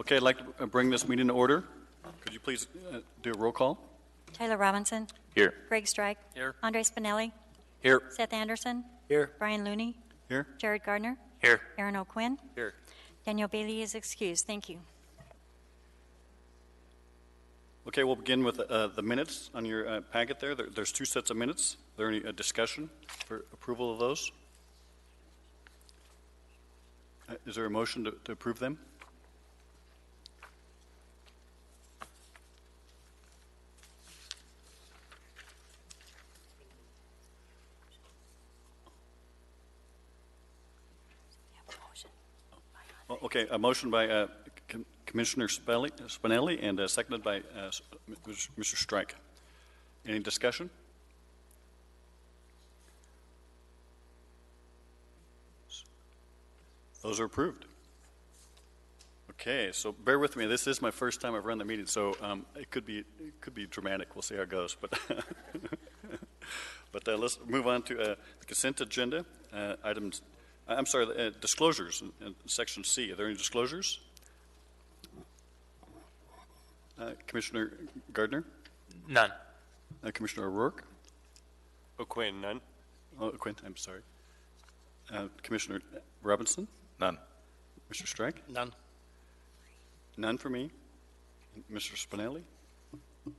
Okay, I'd like to bring this meeting to order. Could you please do a roll call? Tyler Robinson. Here. Greg Strike. Here. Andre Spinelli. Here. Seth Anderson. Here. Brian Looney. Here. Jared Gardner. Here. Aaron O'Quinn. Here. Daniel Bailey is excused. Thank you. Okay, we'll begin with the minutes on your packet there. There's two sets of minutes. Is there any discussion for approval of those? Is there a motion to approve them? Okay, a motion by Commissioner Spinelli and seconded by Mr. Strike. Any discussion? Those are approved. Okay, so bear with me. This is my first time I've run the meeting, so it could be dramatic. We'll see how it goes. But let's move on to the consent agenda items. I'm sorry, disclosures in section C. Are there any disclosures? Commissioner Gardner? None. Commissioner O'Rourke? O'Quinn, none. Oh, O'Quinn, I'm sorry. Commissioner Robinson? None. Mr. Strike? None. None for me. Mr. Spinelli?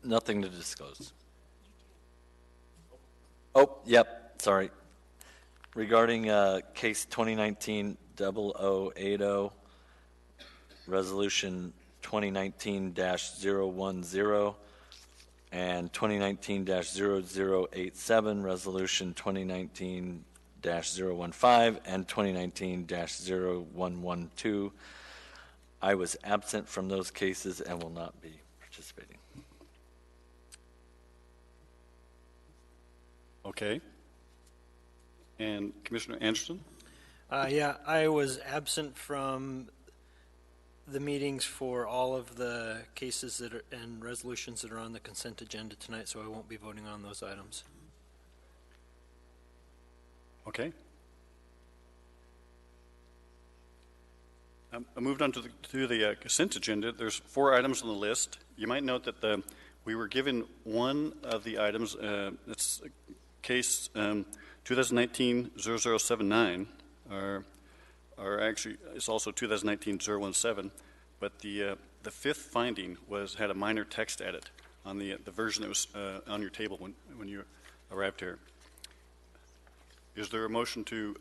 Nothing to disclose. Oh, yep, sorry. Regarding case 2019-0080, resolution 2019-010, and 2019-0087, resolution 2019-015, and 2019-0112. I was absent from those cases and will not be participating. Okay. And Commissioner Anderson? Yeah, I was absent from the meetings for all of the cases that are, and resolutions that are on the consent agenda tonight, so I won't be voting on those items. Okay. I moved on to the consent agenda. There's 4 items on the list. You might note that we were given one of the items. It's case 2019-0079, or actually it's also 2019-017, but the fifth finding had a minor text edit on the version that was on your table when you arrived here. Is there a motion to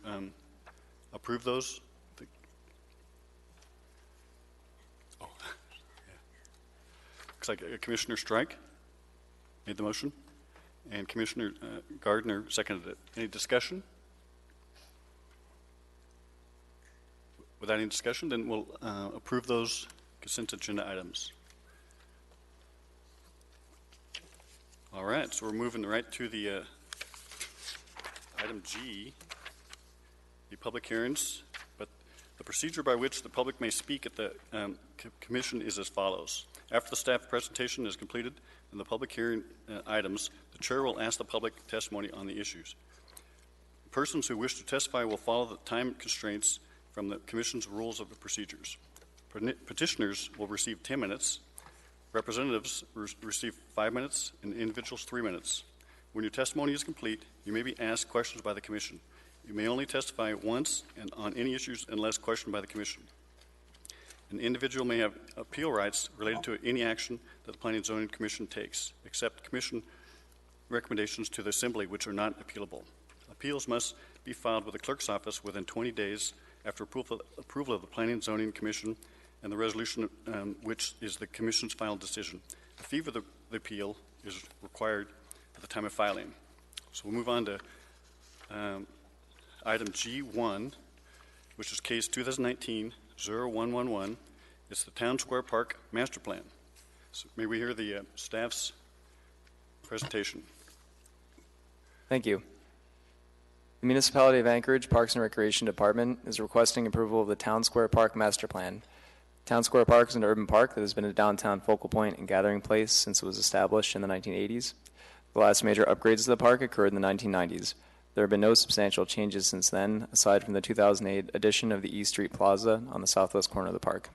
approve those? Oh, yeah. Looks like Commissioner Strike made the motion. And Commissioner Gardner seconded it. Any discussion? Without any discussion, then we'll approve those consent agenda items. All right, so we're moving right to the item G, the public hearings. But the procedure by which the public may speak at the commission is as follows. After the staff presentation is completed and the public hearing items, the chair will ask the public testimony on the issues. Persons who wish to testify will follow the time constraints from the Commission's rules of the procedures. Petitioners will receive 10 minutes, representatives receive 5 minutes, and individuals 3 minutes. When your testimony is complete, you may be asked questions by the Commission. You may only testify once and on any issues unless questioned by the Commission. An individual may have appeal rights related to any action that the Planning and Zoning Commission takes, except Commission recommendations to the Assembly which are not appealable. Appeals must be filed with the Clerk's Office within 20 days after approval of the Planning and Zoning Commission and the resolution which is the Commission's final decision. A fee for the appeal is required at the time of filing. So we'll move on to item G1, which is case 2019-0111. It's the Town Square Park Master Plan. So may we hear the staff's presentation? Thank you. The Municipality of Anchorage Parks and Recreation Department is requesting approval of the Town Square Park Master Plan. Town Square Park is an urban park that has been a downtown focal point and gathering place since it was established in the 1980s. The last major upgrades to the park occurred in the 1990s. There have been no substantial changes since then, aside from the 2008 addition of the East Street Plaza on the southwest corner of the park.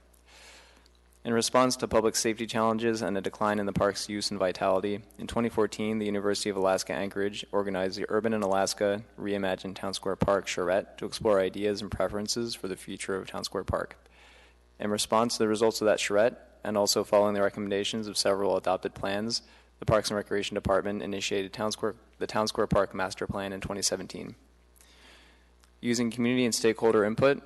In response to public safety challenges and a decline in the park's use and vitality, in 2014, the University of Alaska Anchorage organized the Urban in Alaska Reimagined Town Square Park charrette to explore ideas and preferences for the future of Town Square Park. In response to the results of that charrette, and also following the recommendations of several adopted plans, the Parks and Recreation Department initiated the Town Square Park Master Plan in 2017. Using community and stakeholder input,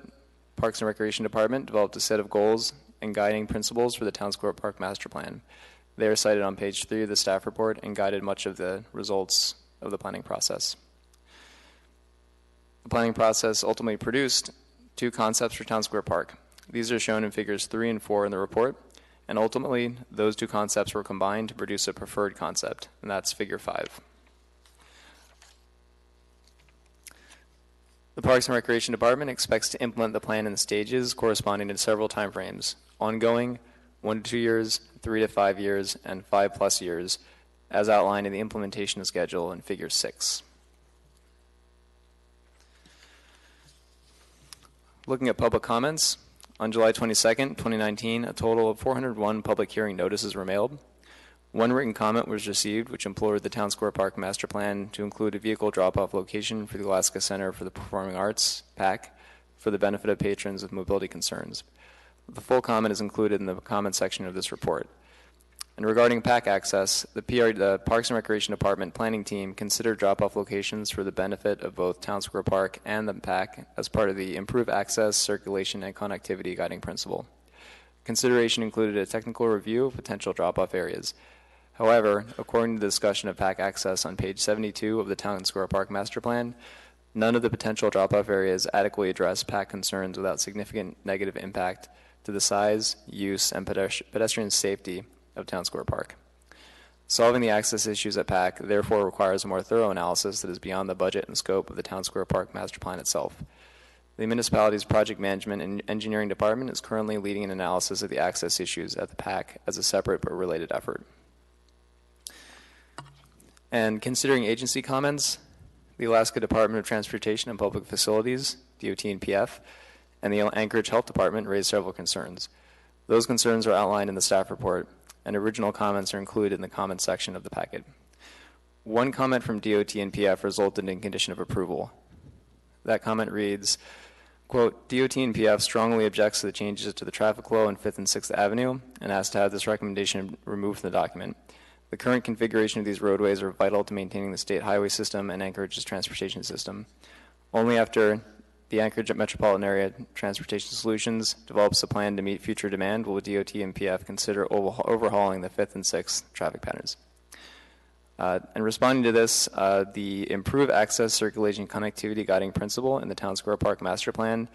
Parks and Recreation Department developed a set of goals and guiding principles for the Town Square Park Master Plan. They are cited on page 3 of the staff report and guided much of the results of the planning process. The planning process ultimately produced 2 concepts for Town Square Park. These are shown in figures 3 and 4 in the report, and ultimately those 2 concepts were combined to produce a preferred concept, and that's figure 5. The Parks and Recreation Department expects to implement the plan in stages corresponding to several timeframes: ongoing, 1 to 2 years, 3 to 5 years, and 5+ years, as outlined in the implementation schedule in figure 6. Looking at public comments, on July 22nd, 2019, a total of 401 public hearing notices were mailed. 1 written comment was received, which implored the Town Square Park Master Plan to include a vehicle drop-off location for the Alaska Center for the Performing Arts, PAC, for the benefit of patrons with mobility concerns. The full comment is included in the comment section of this report. And regarding PAC access, the Parks and Recreation Department planning team considered drop-off locations for the benefit of both Town Square Park and the PAC as part of the Improve Access, Circulation, and Connectivity Guiding Principle. Consideration included a technical review of potential drop-off areas. However, according to the discussion of PAC access on page 72 of the Town Square Park Master Plan, none of the potential drop-off areas adequately address PAC concerns without significant negative impact to the size, use, and pedestrian safety of Town Square Park. Solving the access issues at PAC therefore requires a more thorough analysis that is beyond the budget and scope of the Town Square Park Master Plan itself. The municipality's project management and engineering department is currently leading an analysis of the access issues at the PAC as a separate but related effort. And considering agency comments, the Alaska Department of Transportation and Public Facilities, DOT and PF, and the Anchorage Health Department raised several concerns. Those concerns are outlined in the staff report, and original comments are included in the comment section of the packet. 1 comment from DOT and PF resulted in condition of approval. That comment reads, quote, DOT and PF strongly objects to the changes to the traffic flow on 5th and 6th Avenue and asks to have this recommendation removed from the document. The current configuration of these roadways are vital to maintaining the state highway system and Anchorage's transportation system. Only after the Anchorage Metropolitan Area Transportation Solutions develops a plan to meet future demand will DOT and PF consider overhauling the 5th and 6th traffic patterns. And responding to this, the Improve Access, Circulation, Connectivity Guiding Principle in the Town Square Park Master Plan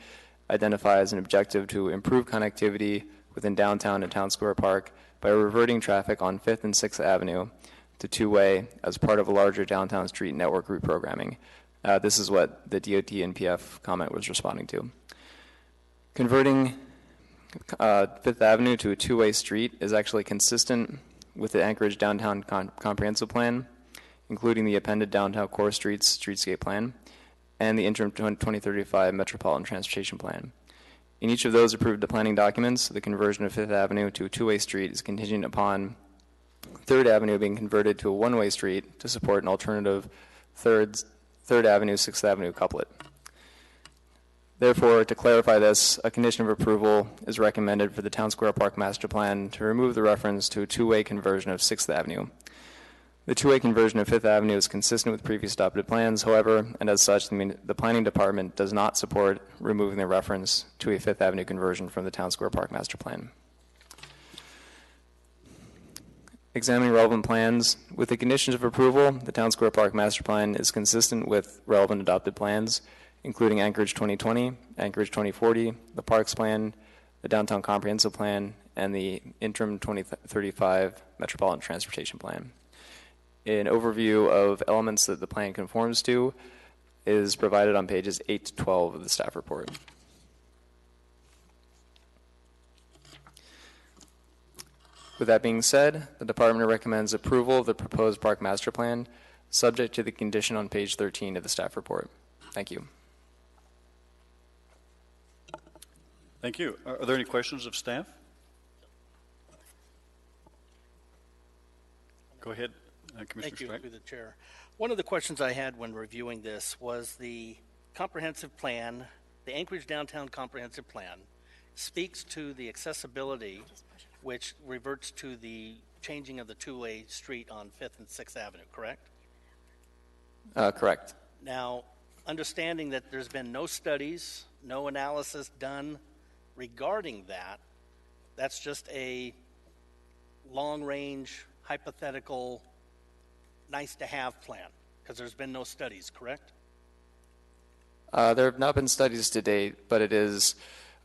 identifies an objective to improve connectivity within downtown and Town Square Park by reverting traffic on 5th and 6th Avenue to 2-way as part of a larger downtown street network reprogramming. This is what the DOT and PF comment was responding to. Converting 5th Avenue to a 2-way street is actually consistent with the Anchorage Downtown Comprehensive Plan, including the appended Downtown Core Streets Streetscape Plan, and the interim 2035 Metropolitan Transportation Plan. In each of those approved planning documents, the conversion of 5th Avenue to a 2-way street is contingent upon 3rd Avenue being converted to a 1-way street to support an alternative 3rd Avenue, 6th Avenue couplet. Therefore, to clarify this, a condition of approval is recommended for the Town Square Park Master Plan to remove the reference to a 2-way conversion of 6th Avenue. The 2-way conversion of 5th Avenue is consistent with previous adopted plans, however, and as such, the Planning Department does not support removing the reference to a 5th Avenue conversion from the Town Square Park Master Plan. Examining relevant plans, with the conditions of approval, the Town Square Park Master Plan is consistent with relevant adopted plans, including Anchorage 2020, Anchorage 2040, the Parks Plan, the Downtown Comprehensive Plan, and the interim 2035 Metropolitan Transportation Plan. An overview of elements that the plan conforms to is provided on pages 8 to 12 of the staff report. With that being said, the department recommends approval of the proposed park master plan, subject to the condition on page 13 of the staff report. Thank you. Thank you. Are there any questions of staff? Go ahead, Commissioner Thank you, Strike. through the chair. One of the questions I had when reviewing this was the comprehensive plan, the Anchorage Downtown Comprehensive Plan, speaks to the accessibility, which reverts to the changing of the two-way street on 5th and 6th Avenue, correct? Correct. Now, understanding that there's been no studies, no analysis done regarding that, that's just a long-range, hypothetical, nice-to-have plan, because there's been no studies, correct? There have not been studies to date, but it is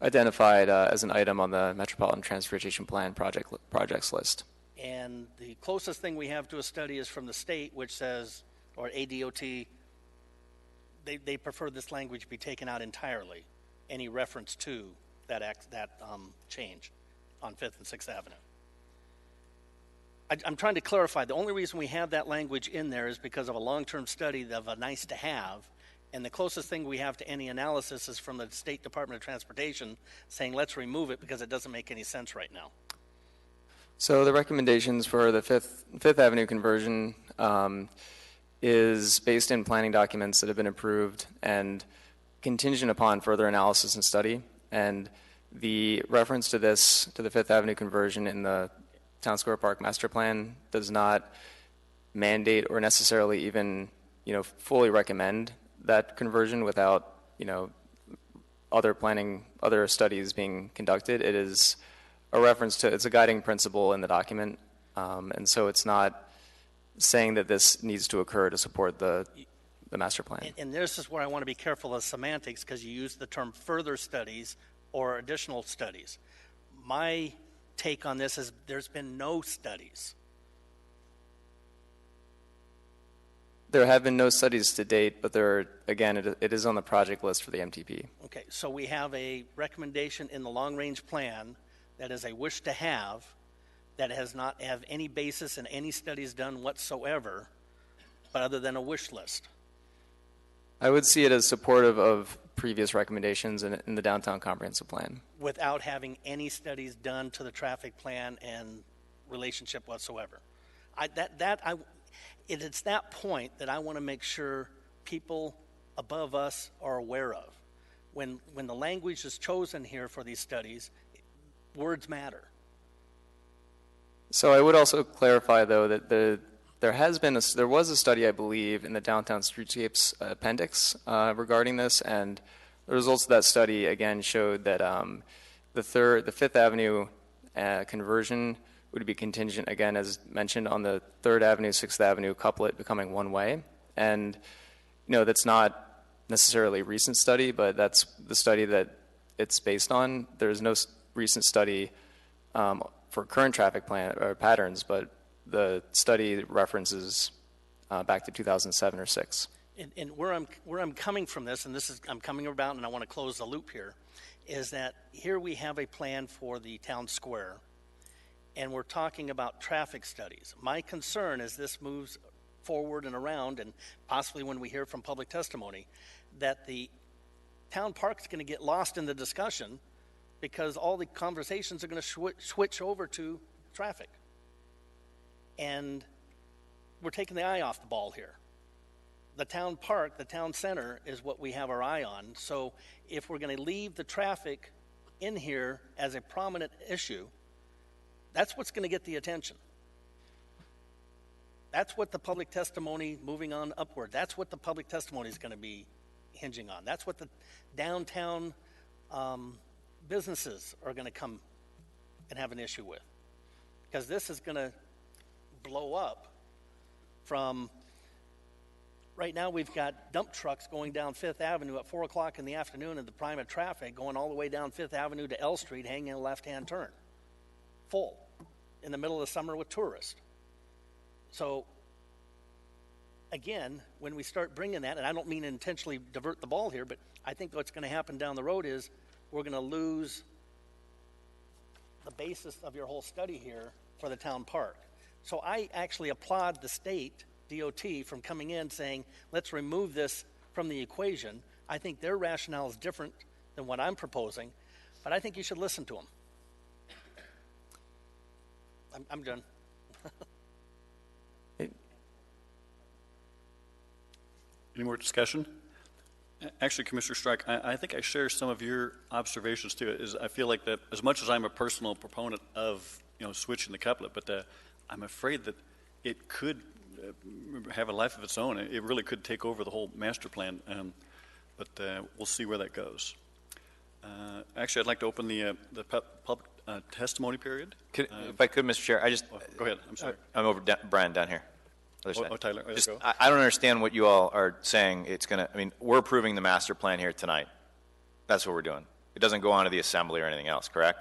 identified as an item on the Metropolitan Transportation Plan projects list. And the closest thing we have to a study is from the state, which says, or ADOT, they prefer this language be taken out entirely, any reference to that change on 5th and 6th Avenue. I'm trying to clarify. The only reason we have that language in there is because of a long-term study of a nice-to-have, and the closest thing we have to any analysis is from the State Department of Transportation saying, let's remove it because it doesn't make any sense right now. So the recommendations for the Fifth Avenue conversion is based in planning documents that have been approved and contingent upon further analysis and study. And the reference to this, to the Fifth Avenue conversion in the Town Square Park Master Plan, does not mandate or necessarily even, fully recommend that conversion without, other studies being conducted. It is a reference to, it's a guiding principle in the document, and so it's not saying that this needs to occur to support the master plan. And this is where I want to be careful of semantics, because you use the term further studies or additional studies. My take on this is there's been no studies. There have been no studies to date, but it is on the project list for the MTP. Okay, so we have a recommendation in the long-range plan that is a wish to have, that has not have any basis in any studies done whatsoever, but other than a wish list. I would see it as supportive of previous recommendations in the Downtown Comprehensive Plan. Without having any studies done to the traffic plan and relationship whatsoever. It's that point that I want to make sure people above us are aware of. When the language is chosen here for these studies, words matter. So I would also clarify, though, that there was a study, I believe, in the Downtown Streetscapes appendix regarding this, and the results of that study again showed that the Fifth Avenue conversion would be contingent, again, as mentioned, on the 3rd Avenue, 6th Avenue couplet becoming one way. And that's not necessarily a recent study, but that's the study that it's based on. There's no recent study for current traffic plan or patterns, but the study references back to 2007 or 6. And where I'm coming from this, and I'm coming about, and I want to close the loop here, is that here we have a plan for the town square, and we're talking about traffic studies. My concern as this moves forward and around, and possibly when we hear from public testimony, that the town park's going to get lost in the discussion because all the conversations are going to switch over to traffic. And we're taking the eye off the ball here. The town park, the town center, is what we have our eye on. So if we're going to leave the traffic in here as a prominent issue, that's what's going to get the attention. That's what the public testimony, moving on upward, that's what the public testimony is going to be hinging on. That's what the downtown businesses are going to come and have an issue with. Because this is going to blow up from, right now we've got dump trucks going down 5th Avenue at 4 o'clock in the afternoon in the prime of traffic, going all the way down 5th Avenue to L Street, hanging a left-hand turn. Full. In the middle of the summer with tourists. So, again, when we start bringing that, and I don't mean to intentionally divert the ball here, but I think what's going to happen down the road is we're going to lose the basis of your whole study here for the town park. So I actually applaud the state DOT from coming in saying, let's remove this from the equation. I think their rationale is different than what I'm proposing, but I think you should listen to them. I'm done. Any more discussion? Actually, Commissioner Strike, I think I share some of your observations too. Is I feel like that as much as I'm a personal proponent of switching the couplet, but I'm afraid that it could have a life of its own. It really could take over the whole master plan, but we'll see where that goes. Actually, I'd like to open the public testimony period. If I could, Mr. Chair, Go ahead. I'm sorry. I'm over Brian down here. Tyler, Just, go. I don't understand what you all are saying. We're approving the master plan here tonight. That's what we're doing. It doesn't go on to the assembly or anything else, correct?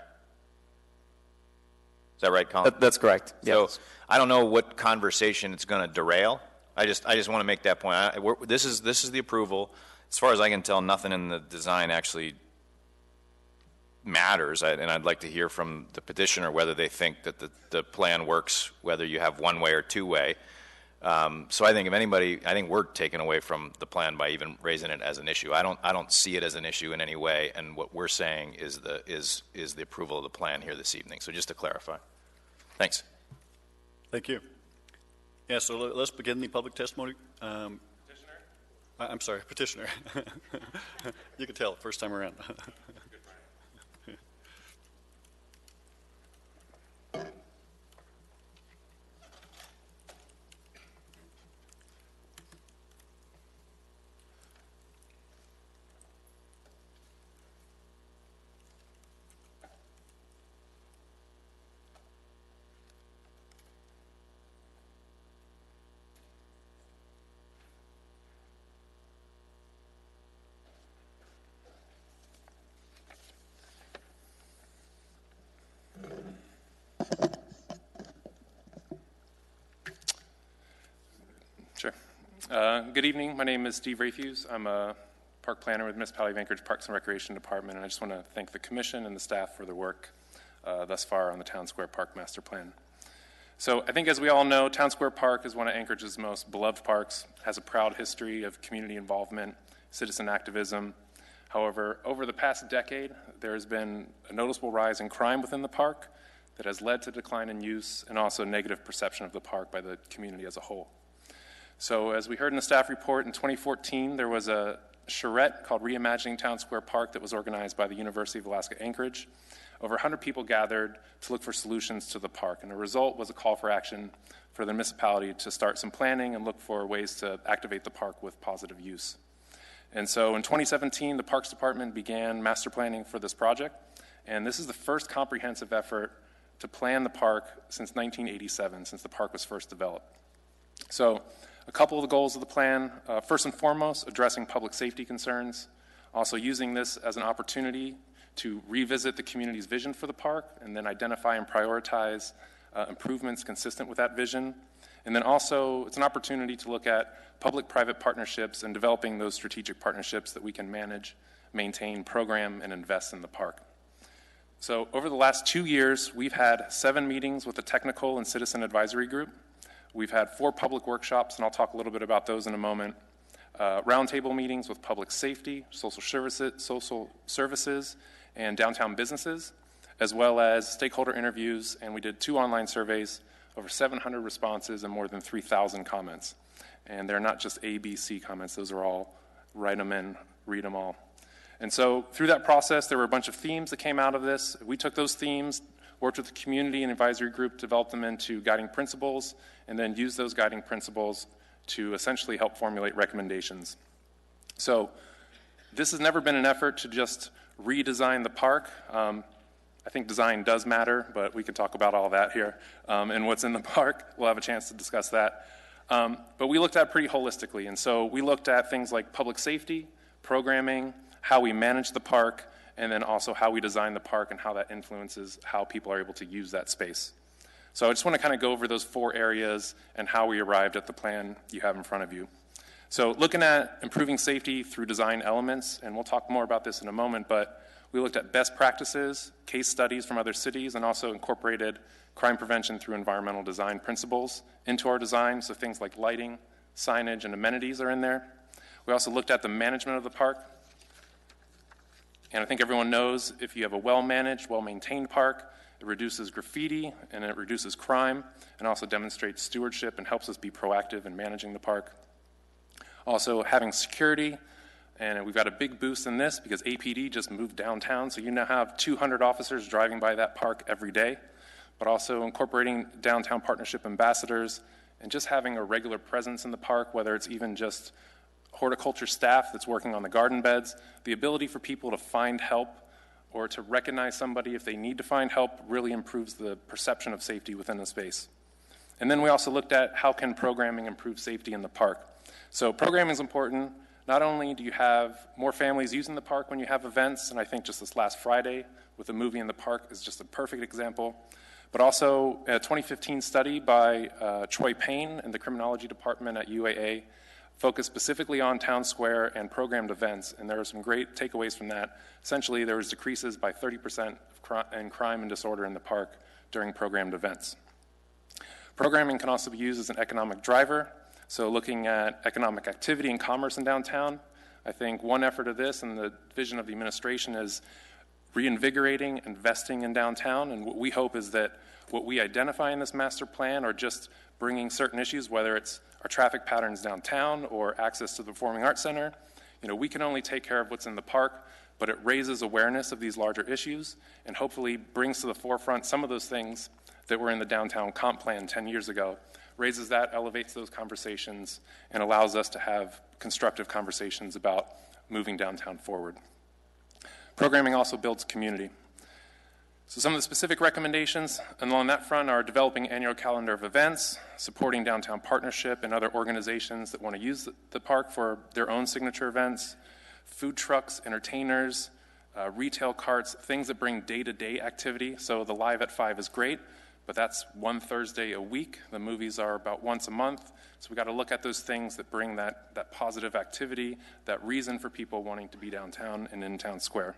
Is that right, Colin? That's correct. So Yes. I don't know what conversation it's going to derail. I just want to make that point. This is the approval. As far as I can tell, nothing in the design actually matters, and I'd like to hear from the petitioner whether they think that the plan works, whether you have one way or two way. So I think if anybody, I think we're taken away from the plan by even raising it as an issue. I don't see it as an issue in any way, and what we're saying is the approval of the plan here this evening. So just to clarify, thanks. Thank you. Yeah, so let's begin the public testimony. Petitioner? I'm sorry, petitioner. You can tell, first time around. Sure. Good evening. My name is Steve Rayfuse. I'm a park planner with Municipality of Anchorage Parks and Recreation Department, and I just want to thank the Commission and the staff for their work thus far on the Town Square Park Master Plan. So I think, as we all know, Town Square Park is one of Anchorage's most beloved parks, has a proud history of community involvement, citizen activism. However, over the past decade, there has been a noticeable rise in crime within the park that has led to decline in use and also negative perception of the park by the community as a whole. So as we heard in the staff report, in 2014, there was a charrette called Reimagining Town Square Park that was organized by the University of Alaska Anchorage. Over 100 people gathered to look for solutions to the park, and the result was a call for action for the municipality to start some planning and look for ways to activate the park with positive use. And so in 2017, the Parks Department began master planning for this project, and this is the first comprehensive effort to plan the park since 1987, since the park was first developed. So a couple of the goals of the plan, first and foremost, addressing public safety concerns, also using this as an opportunity to revisit the community's vision for the park and then identify and prioritize improvements consistent with that vision. And then also, it's an opportunity to look at public-private partnerships and developing those strategic partnerships that we can manage, maintain, program, and invest in the park. So over the last 2 years, we've had 7 meetings with the technical and citizen advisory group. We've had 4 public workshops, and I'll talk a little bit about those in a moment. Roundtable meetings with public safety, social services, and downtown businesses, as well as stakeholder interviews, and we did 2 online surveys, over 700 responses, and more than 3,000 comments. And they're not just A, B, C comments. Those are all, write them in, read them all. And so through that process, there were a bunch of themes that came out of this. We took those themes, worked with the community and advisory group, developed them into guiding principles, and then used those guiding principles to essentially help formulate recommendations. So this has never been an effort to just redesign the park. I think design does matter, but we can talk about all that here and what's in the park. We'll have a chance to discuss that. But we looked at it pretty holistically, and so we looked at things like public safety, programming, how we manage the park, and then also how we design the park and how that influences how people are able to use that space. So I just want to kind of go over those 4 areas and how we arrived at the plan you have in front of you. So looking at improving safety through design elements, and we'll talk more about this in a moment, but we looked at best practices, case studies from other cities, and also incorporated crime prevention through environmental design principles into our design, so things like lighting, signage, and amenities are in there. We also looked at the management of the park, and I think everyone knows if you have a well-managed, well-maintained park, it reduces graffiti and it reduces crime and also demonstrates stewardship and helps us be proactive in managing the park. Also having security, and we've got a big boost in this because APD just moved downtown, so you now have 200 officers driving by that park every day, but also incorporating downtown partnership ambassadors and just having a regular presence in the park, whether it's even just horticulture staff that's working on the garden beds, the ability for people to find help or to recognize somebody if they need to find help really improves the perception of safety within the space. And then we also looked at how can programming improve safety in the park. So programming is important. Not only do you have more families using the park when you have events, and I think just this last Friday with a movie in the park is just a perfect example, but also a 2015 study by Troy Payne in the criminology department at UAA focused specifically on town square and programmed events, and there are some great takeaways from that. Essentially, there was decreases by 30% in crime and disorder in the park during programmed events. Programming can also be used as an economic driver, so looking at economic activity and commerce in downtown. I think one effort of this and the vision of the administration is reinvigorating, investing in downtown, and what we hope is that what we identify in this master plan are just bringing certain issues, whether it's our traffic patterns downtown or access to the Performing Arts Center. You know, we can only take care of what's in the park, but it raises awareness of these larger issues and hopefully brings to the forefront some of those things that were in the downtown comp plan 10 years ago, raises that, elevates those conversations, and allows us to have constructive conversations about moving downtown forward. Programming also builds community. So some of the specific recommendations along that front are developing annual calendar of events, supporting downtown partnership and other organizations that want to use the park for their own signature events, food trucks, entertainers, retail carts, things that bring day-to-day activity. So the Live at 5 is great, but that's one Thursday a week. The movies are about once a month. So we got to look at those things that bring that positive activity, that reason for people wanting to be downtown and in town square.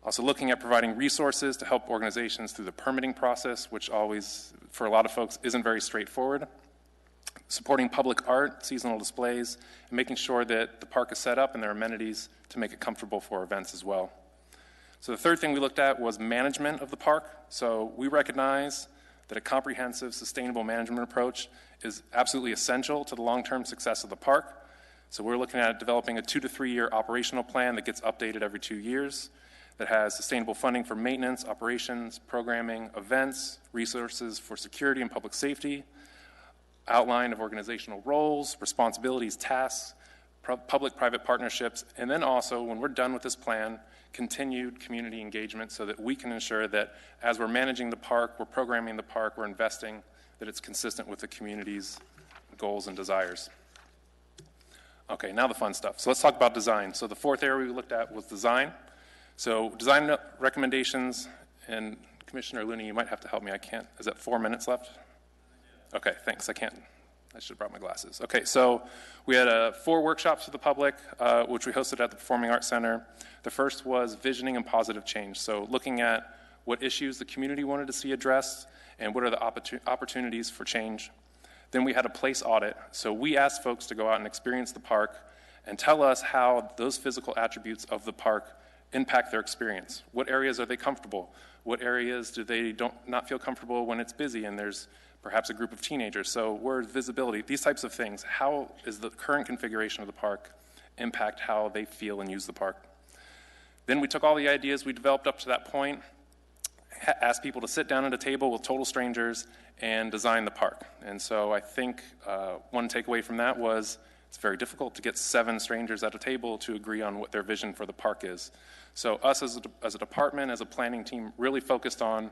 Also looking at providing resources to help organizations through the permitting process, which always, for a lot of folks, isn't very straightforward. Supporting public art, seasonal displays, and making sure that the park is set up and there are amenities to make it comfortable for events as well. So the third thing we looked at was management of the park. So we recognize that a comprehensive, sustainable management approach is absolutely essential to the long-term success of the park. So we're looking at developing a 2 to 3 year operational plan that gets updated every 2 years, that has sustainable funding for maintenance, operations, programming, events, resources for security and public safety, outline of organizational roles, responsibilities, tasks, public-private partnerships, and then also, when we're done with this plan, continued community engagement so that we can ensure that as we're managing the park, we're programming the park, we're investing, that it's consistent with the community's goals and desires. Okay, now the fun stuff. So let's talk about design. So the fourth area we looked at was design. So design recommendations, and Commissioner Looney, you might have to help me. I can't, is that 4 minutes left? Okay, thanks. I should have brought my glasses. Okay, so we had 4 workshops for the public, which we hosted at the Performing Arts Center. The first was visioning and positive change. So looking at what issues the community wanted to see addressed and what are the opportunities for change. Then we had a place audit. So we asked folks to go out and experience the park and tell us how those physical attributes of the park impact their experience. What areas are they comfortable? What areas do they not feel comfortable when it's busy and there's perhaps a group of teenagers? So word, visibility, these types of things. How is the current configuration of the park impact how they feel and use the park? Then we took all the ideas we developed up to that point, asked people to sit down at a table with total strangers and design the park. And so I think one takeaway from that was it's very difficult to get 7 strangers at a table to agree on what their vision for the park is. So us as a department, as a planning team, really focused on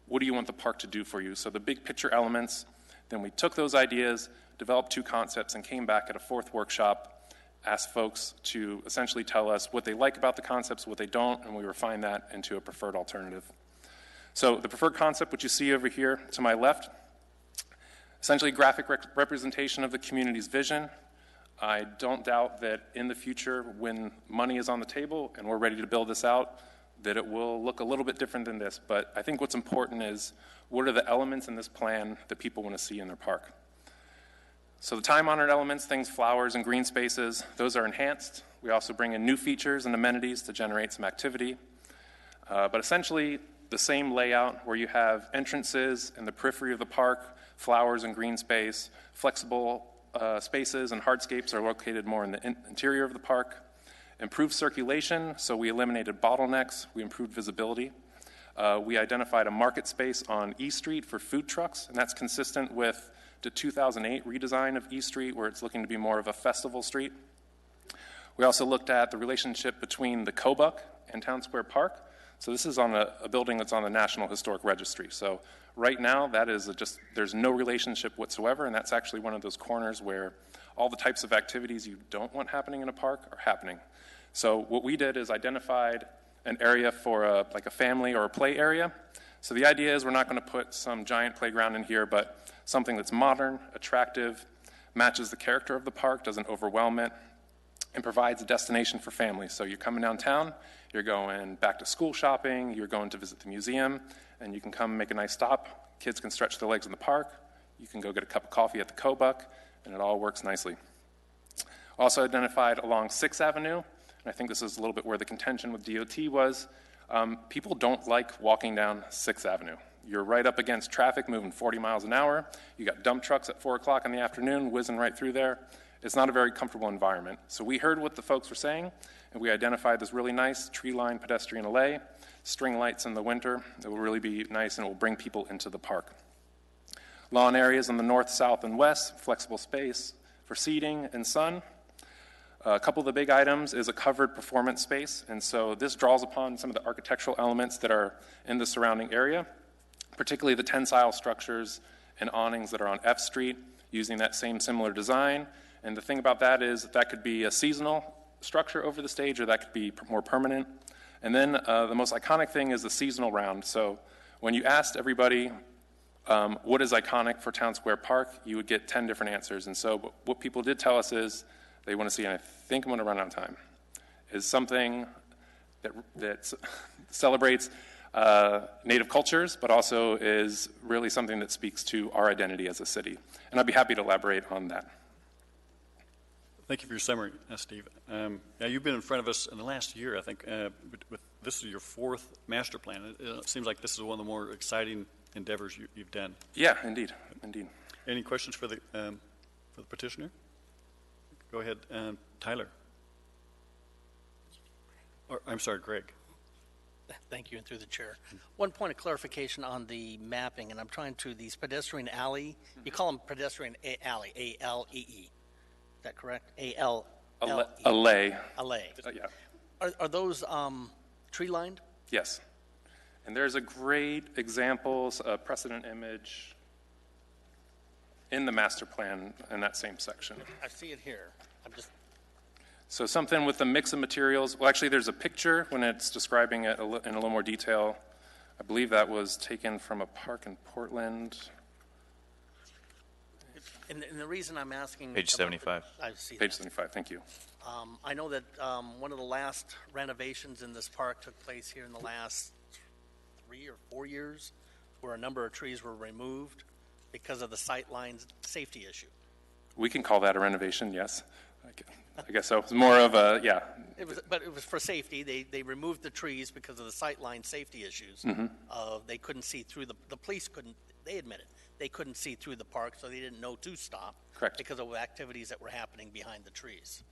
what do you want the park to do for you? So the big picture elements, then we took those ideas, developed 2 concepts, and came back at a 4th workshop, asked folks to essentially tell us what they like about the concepts, what they don't, and we refined that into a preferred alternative. So the preferred concept, which you see over here to my left, essentially graphic representation of the community's vision. I don't doubt that in the future, when money is on the table and we're ready to build this out, that it will look a little bit different than this. But I think what's important is what are the elements in this plan that people want to see in their park. So the time-honored elements, things, flowers and green spaces, those are enhanced. We also bring in new features and amenities to generate some activity. But essentially, the same layout where you have entrances in the periphery of the park, flowers and green space, flexible spaces and hardscapes are located more in the interior of the park. Improved circulation, so we eliminated bottlenecks, we improved visibility. We identified a market space on E Street for food trucks, and that's consistent with the 2008 redesign of E Street, where it's looking to be more of a festival street. We also looked at the relationship between the Kobuck and Town Square Park. So this is on a building that's on the National Historic Registry. So right now, that is there's no relationship whatsoever, and that's actually one of those corners where all the types of activities you don't want happening in a park are happening. So what we did is identified an area for like a family or a play area. So the idea is we're not going to put some giant playground in here, but something that's modern, attractive, matches the character of the park, doesn't overwhelm it, and provides a destination for families. So you're coming downtown, you're going back to school shopping, you're going to visit the museum, and you can come make a nice stop. Kids can stretch their legs in the park. You can go get a cup of coffee at the Kobuck, and it all works nicely. Also identified along 6th Avenue, and I think this is a little bit where the contention with DOT was, people don't like walking down 6th Avenue. You're right up against traffic moving 40 miles an hour. You got dump trucks at 4 o'clock in the afternoon whizzing right through there. It's not a very comfortable environment. So we heard what the folks were saying, and we identified this really nice tree-lined pedestrian alley, string lights in the winter. It will really be nice, and it will bring people into the park. Lawn areas on the north, south, and west, flexible space for seating and sun. A couple of the big items is a covered performance space, and so this draws upon some of the architectural elements that are in the surrounding area, particularly the tensile structures and awnings that are on F Street, using that same similar design. And the thing about that is that could be a seasonal structure over the stage, or that could be more permanent. And then the most iconic thing is the seasonal round. So when you asked everybody what is iconic for Town Square Park, you would get 10 different answers. And so what people did tell us is they want to see, and I think I'm going to run out of time, is something that celebrates native cultures, but also is really something that speaks to our identity as a city. And I'd be happy to elaborate on that. Thank you for your summary, Steve. Yeah, you've been in front of us in the last year, I think. This is your 4th master plan. It seems like this is one of the more exciting endeavors you've done. Yeah, indeed. Any questions for the petitioner? Go ahead, Tyler. Or, I'm sorry, Greg. Thank you, and through the chair. One point of clarification on the mapping, and I'm trying to, these pedestrian alley, you call them pedestrian alley, A-L-E-E. Is that correct? A-L-L-E. Alley. Alley. Yeah. Are those tree-lined? Yes. And there's a great examples, a precedent image in the master plan in that same section. I see it here. So something with a mix of materials. Well, actually, there's a picture when it's describing it in a little more detail. I believe that was taken from a park in Portland. And the reason I'm asking... Page 75. I see Page that. 75, thank you. I know that one of the last renovations in this park took place here in the last 3 or 4 years, where a number of trees were removed because of the sightline safety issue. We can call that a renovation, yes. I guess so. It's more of a, yeah. But it was for safety. They removed the trees because of the sightline safety issues. They couldn't see through the police couldn't, they admitted, they couldn't see through the park, so they didn't know to stop. Correct. Because of activities that were happening behind the trees.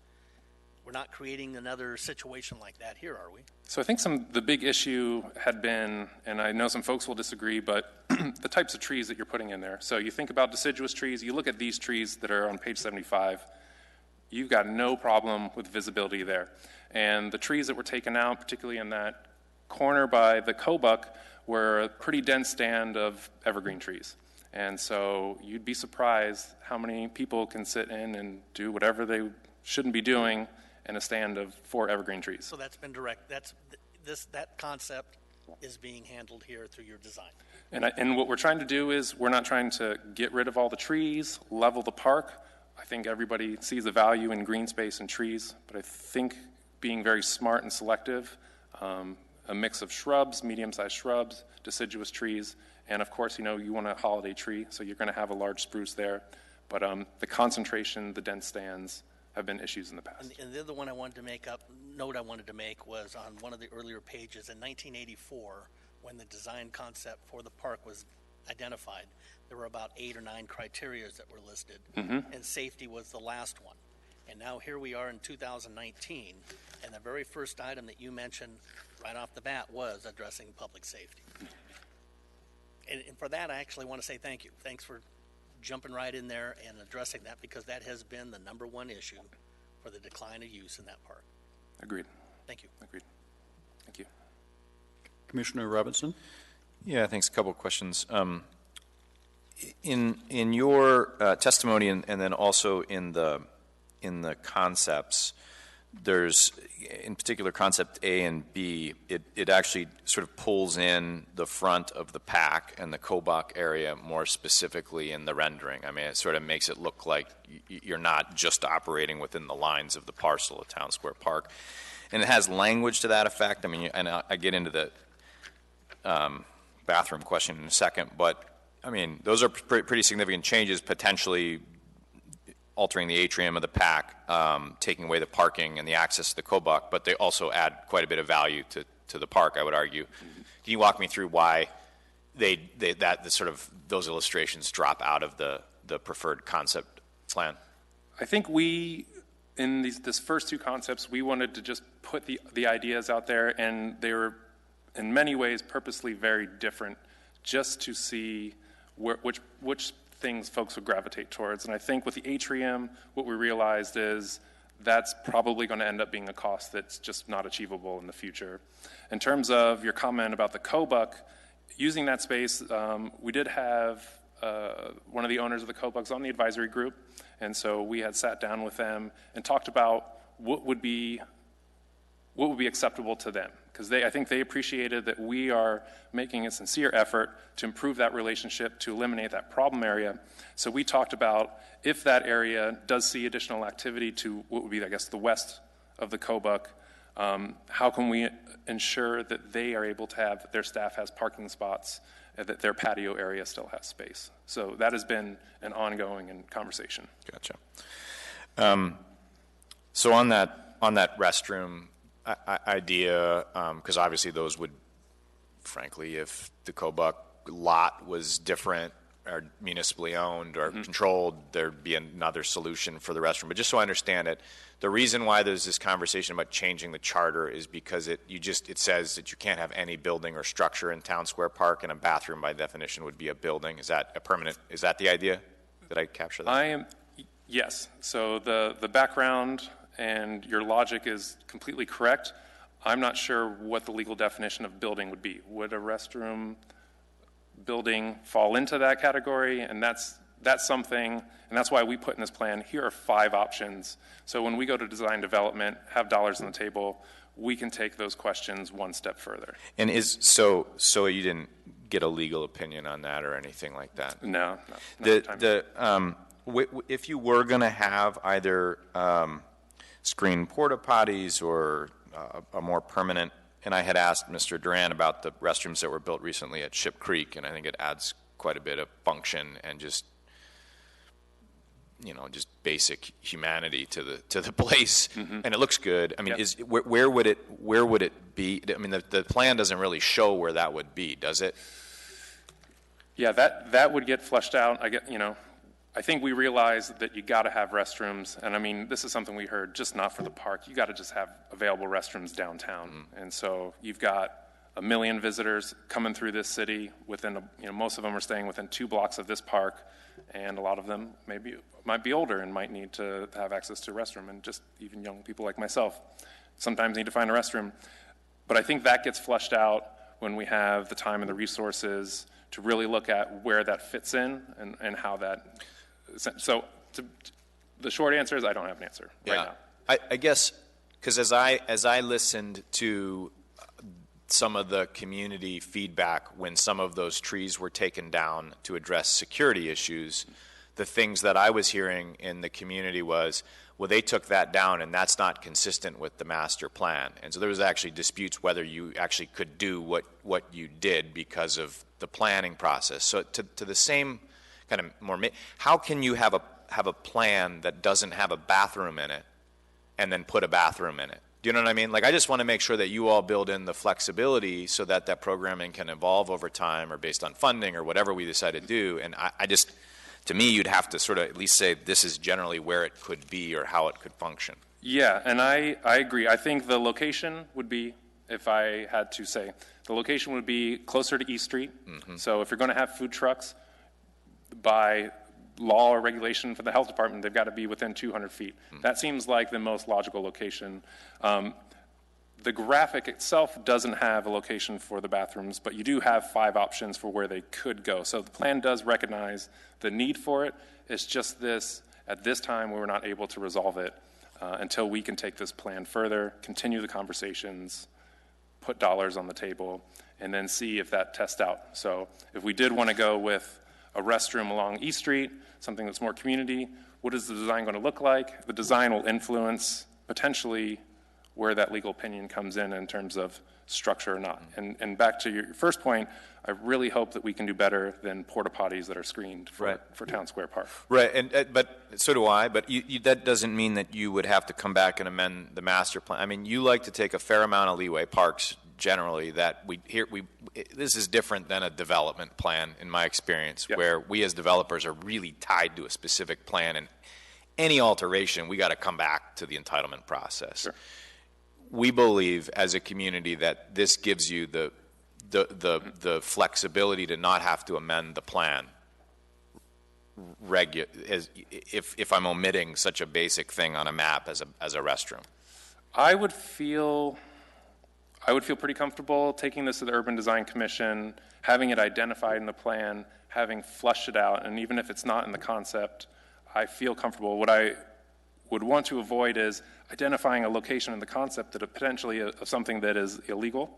We're not creating another situation like that here, are we? So I think the big issue had been, and I know some folks will disagree, but the types of trees that you're putting in there. So you think about deciduous trees, you look at these trees that are on page 75, you've got no problem with visibility there. And the trees that were taken out, particularly in that corner by the Kobuck, were a pretty dense stand of evergreen trees. And so you'd be surprised how many people can sit in and do whatever they shouldn't be doing in a stand of 4 evergreen trees. So that's been direct. That concept is being handled here through your design. And what we're trying to do is we're not trying to get rid of all the trees, level the park. I think everybody sees the value in green space and trees, but I think being very smart and selective, a mix of shrubs, medium-sized shrubs, deciduous trees, and of course, you want a holiday tree, so you're going to have a large spruce there. But the concentration, the dense stands, have been issues in the past. And the other one I wanted to note I wanted to make was on one of the earlier pages in 1984, when the design concept for the park was identified, there were about 8 or 9 criteria that were listed, and safety was the last one. And now here we are in 2019, and the very first item that you mentioned right off the bat was addressing public safety. And for that, I actually want to say thank you. Thanks for jumping right in there and addressing that, because that has been the number one issue for the decline of use in that park. Agreed. Thank you. Agreed. Thank you. Commissioner Robinson? Yeah, thanks. A couple of questions. In your testimony and then also in the concepts, there's, in particular, concept A and B, it actually sort of pulls in the front of the pack and the Kobach area more specifically in the rendering. I mean, it sort of makes it look like you're not just operating within the lines of the parcel of Town Square Park. And it has language to that effect. I mean, and I get into the bathroom question in a second, but, I mean, those are pretty significant changes, potentially altering the atrium of the pack, taking away the parking and the access to the Kobach, but they also add quite a bit of value to the park, I would argue. Can you walk me through why those illustrations drop out of the preferred concept plan? I think we, in this first two concepts, we wanted to just put the ideas out there, and they were in many ways purposely very different, just to see which things folks would gravitate towards. And I think with the atrium, what we realized is that's probably going to end up being a cost that's just not achievable in the future. In terms of your comment about the Kobach, using that space, we did have one of the owners of the Kobachs on the advisory group, and so we had sat down with them and talked about what would be acceptable to them, because I think they appreciated that we are making a sincere effort to improve that relationship, to eliminate that problem area. So we talked about, if that area does see additional activity to what would be, I guess, the west of the Kobach, how can we ensure that they are able to have, their staff has parking spots, and that their patio area still has space. So that has been an ongoing conversation. Gotcha. So on that restroom idea, because obviously those would, frankly, if the Kobach lot was different or municipally owned or controlled, there'd be another solution for the restroom. But just so I understand it, the reason why there's this conversation about changing the charter is because it says that you can't have any building or structure in Town Square Park, and a bathroom by definition would be a building. Is that the idea? Did I capture that? Yes. So the background and your logic is completely correct. I'm not sure what the legal definition of building would be. Would a restroom building fall into that category? And that's something, and that's why we put in this plan, here are 5 options. So when we go to design development, have dollars on the table, we can take those questions one step further. And so you didn't get a legal opinion on that or anything like that? No. If you were going to have either screen porta potties or a more permanent, and I had asked Mr. Duran about the restrooms that were built recently at Ship Creek, and I think it adds quite a bit of function and just basic humanity to the place, and it looks good. I mean, where would it be? I mean, the plan doesn't really show where that would be, does it? Yeah, that would get fleshed out. I think we realized that you got to have restrooms, and I mean, this is something we heard, just not for the park. You got to just have available restrooms downtown, and so you've got 1 million visitors coming through this city. Most of them are staying within 2 blocks of this park, and a lot of them might be older and might need to have access to a restroom, and just even young people like myself sometimes need to find a restroom. But I think that gets fleshed out when we have the time and the resources to really look at where that fits in and how that. So the short answer is I don't have an answer right now. I guess because as I listened to some of the community feedback when some of those trees were taken down to address security issues, the things that I was hearing in the community was, well, they took that down and that's not consistent with the master plan. And so there was actually disputes whether you actually could do what you did because of the planning process. So to the same kind of more, how can you have a plan that doesn't have a bathroom in it and then put a bathroom in it? Do you know what I mean? Like, I just want to make sure that you all build in the flexibility so that that programming can evolve over time or based on funding or whatever we decide to do. And I just, to me, you'd have to sort of at least say this is generally where it could be or how it could function. Yeah, and I agree. I think the location would be, if I had to say, the location would be closer to East Street. So if you're going to have food trucks, by law or regulation for the health department, they've got to be within 200 feet. That seems like the most logical location. The graphic itself doesn't have a location for the bathrooms, but you do have 5 options for where they could go. So the plan does recognize the need for it. It's just this, at this time, we're not able to resolve it until we can take this plan further, continue the conversations, put dollars on the table, and then see if that tests out. So if we did want to go with a restroom along East Street, something that's more community, what is the design going to look like? The design will influence potentially where that legal opinion comes in terms of structure or not. And back to your first point, I really hope that we can do better than porta potties that are screened for Town Square Park. Right, and but so do I. But that doesn't mean that you would have to come back and amend the master plan. I mean, you like to take a fair amount of leeway. Parks generally, that this is different than a development plan in my experience, where we as developers are really tied to a specific plan, and any alteration we got to come back to the entitlement process. Sure. We believe as a community that this gives you the flexibility to not have to amend the plan if I'm omitting such a basic thing on a map as a restroom. I would feel pretty comfortable taking this to the Urban Design Commission, having it identified in the plan, having flushed it out, and even if it's not in the concept, I feel comfortable. What I would want to avoid is identifying a location in the concept that potentially of something that is illegal.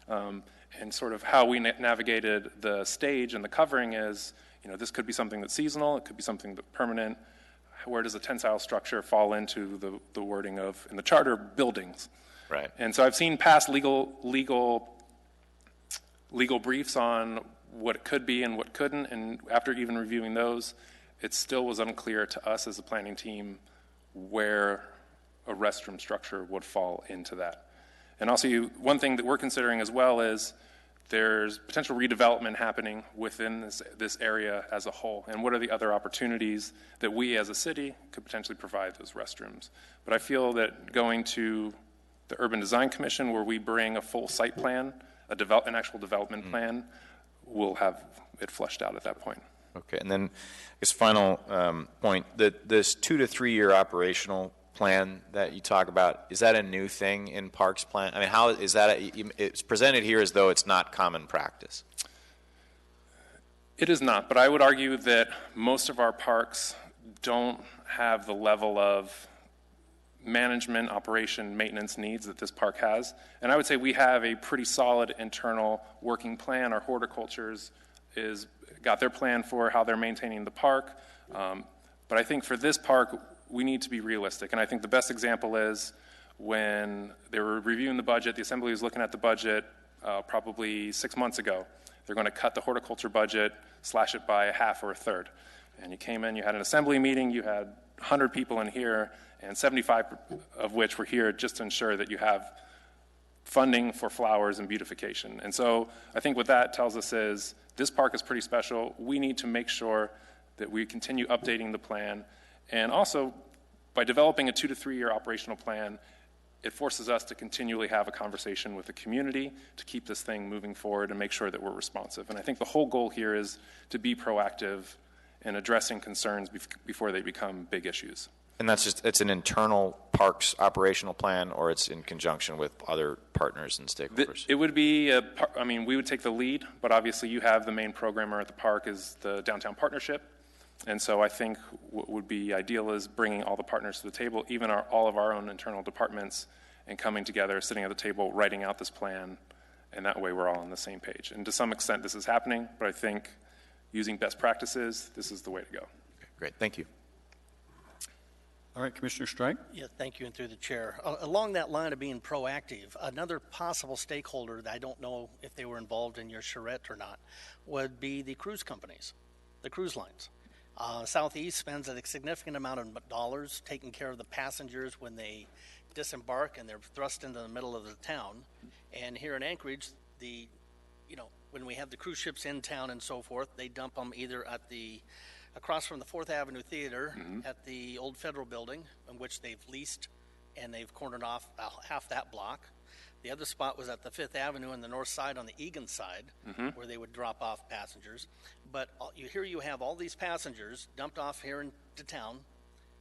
And sort of how we navigated the stage and the covering is, this could be something that's seasonal, it could be something that's permanent. Where does a tensile structure fall into the wording of, in the charter, buildings? Right. And so I've seen past legal briefs on what it could be and what couldn't, and after even reviewing those, it still was unclear to us as a planning team where a restroom structure would fall into that. And also, one thing that we're considering as well is there's potential redevelopment happening within this area as a whole, and what are the other opportunities that we as a city could potentially provide those restrooms. But I feel that going to the Urban Design Commission, where we bring a full site plan, an actual development plan, we'll have it flushed out at that point. Okay, and then I guess final point, this 2 to 3 year operational plan that you talk about, is that a new thing in Parks plan? I mean, how is that? It's presented here as though it's not common practice. It is not, but I would argue that most of our parks don't have the level of management, operation, maintenance needs that this park has. And I would say we have a pretty solid internal working plan. Our horticultures got their plan for how they're maintaining the park. But I think for this park, we need to be realistic. And I think the best example is when they were reviewing the budget, the Assembly was looking at the budget probably 6 months ago. They're going to cut the horticulture budget, slash it by a half or a third. And you came in, you had an Assembly meeting, you had 100 people in here, and 75 of which were here just to ensure that you have funding for flowers and beautification. And so I think what that tells us is this park is pretty special. We need to make sure that we continue updating the plan. And also, by developing a 2 to 3 year operational plan, it forces us to continually have a conversation with the community to keep this thing moving forward and make sure that we're responsive. And I think the whole goal here is to be proactive in addressing concerns before they become big issues. And it's an internal parks operational plan, or it's in conjunction with other partners and stakeholders? It would be, we would take the lead, but obviously you have the main programmer at the park is the Downtown Partnership. And so I think what would be ideal is bringing all the partners to the table, even all of our own internal departments, and coming together, sitting at the table, writing out this plan, and that way we're all on the same page. And to some extent this is happening, but I think using best practices, this is the way to go. Okay, great, thank you. All right, Commissioner Strike. Yeah, thank you, and through the chair. Along that line of being proactive, another possible stakeholder that I don't know if they were involved in your charrette or not would be the cruise companies, the cruise lines. Southeast spends a significant amount of dollars taking care of the passengers when they disembark and they're thrust into the middle of the town. And here in Anchorage, when we have the cruise ships in town and so forth, they dump them either across from the 4th Avenue Theater at the old Federal Building, in which they've leased and they've cornered off half that block. The other spot was at the 5th Avenue on the north side on the Egan side, where they would drop off passengers. But here you have all these passengers dumped off here into town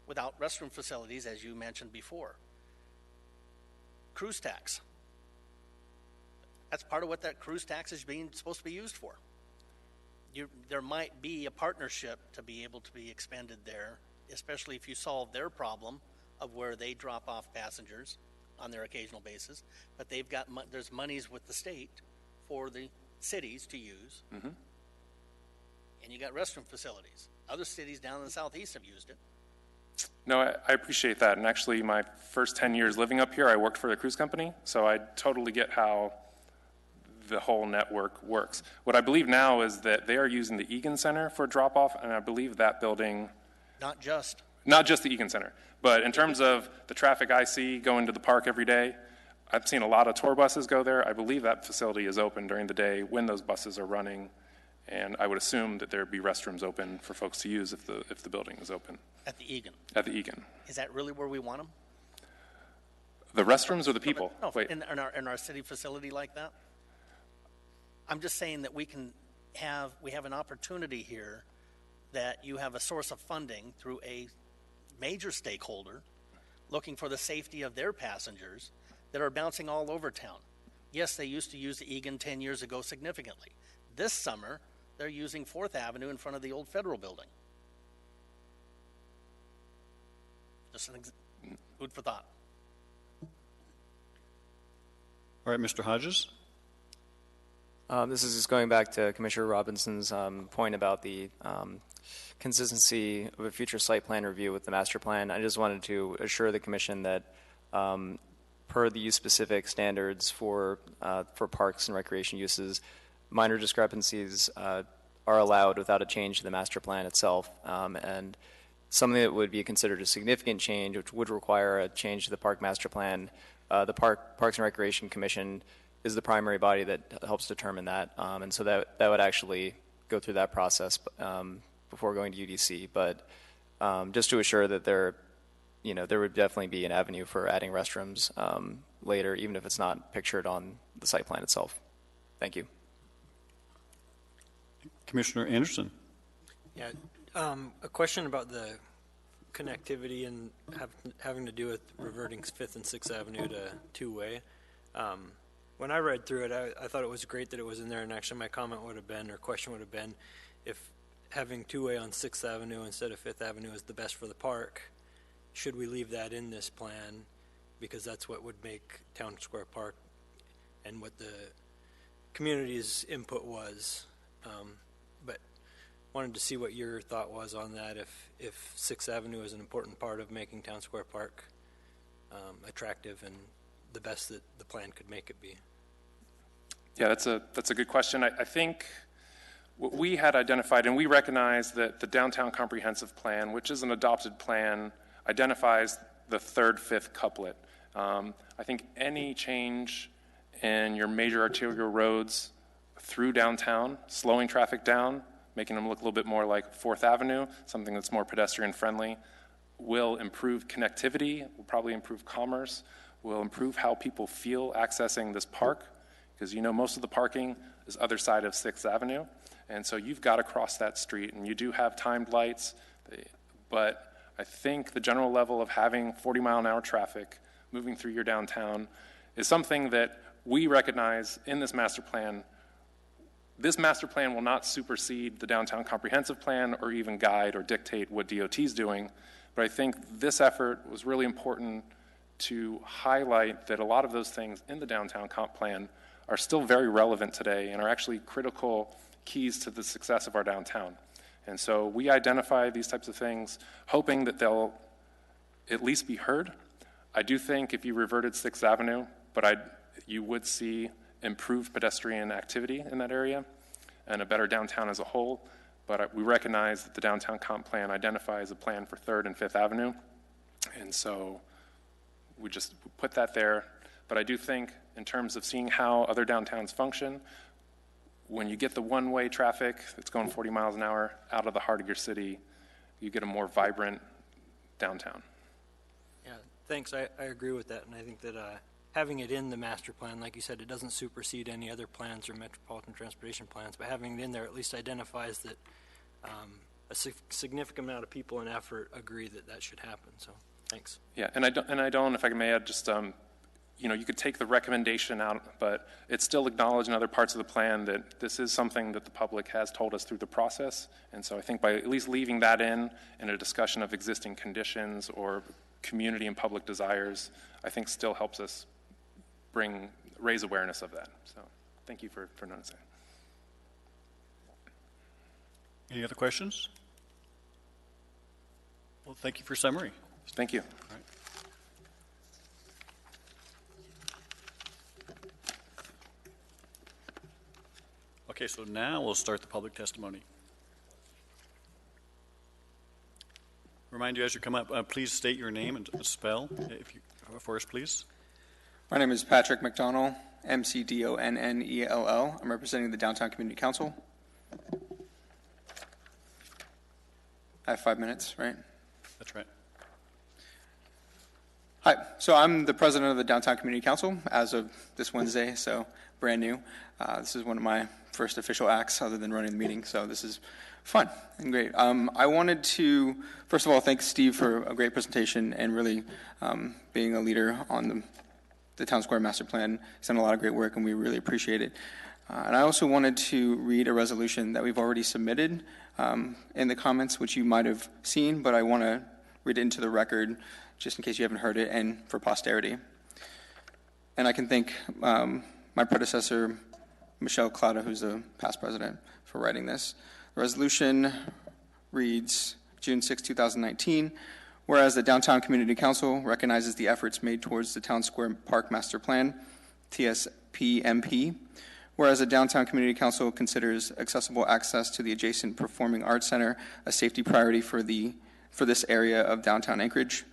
without restroom facilities, as you mentioned before. Cruise tax. That's part of what that cruise tax is supposed to be used for. There might be a partnership to be able to be expended there, especially if you solve their problem of where they drop off passengers on their occasional basis. But there's monies with the state for the cities to use. And you got restroom facilities. Other cities down in the southeast have used it. No, I appreciate that. And actually, my first 10 years living up here, I worked for the cruise company, so I totally get how the whole network works. What I believe now is that they are using the Egan Center for drop-off, and I believe that building... Not just the Egan Center, but in terms of the traffic I see going to the park every day, I've seen a lot of tour buses go there. I believe that facility is open during the day when those buses are running, and I would assume that there would be restrooms open for folks to use if the building is open. At the Egan. At the Egan. Is that really where we want them? The restrooms or the people? No, Wait. in our city facility like that? I'm just saying that we have an opportunity here that you have a source of funding through a major stakeholder looking for the safety of their passengers that are bouncing all over town. Yes, they used to use the Egan 10 years ago significantly. This summer, they're using 4th Avenue in front of the old Federal Building. Just food for thought. All right, Mr. Hodges? This is just going back to Commissioner Robinson's point about the consistency of a future site plan review with the master plan. I just wanted to assure the commission that per the use-specific standards for parks and recreation uses, minor discrepancies are allowed without a change to the master plan itself. And something that would be considered a significant change, which would require a change to the park master plan, the Parks and Recreation Commission is the primary body that helps determine that. And so that would actually go through that process before going to UDC. But just to assure that there would definitely be an avenue for adding restrooms later, even if it's not pictured on the site plan itself. Thank you. Commissioner Anderson? Yeah, a question about the connectivity and having to do with reverting 5th and 6th Avenue to two-way. When I read through it, I thought it was great that it was in there, and actually my comment would have been, or question would have been, if having two-way on 6th Avenue instead of 5th Avenue is the best for the park, should we leave that in this plan? Because that's what would make Town Square Park and what the community's input was. But wanted to see what your thought was on that, if 6th Avenue is an important part of making Town Square Park attractive and the best that the plan could make it be. Yeah, that's a good question. I think what we had identified, and we recognize that the Downtown Comprehensive Plan, which is an adopted plan, identifies the 3rd, 5th couplet. I think any change in your major arterial roads through downtown, slowing traffic down, making them look a little bit more like 4th Avenue, something that's more pedestrian friendly, will improve connectivity, will probably improve commerce, will improve how people feel accessing this park, because most of the parking is other side of 6th Avenue, and so you've got to cross that street, and you do have timed lights, but I think the general level of having 40-mile-an-hour traffic moving through your downtown is something that we recognize in this master plan. This master plan will not supersede the Downtown Comprehensive Plan or even guide or dictate what DOT is doing, but I think this effort was really important to highlight that a lot of those things in the Downtown Comp Plan are still very relevant today and are actually critical keys to the success of our downtown. And so we identify these types of things, hoping that they'll at least be heard. I do think if you reverted 6th Avenue, you would see improved pedestrian activity in that area and a better downtown as a whole. But we recognize that the Downtown Comp Plan identifies a plan for 3rd and 5th Avenue. And so we just put that there. But I do think in terms of seeing how other downtowns function, when you get the one-way traffic that's going 40 miles an hour out of the heart of your city, you get a more vibrant downtown. Yeah, thanks. I agree with that, and I think that having it in the master plan, like you said, it doesn't supersede any other plans or metropolitan transportation plans, but having it in there at least identifies that a significant amount of people and effort agree that that should happen. So, thanks. Yeah, and I don't, if I may add, just you could take the recommendation out, but it's still acknowledged in other parts of the plan that this is something that the public has told us through the process. And so I think by at least leaving that in a discussion of existing conditions or community and public desires, I think still helps us raise awareness of that. So thank you for noticing. Any other questions? Well, thank you for summary. Thank you. All right. Okay, so now we'll start the public testimony. Remind you as you come up, please state your name and spell if you for us, please. My name is Patrick McDonnell, McDonnell. I'm representing the Downtown Community Council. I have 5 minutes, right? That's right. Hi, so I'm the president of the Downtown Community Council as of this Wednesday, so brand new. This is one of my first official acts other than running the meeting, so this is fun and great. I wanted to, first of all, thank Steve for a great presentation and really being a leader on the Town Square Master Plan. He's done a lot of great work, and we really appreciate it. And I also wanted to read a resolution that we've already submitted in the comments, which you might have seen, but I want to read it into the record just in case you haven't heard it and for posterity. And I can thank my predecessor, Michelle Clauda, who's the past president, for writing this. The resolution reads, June 6, 2019, whereas the Downtown Community Council recognizes the efforts made towards the Town Square Park Master Plan, TSPMP, whereas the Downtown Community Council considers accessible access to the adjacent Performing Arts Center a safety priority for this area of downtown Anchorage,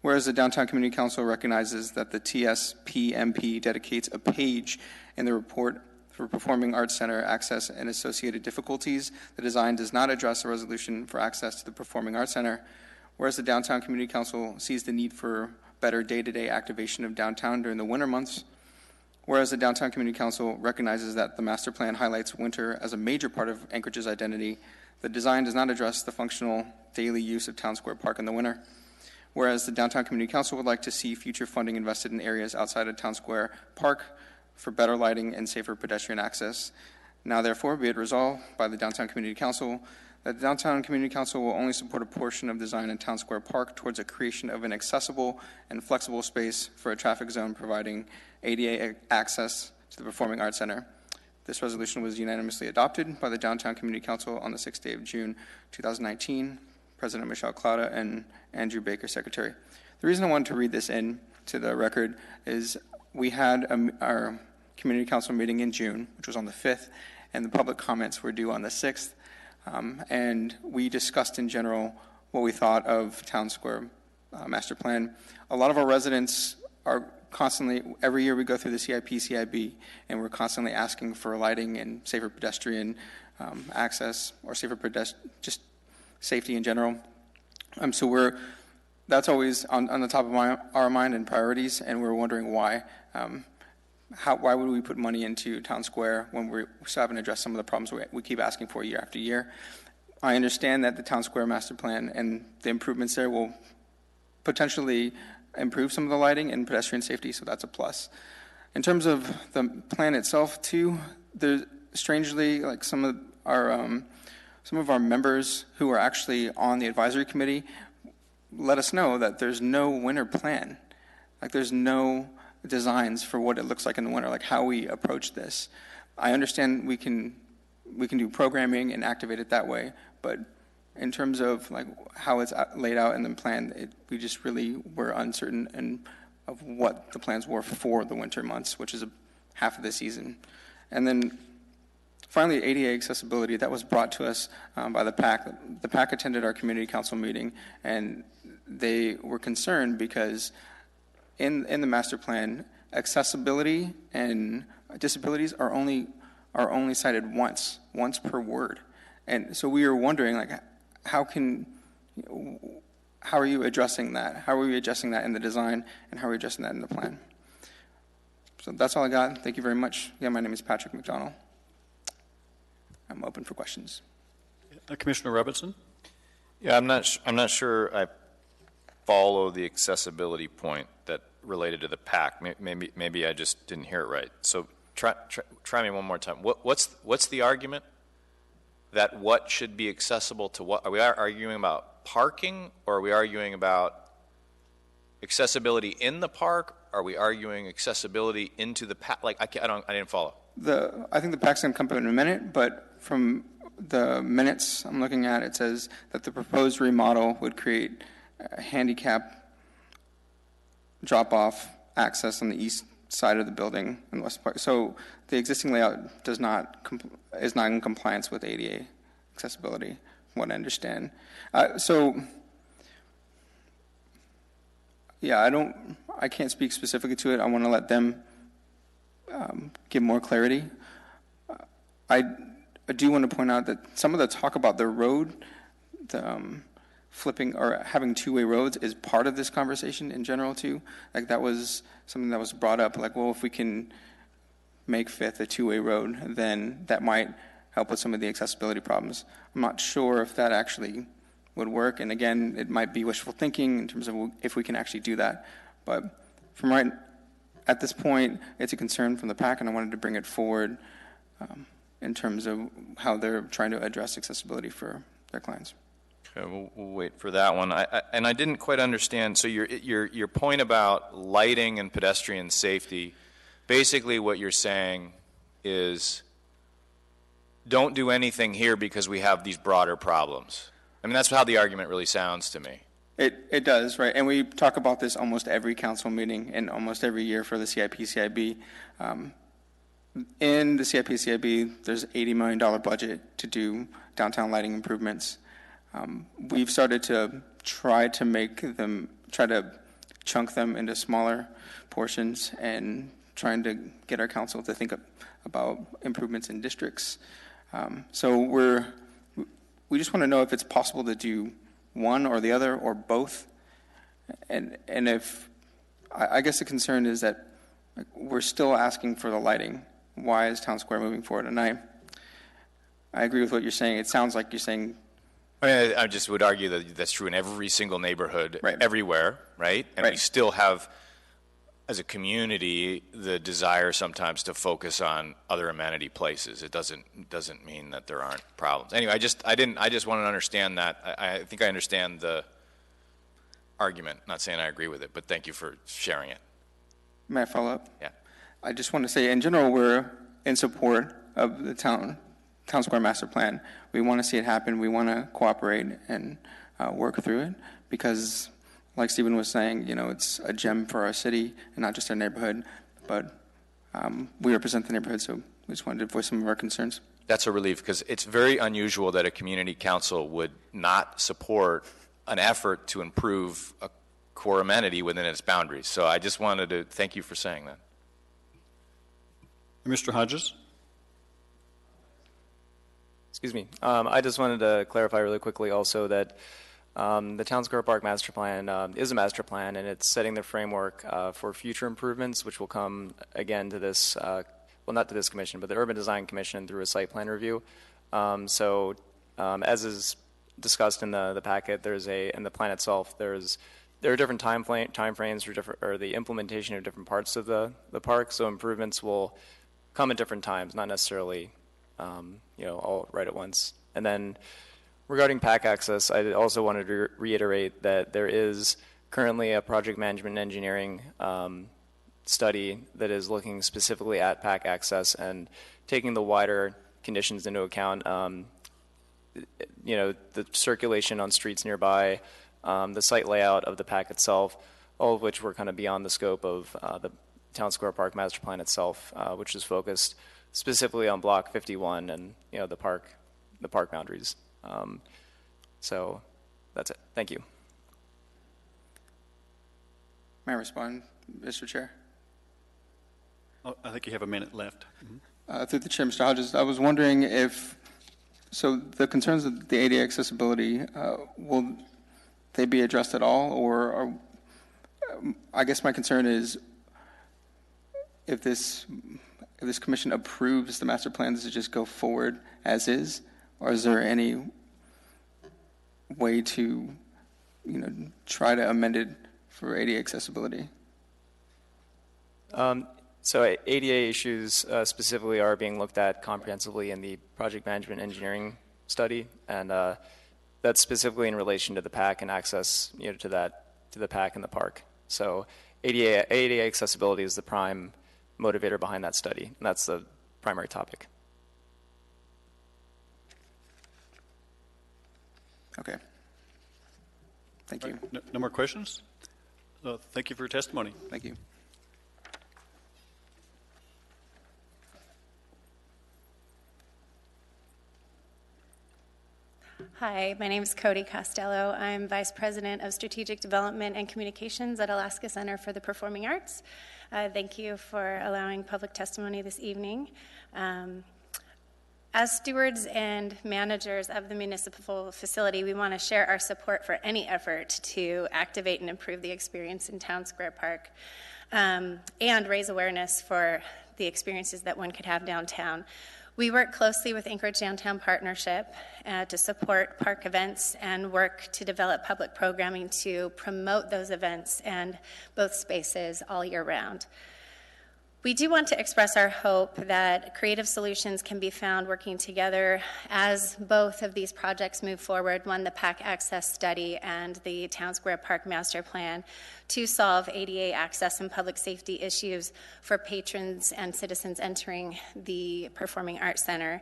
whereas the Downtown Community Council recognizes that the TSPMP dedicates a page in the report for Performing Arts Center access and associated difficulties. The design does not address a resolution for access to the Performing Arts Center, whereas the Downtown Community Council sees the need for better day-to-day activation of downtown during the winter months, whereas the Downtown Community Council recognizes that the master plan highlights winter as a major part of Anchorage's identity. The design does not address the functional daily use of Town Square Park in the winter, whereas the Downtown Community Council would like to see future funding invested in areas outside of Town Square Park for better lighting and safer pedestrian access. Now, therefore, be it resolved by the Downtown Community Council that the Downtown Community Council will only support a portion of design in Town Square Park towards a creation of an accessible and flexible space for a traffic zone providing ADA access to the Performing Arts Center. This resolution was unanimously adopted by the Downtown Community Council on the 6th day of June 2019. President Michelle Clauda and Andrew Baker, Secretary. The reason I wanted to read this in to the record is we had our Community Council meeting in June, which was on the 5th, and the public comments were due on the 6th. And we discussed in general what we thought of Town Square Master Plan. A lot of our residents are constantly, every year we go through the CIB, and we're constantly asking for lighting and safer pedestrian access or safer just safety in general. So that's always on the top of our mind and priorities, and we're wondering why. Why would we put money into Town Square when we still haven't addressed some of the problems we keep asking for year after year? I understand that the Town Square Master Plan and the improvements there will potentially improve some of the lighting and pedestrian safety, so that's a plus. In terms of the plan itself, too, there's strangely, like some of our members who are actually on the advisory committee let us know that there's no winter plan. Like there's no designs for what it looks like in the winter, like how we approach this. I understand we can do programming and activate it that way, but in terms of like how it's laid out in the plan, we just really were uncertain of what the plans were for the winter months, which is half of the season. And then finally, ADA accessibility, that was brought to us by the PAC. The PAC attended our community council meeting, and they were concerned because in the master plan, accessibility and disabilities are only cited once per word. And so we are wondering, like, how are you addressing that? How are we addressing that in the design, and how are we addressing that in the plan? So that's all I got. Thank you very much. Again, my name is Patrick McDonald. I'm open for questions. Commissioner Robinson? Yeah, I'm not sure I follow the accessibility point that related to the PAC. Maybe I just didn't hear it right. So try me one more time. What's the argument? That what should be accessible to what? Are we arguing about parking, or are we arguing about accessibility in the park? Are we arguing accessibility into the PAC? Like, I didn't follow. I think the PAC's going to come up in a minute, but from the minutes I'm looking at, it says that the proposed remodel would create a handicap drop-off access on the east side of the building in the west part. So the existing layout is not in compliance with ADA accessibility, from what I understand. Yeah, I can't speak specifically to it. I want to let them give more clarity. I do want to point out that some of the talk about the road, flipping or having two-way roads is part of this conversation in general too. Like, that was something that was brought up, like, well, if we can make Fifth a two-way road, then that might help with some of the accessibility problems. I'm not sure if that actually would work, and again, it might be wishful thinking in terms of if we can actually do that. But from right at this point, it's a concern from the PAC, and I wanted to bring it forward in terms of how they're trying to address accessibility for their clients. Okay, we'll wait for that one. And I didn't quite understand. So your point about lighting and pedestrian safety, basically what you're saying is, don't do anything here because we have these broader problems. I mean, that's how the argument really sounds to me. It does, right? And we talk about this almost every council meeting and almost every year for the CIP-CIB. In the CIP-CIB, there's $80 million budget to do downtown lighting improvements. We've started to try to chunk them into smaller portions and trying to get our council to think about improvements in districts. So we just want to know if it's possible to do one or the other or both. And if, I guess the concern is that we're still asking for the lighting. Why is Town Square moving forward? And I agree with what you're saying. It sounds like you're saying. I mean, I just would argue that that's true in every single neighborhood, right, everywhere, right? And right, we still have, as a community, the desire sometimes to focus on other amenity places. It doesn't mean that there aren't problems. Anyway, I just want to understand that. I think I understand the argument. Not saying I agree with it, but thank you for sharing it. May I follow up? Yeah. I just want to say, in general, we're in support of the Town Square Master Plan. We want to see it happen. We want to cooperate and work through it because, like Stephen was saying, it's a gem for our city and not just our neighborhood. But we represent the neighborhood, so we just wanted to voice some of our concerns. That's a relief because it's very unusual that a community council would not support an effort to improve a core amenity within its boundaries. So I just wanted to thank you for saying that. Mr. Hodges? Excuse me. I just wanted to clarify really quickly also that the Town Square Park Master Plan is a master plan, and it's setting the framework for future improvements, which will come again to this, well, not to this commission, but the Urban Design Commission through a site plan review. So as is discussed in the packet, in the plan itself, there are different time frames for the implementation of different parts of the park. So improvements will come at different times, not necessarily all right at once. And then regarding PAC access, I also wanted to reiterate that there is currently a project management and engineering study that is looking specifically at PAC access and taking the wider conditions into account. The circulation on streets nearby, the site layout of the PAC itself, all of which were kind of beyond the scope of the Town Square Park Master Plan itself, which is focused specifically on Block 51 and the park boundaries. So that's it. Thank you. May I respond Mr. Chair. Oh, I think you have a minute left. Through the chair, Mr. Hodges, I was wondering if, so the concerns of the ADA accessibility, will they be addressed at all? Or I guess my concern is if this commission approves the master plan, does it just go forward as is? Or is there any way to, try to amend it for ADA accessibility? So ADA issues specifically are being looked at comprehensively in the project management engineering study, and that's specifically in relation to the PAC and access, to the PAC and the park. So ADA accessibility is the prime motivator behind that study, and that's the primary topic. Okay. Thank you. No more questions? Thank you for your testimony. Thank you. Hi, my name is Cody Costello. I'm Vice President of Strategic Development and Communications at Alaska Center for the Performing Arts. Thank you for allowing public testimony this evening. As stewards and managers of the municipal facility, we want to share our support for any effort to activate and improve the experience in Town Square Park and raise awareness for the experiences that one could have downtown. We work closely with Anchorage Downtown Partnership to support park events and work to develop public programming to promote those events and both spaces all year round. We do want to express our hope that creative solutions can be found working together as both of these projects move forward, one, the PAC Access Study and the Town Square Park Master Plan, to solve ADA access and public safety issues for patrons and citizens entering the Performing Arts Center,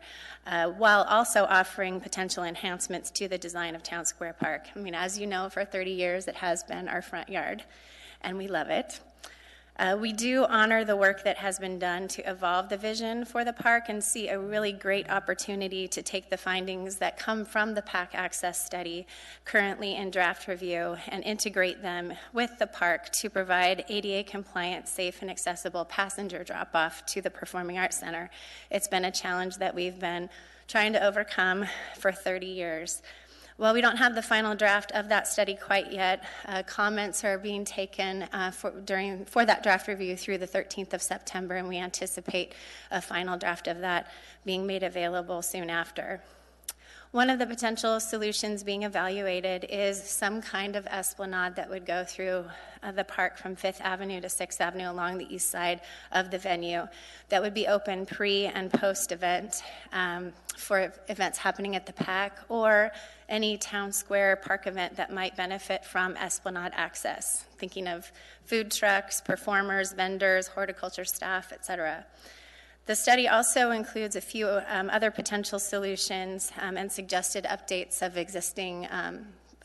while also offering potential enhancements to the design of Town Square Park. I mean, as you know, for 30 years it has been our front yard, and we love it. We do honor the work that has been done to evolve the vision for the park and see a really great opportunity to take the findings that come from the PAC Access Study currently in draft review and integrate them with the park to provide ADA-compliant, safe, and accessible passenger drop-off to the Performing Arts Center. It's been a challenge that we've been trying to overcome for 30 years. Well, we don't have the final draft of that study quite yet. Comments are being taken for that draft review through the 13th of September, and we anticipate a final draft of that being made available soon after. One of the potential solutions being evaluated is some kind of esplanade that would go through the park from 5th Avenue to 6th Avenue along the east side of the venue that would be open pre- and post-event for events happening at the PAC or any town square park event that might benefit from esplanade access, thinking of food trucks, performers, vendors, horticulture staff, etc. The study also includes a few other potential solutions and suggested updates of existing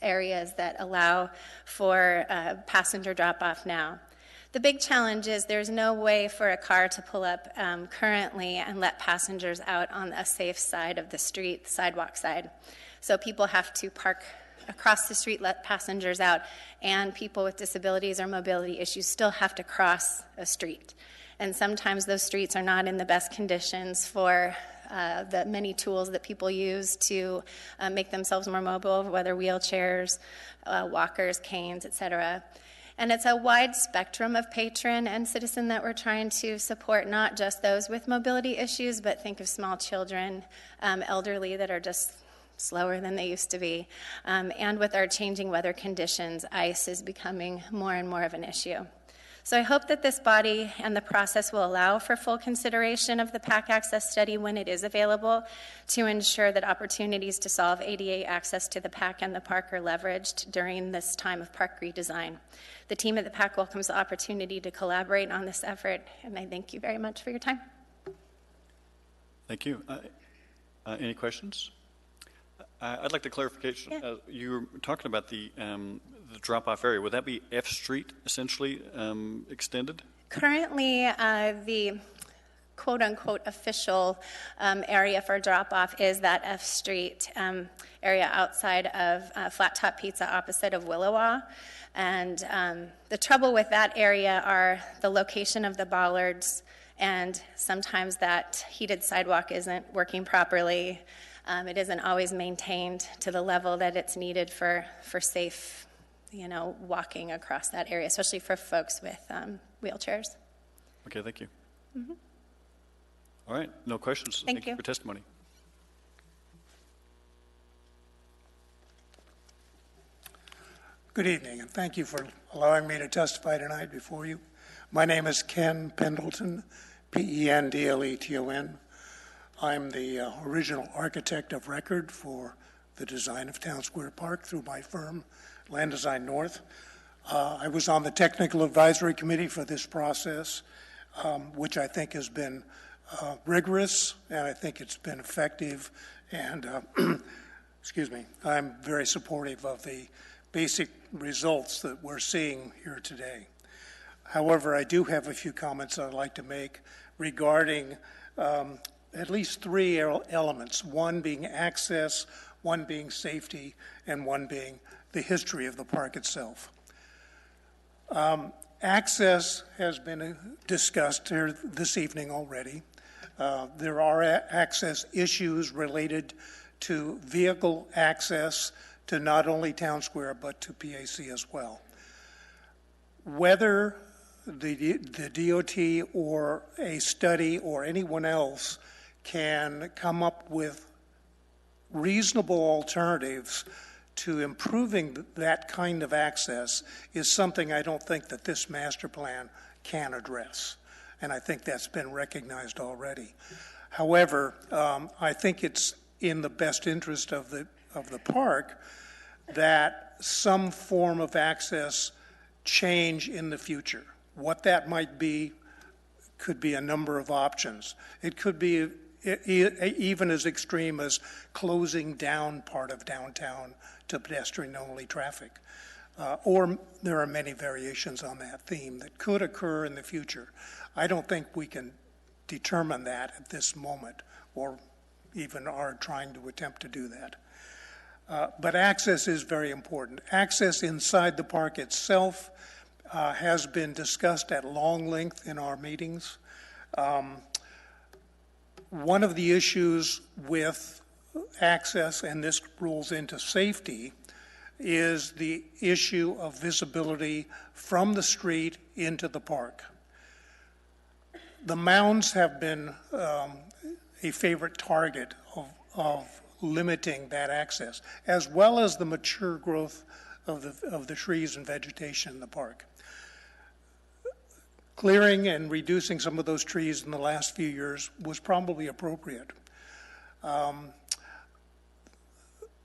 areas that allow for passenger drop-off now. The big challenge is there's no way for a car to pull up currently and let passengers out on a safe side of the street, the sidewalk side. So people have to park across the street, let passengers out, and people with disabilities or mobility issues still have to cross a street. And sometimes those streets are not in the best conditions for the many tools that people use to make themselves more mobile, whether wheelchairs, walkers, canes, etc. And it's a wide spectrum of patron and citizen that we're trying to support, not just those with mobility issues, but think of small children, elderly that are just slower than they used to be. And with our changing weather conditions, ice is becoming more and more of an issue. So I hope that this body and the process will allow for full consideration of the PAC Access Study when it is available to ensure that opportunities to solve ADA access to the PAC and the park are leveraged during this time of park redesign. The team at the PAC welcomes the opportunity to collaborate on this effort, and I thank you very much for your time. Thank you. Any questions? I'd like the clarification. Yeah. You were talking about the drop-off area. Would that be F Street essentially extended? Currently, the quote-unquote official area for drop-off is that F Street area outside of Flat Top Pizza opposite of Willowa. And the trouble with that area are the location of the bollards, and sometimes that heated sidewalk isn't working properly. It isn't always maintained to the level that it's needed for safe, walking across that area, especially for folks with wheelchairs. Okay, thank you. All right, no questions. Thank you. For testimony. Good evening, and thank you for allowing me to testify tonight before you. My name is Ken Pendleton, Pendleton. I'm the original architect of record for the design of Town Square Park through my firm, Land Design North. I was on the technical advisory committee for this process, which I think has been rigorous, and I think it's been effective, and excuse me, I'm very supportive of the basic results that we're seeing here today. However, I do have a few comments I'd like to make regarding at least three elements, one being access, one being safety, and one being the history of the park itself. Access has been discussed here this evening already. There are access issues related to vehicle access to not only Town Square but to PAC as well. Whether the DOT or a study or anyone else can come up with reasonable alternatives to improving that kind of access is something I don't think that this master plan can address. And I think that's been recognized already. However, I think it's in the best interest of the park that some form of access change in the future. What that might be could be a number of options. It could be even as extreme as closing down part of downtown to pedestrian-only traffic. Or there are many variations on that theme that could occur in the future. I don't think we can determine that at this moment, or even are trying to attempt to do that. But access is very important. Access inside the park itself has been discussed at long length in our meetings. One of the issues with access, and this rolls into safety, is the issue of visibility from the street into the park. The mounds have been a favorite target of limiting that access, as well as the mature growth of the trees and vegetation in the park. Clearing and reducing some of those trees in the last few years was probably appropriate.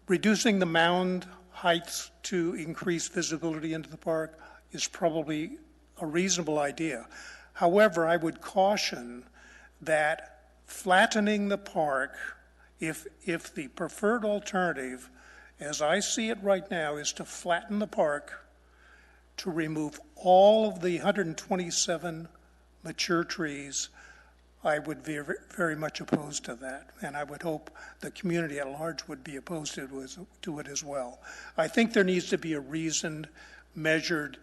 Reducing the mound heights to increase visibility into the park is probably a reasonable idea. However, I would caution that flattening the park, if the preferred alternative, as I see it right now, is to flatten the park, to remove all of the 127 mature trees, I would be very much opposed to that, and I would hope the community at large would be opposed to it as well. I think there needs to be a reasoned, measured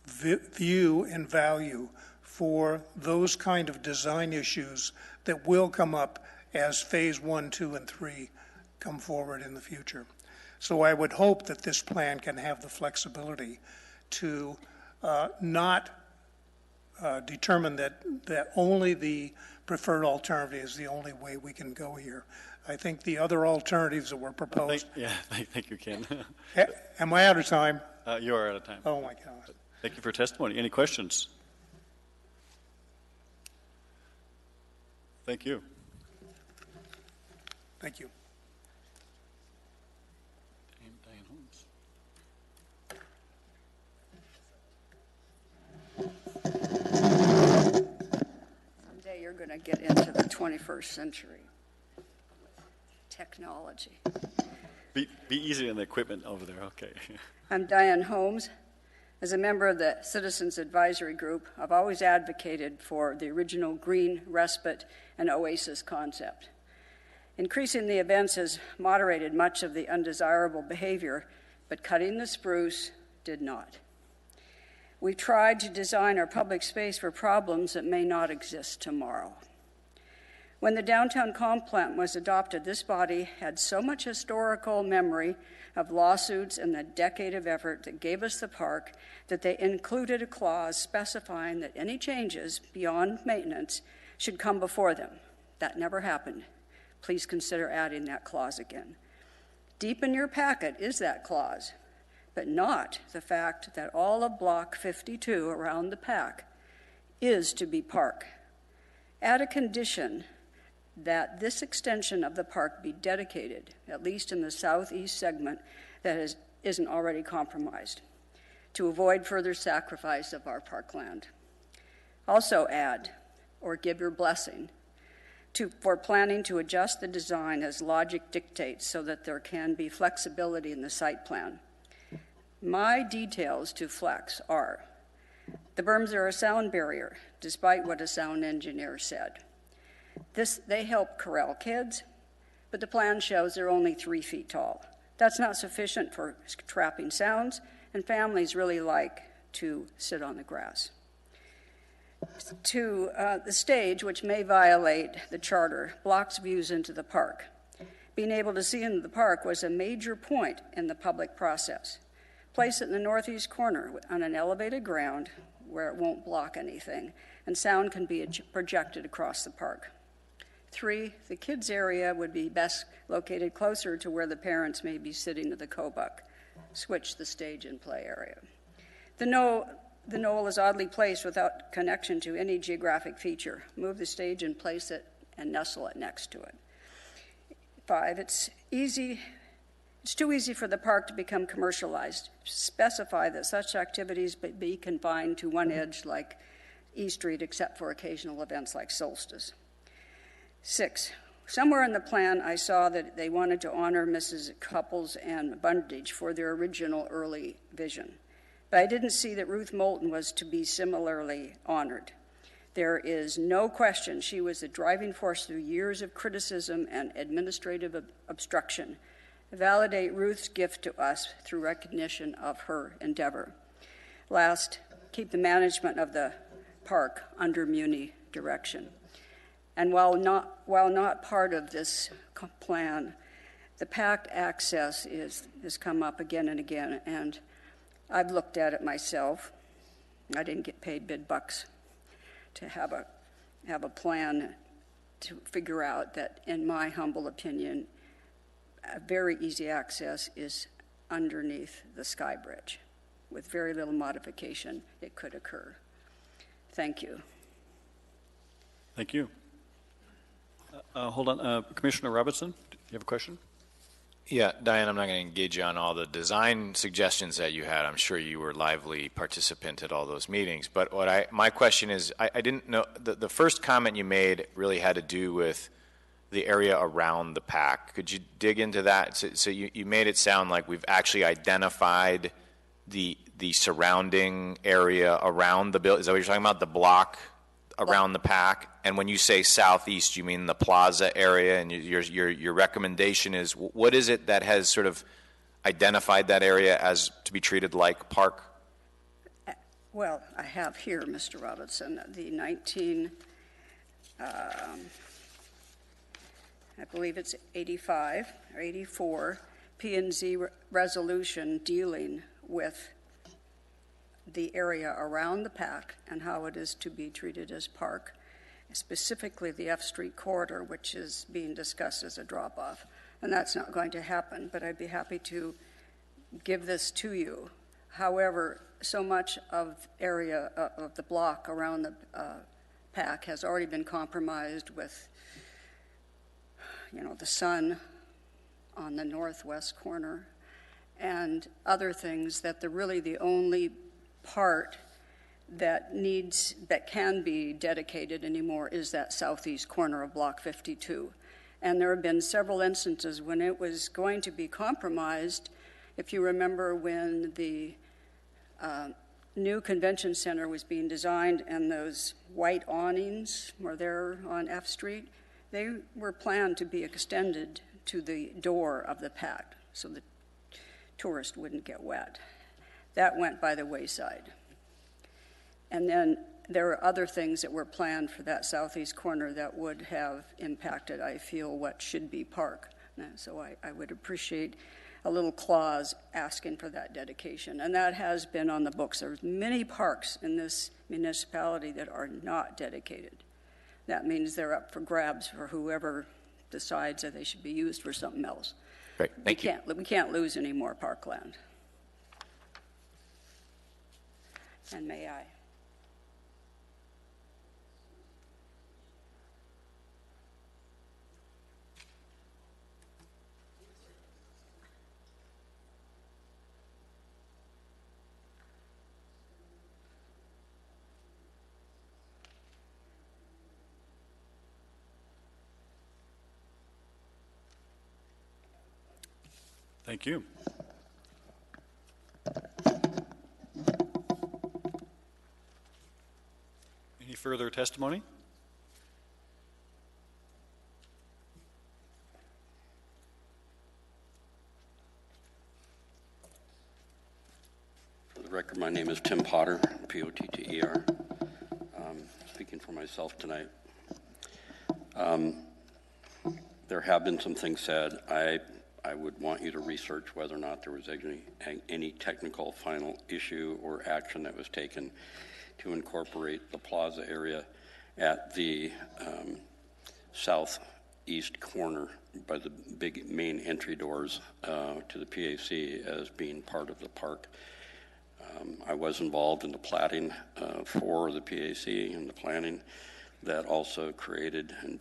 view and value for those kind of design issues that will come up as phase 1, 2, and 3 come forward in the future. So I would hope that this plan can have the flexibility to not determine that only the preferred alternative is the only way we can go here. I think the other alternatives that were proposed. Thank you, Ken. Am I out of time? You are out of time. Oh my God. Thank you for testimony. Any questions? Thank you. Thank you. Diane Holmes. Someday you're going to get into the 21st century technology. Be easy on the equipment over there, okay. I'm Diane Holmes, As a member of the Citizens Advisory Group, I've always advocated for the original green respite and oasis concept. Increasing the events has moderated much of the undesirable behavior, but cutting the spruce did not. We've tried to design our public space for problems that may not exist tomorrow. When the downtown comp plan was adopted, this body had so much historical memory of lawsuits and the decade of effort that gave us the park that they included a clause specifying that any changes beyond maintenance should come before them. That never happened. Please consider adding that clause again. Deep in your packet is that clause, but not the fact that all of Block 52 around the pack is to be park. Add a condition that this extension of the park be dedicated, at least in the southeast segment that isn't already compromised, to avoid further sacrifice of our parkland. Also add, or give your blessing, for planning to adjust the design as logic dictates so that there can be flexibility in the site plan. My details to flex are, the berms are a sound barrier, despite what a sound engineer said. They help corral kids, but the plan shows they're only 3 feet tall. That's not sufficient for trapping sounds, and families really like to sit on the grass. The stage, which may violate the charter, blocks views into the park. Being able to see into the park was a major point in the public process. Place it in the northeast corner on an elevated ground where it won't block anything, and sound can be projected across the park. 3, the kids' area would be best located closer to where the parents may be sitting at the Kobuk. Switch the stage and play area. The knoll is oddly placed without connection to any geographic feature. Move the stage and place it and nestle it next to it. 5, it's too easy for the park to become commercialized. Specify that such activities be confined to one edge like E Street, except for occasional events like Solstice. 6, somewhere in the plan I saw that they wanted to honor Mrs. Couples and Bundage for their original early vision. But I didn't see that Ruth Moulton was to be similarly honored. There is no question she was the driving force through years of criticism and administrative obstruction. Validate Ruth's gift to us through recognition of her endeavor. Last, keep the management of the park under Muni direction. And while not part of this plan, the packed access has come up again and again, and I've looked at it myself. I didn't get paid big bucks to have a plan to figure out that, in my humble opinion, a very easy access is underneath the Sky Bridge. With very little modification, it could occur. Thank you. Thank you. Hold on. Commissioner Robinson, do you have a question? Yeah, Diane, I'm not going to engage you on all the design suggestions that you had. I'm sure you were a lively participant at all those meetings. But my question is, I didn't know, the first comment you made really had to do with the area around the pack. Could you dig into that? So you made it sound like we've actually identified the surrounding area around the building. Is that what you're talking about, the block around the pack? And when you say southeast, you mean the plaza area, and your recommendation is, what is it that has sort of identified that area as to be treated like park? Well, I have here, Mr. Robinson, the I believe it's 85 or 84 P&Z resolution dealing with the area around the pack and how it is to be treated as park, specifically the F Street corridor, which is being discussed as a drop-off. And that's not going to happen, but I'd be happy to give this to you. However, so much of area of the block around the pack has already been compromised with, the sun on the northwest corner and other things, that really the only part that can be dedicated anymore is that southeast corner of Block 52. And there have been several instances when it was going to be compromised. If you remember when the new convention center was being designed, and those white awnings were there on F Street, they were planned to be extended to the door of the PAC so the tourist wouldn't get wet. That went by the wayside. And then there are other things that were planned for that southeast corner that would have impacted, I feel, what should be park. So I would appreciate a little clause asking for that dedication. And that has been on the books. There's many parks in this municipality that are not dedicated. That means they're up for grabs for whoever decides that they should be used for something else. Great, thank you. We can't lose any more parkland. And may I? Thank you. Any further testimony? For the record, my name is Tim Potter, P-O-T-T-E-R. Speaking for myself tonight. There have been some things said. I would want you to research whether or not there was any technical final issue or action that was taken to incorporate the plaza area at the southeast corner by the big main entry doors to the PAC as being part of the park. I was involved in the platting for the PAC and the planning that also created and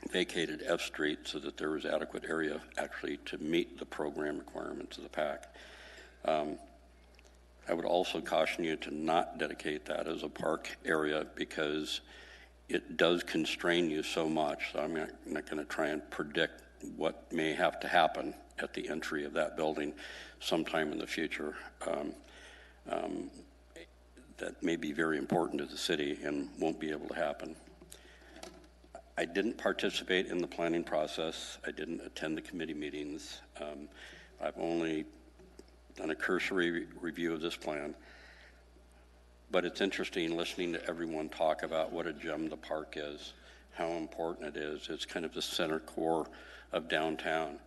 vacated F Street so that there was adequate area actually to meet the program requirements of the PAC. I would also caution you to not dedicate that as a park area because it does constrain you so much. So I'm not going to try and predict what may have to happen at the entry of that building sometime in the future. That may be very important to the city and won't be able to happen. I didn't participate in the planning process. I didn't attend the committee meetings. I've only done a cursory review of this plan. But it's interesting listening to everyone talk about what a gem the park is, how important it is. It's kind of the center core of downtown.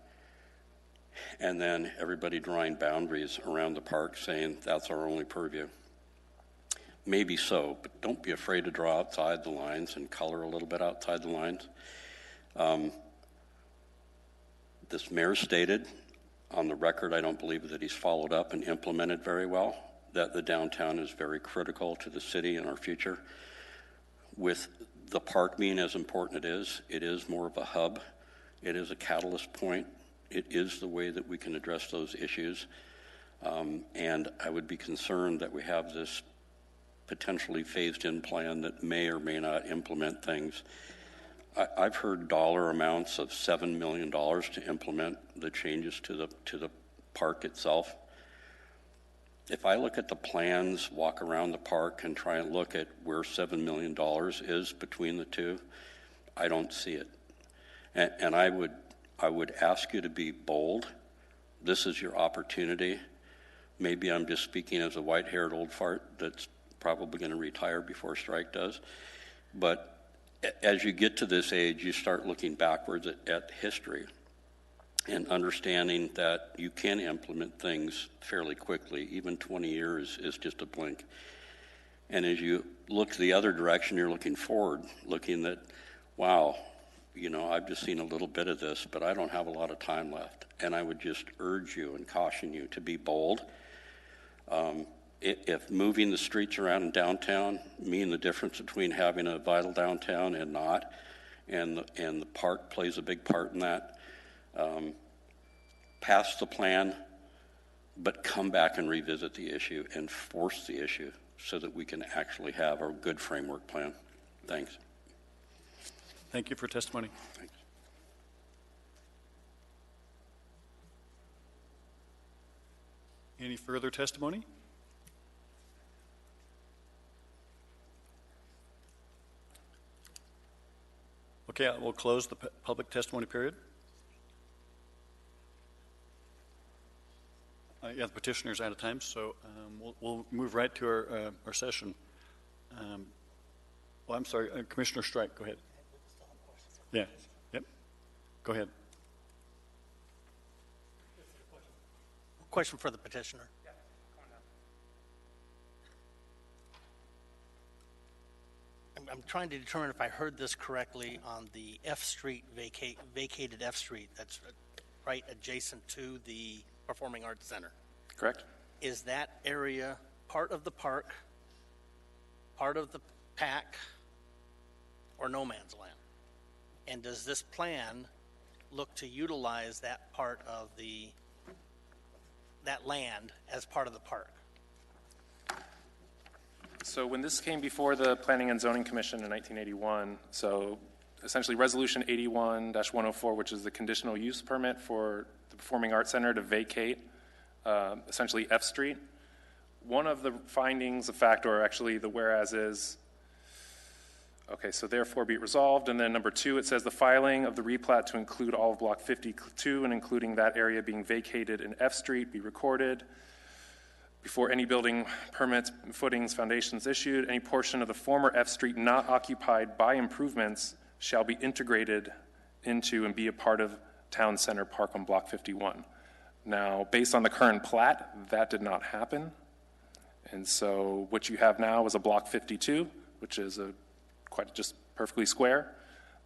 And then everybody drawing boundaries around the park saying that's our only purview. Maybe so, but don't be afraid to draw outside the lines and color a little bit outside the lines. This mayor stated on the record, I don't believe that he's followed up and implemented very well, that the downtown is very critical to the city and our future. With the park being as important it is more of a hub. It is a catalyst point. It is the way that we can address those issues. And I would be concerned that we have this potentially phased-in plan that may or may not implement things. I've heard dollar amounts of $7 million to implement the changes to the park itself. If I look at the plans, walk around the park, and try and look at where $7 million is between the two, I don't see it. And I would ask you to be bold. This is your opportunity. Maybe I'm just speaking as a white-haired old fart that's probably going to retire before strike does. But as you get to this age, you start looking backwards at history and understanding that you can implement things fairly quickly. Even 20 years is just a blink. And as you look the other direction, you're looking forward, looking that, wow, you know, I've just seen a little bit of this, but I don't have a lot of time left. And I would just urge you and caution you to be bold. If moving the streets around in downtown mean the difference between having a vital downtown and not, and the park plays a big part in that, pass the plan, but come back and revisit the issue and force the issue so that we can actually have a good framework plan. Thanks. Thank you for testimony. Thanks. Any further testimony? Okay, we'll close the public testimony period. Yeah, the petitioner's out of time, so we'll move right to our session. Well, I'm sorry, Commissioner Strike, go ahead. Yeah, yep, go ahead. Question for the petitioner. I'm trying to determine if I heard this correctly on the F Street, vacated F Street, that's right adjacent to the Performing Arts Center. Correct? Is that area part of the park, part of the PAC, or no man's land? And does this plan look to utilize that part of that land as part of the park? So when this came before the Planning and Zoning Commission in 1981, so essentially Resolution 81-104, which is the conditional use permit for the Performing Arts Center to vacate essentially F Street. One of the findings of fact, or actually the whereas is, okay, so therefore be it resolved. And then number 2, it says the filing of the replat to include all of Block 52 and including that area being vacated in F Street be recorded. Before any building permits, footings, foundations issued, any portion of the former F Street not occupied by improvements shall be integrated into and be a part of Town Center Park on Block 51. Now, based on the current plat, that did not happen. And so what you have now is a Block 52, which is quite just perfectly square.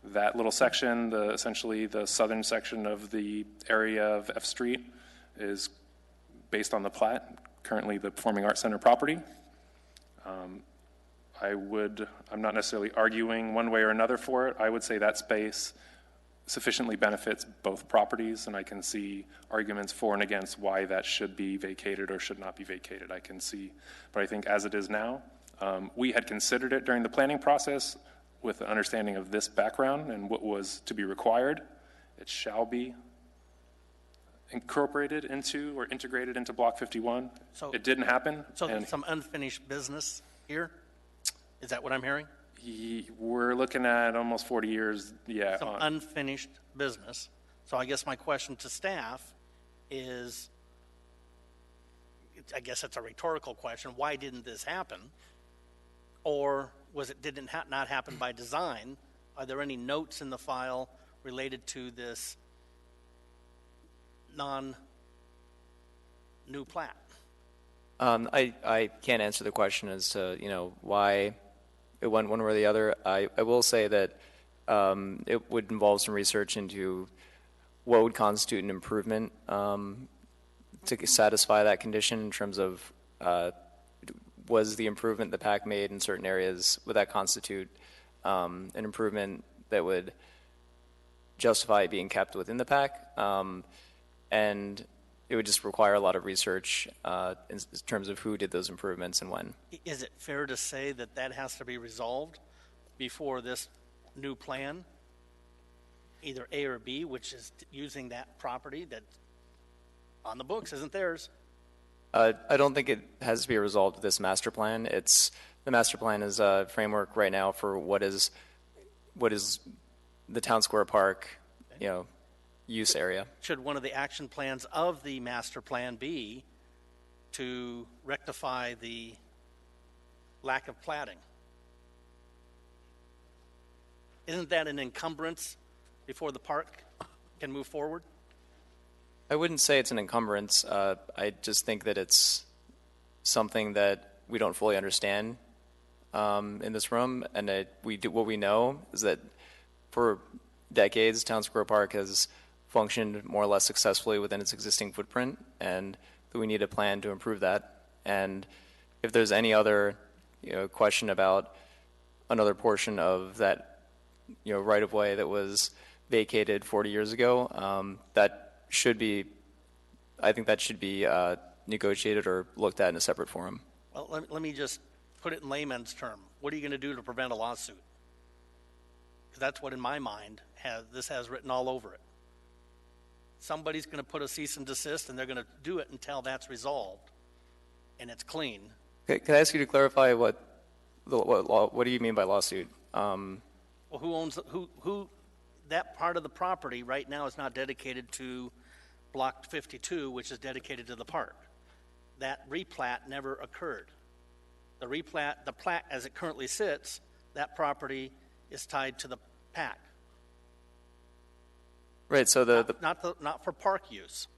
That little section, essentially the southern section of the area of F Street, is based on the plat, currently the Performing Arts Center property. I'm not necessarily arguing one way or another for it. I would say that space sufficiently benefits both properties, and I can see arguments for and against why that should be vacated or should not be vacated. I can see, but I think as it is now, we had considered it during the planning process with the understanding of this background and what was to be required. It shall be incorporated into or integrated into Block 51. So it didn't happen. So there's some unfinished business here? Is that what I'm hearing? We're looking at almost 40 years, yeah. Some unfinished business. So I guess my question to staff is, I guess it's a rhetorical question, why didn't this happen? Or did it not happen by design? Are there any notes in the file related to this non-new plat? I can't answer the question as to, why it went one way or the other. I will say that it would involve some research into what would constitute an improvement to satisfy that condition in terms of was the improvement the PAC made in certain areas, would that constitute an improvement that would justify it being kept within the PAC? And it would just require a lot of research in terms of who did those improvements and when. Is it fair to say that that has to be resolved before this new plan, either A or B, which is using that property that on the books isn't theirs? I don't think it has to be resolved with this master plan. The master plan is a framework right now for what is the Town Square Park, use area. Should one of the action plans of the master plan be to rectify the lack of platting? Isn't that an encumbrance before the park can move forward? I wouldn't say it's an encumbrance. I just think that it's something that we don't fully understand in this room, and what we know is that for decades, Town Square Park has functioned more or less successfully within its existing footprint, and that we need a plan to improve that. And if there's any other question about another portion of that right-of-way that was vacated 40 years ago, I think that should be negotiated or looked at in a separate forum. Well, let me just put it in layman's term. What are you going to do to prevent a lawsuit? Because that's what, in my mind, this has written all over it. Somebody's going to put a cease and desist, and they're going to do it until that's resolved and it's clean. Okay, can I ask you to clarify what do you mean by lawsuit? Well, who that part of the property right now is not dedicated to Block 52, which is dedicated to the park. That replat never occurred. The plat as it currently sits, that property is tied to the PAC. Right, so Not for park use.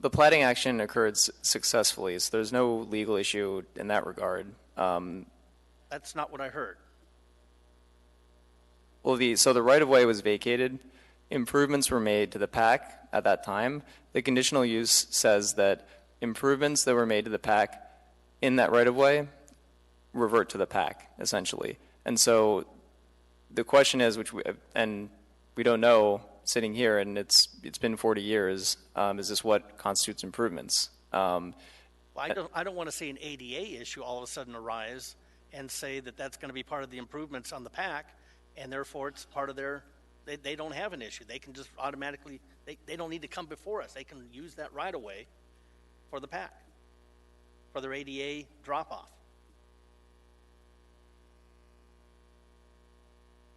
the platting action occurred successfully, so there's no legal issue in that regard. That's not what I heard. Well, so the right-of-way was vacated. Improvements were made to the PAC at that time. The conditional use says that improvements that were made to the PAC in that right-of-way revert to the PAC, essentially. And so the question is, we don't know sitting here, and it's been 40 years, is this what constitutes improvements? Well, I don't want to see an ADA issue all of a sudden arise and say that that's going to be part of the improvements on the PAC, and therefore it's part of they don't have an issue. They can just automatically, they don't need to come before us. They can use that right away for the PAC, for their ADA drop-off.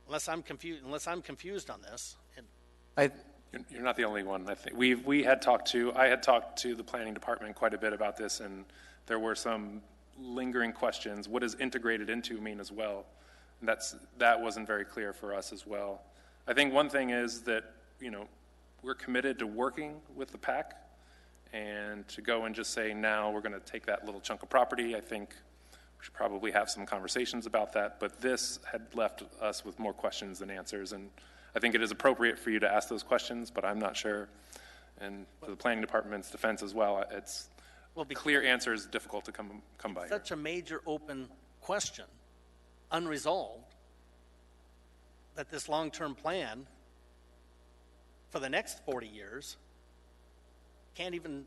Unless I'm confused on this. You're not the only one. I think I had talked to the planning department quite a bit about this, and there were some lingering questions. What does integrated into mean as well? And that wasn't very clear for us as well. I think one thing is that, we're committed to working with the PAC, and to go and just say now we're going to take that little chunk of property, I think we should probably have some conversations about that. But this had left us with more questions than answers, and I think it is appropriate for you to ask those questions, but I'm not sure. And for the planning department's defense as well, clear answer is difficult to come by. Such a major open question, unresolved, that this long-term plan for the next 40 years can't even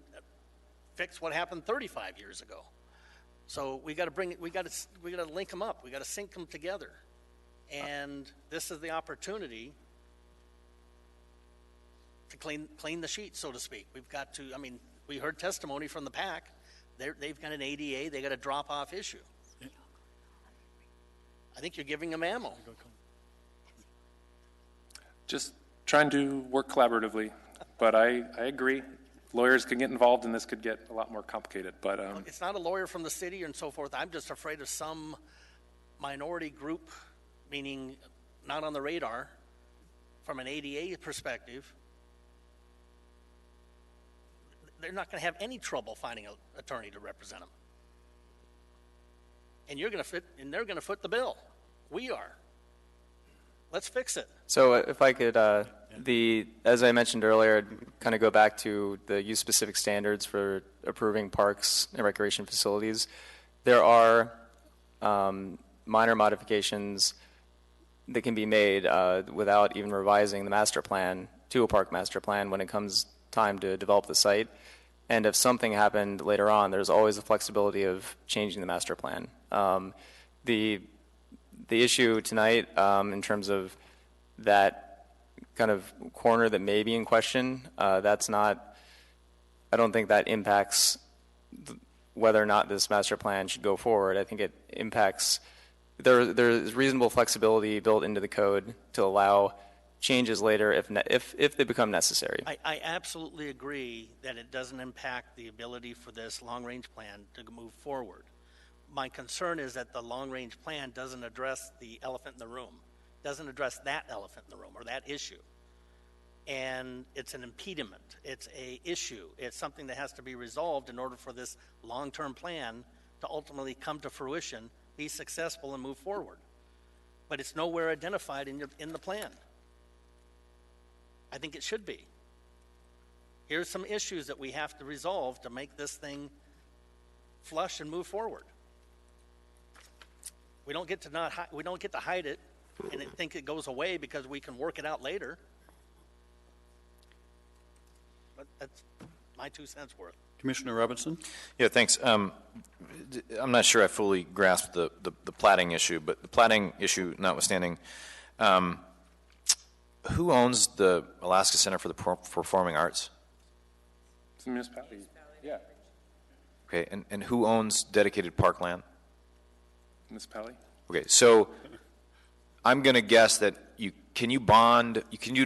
fix what happened 35 years ago. So we got to link them up. We got to sync them together. And this is the opportunity to clean the sheet, so to speak. We've got to, we heard testimony from the PAC. They've got an ADA, they got a drop-off issue. I think you're giving them ammo. Just trying to work collaboratively, but I agree. Lawyers can get involved, and this could get a lot more complicated. But it's not a lawyer from the city and so forth. I'm just afraid of some minority group, meaning not on the radar, from an ADA perspective. They're not going to have any trouble finding an attorney to represent them. And they're going to foot the bill. We are. Let's fix it. So if I could, as I mentioned earlier, I'd kind of go back to the use-specific standards for approving parks and recreation facilities. There are minor modifications that can be made without even revising the master plan to a park master plan when it comes time to develop the site. And if something happened later on, there's always the flexibility of changing the master plan. The issue tonight, in terms of that kind of corner that may be in question, that's not, I don't think that impacts whether or not this master plan should go forward. I think it impacts, there's reasonable flexibility built into the code to allow changes later if they become necessary. I absolutely agree that it doesn't impact the ability for this long-range plan to move forward. My concern is that the long-range plan doesn't address the elephant in the room, doesn't address that elephant in the room or that issue. And it's an impediment. It's an issue. It's something that has to be resolved in order for this long-term plan to ultimately come to fruition, be successful, and move forward. But it's nowhere identified in the plan. I think it should be. Here's some issues that we have to resolve to make this thing flush and move forward. We don't get to hide it and think it goes away because we can work it out later. But that's my 2 cents worth. Commissioner Robinson? Yeah, thanks. I'm not sure I fully grasped the platting issue, but the platting issue notwithstanding, who owns the Alaska Center for the Performing Arts? It's the municipality. Yeah. Okay, and who owns dedicated parkland? Municipality. Okay, so I'm going to guess that can you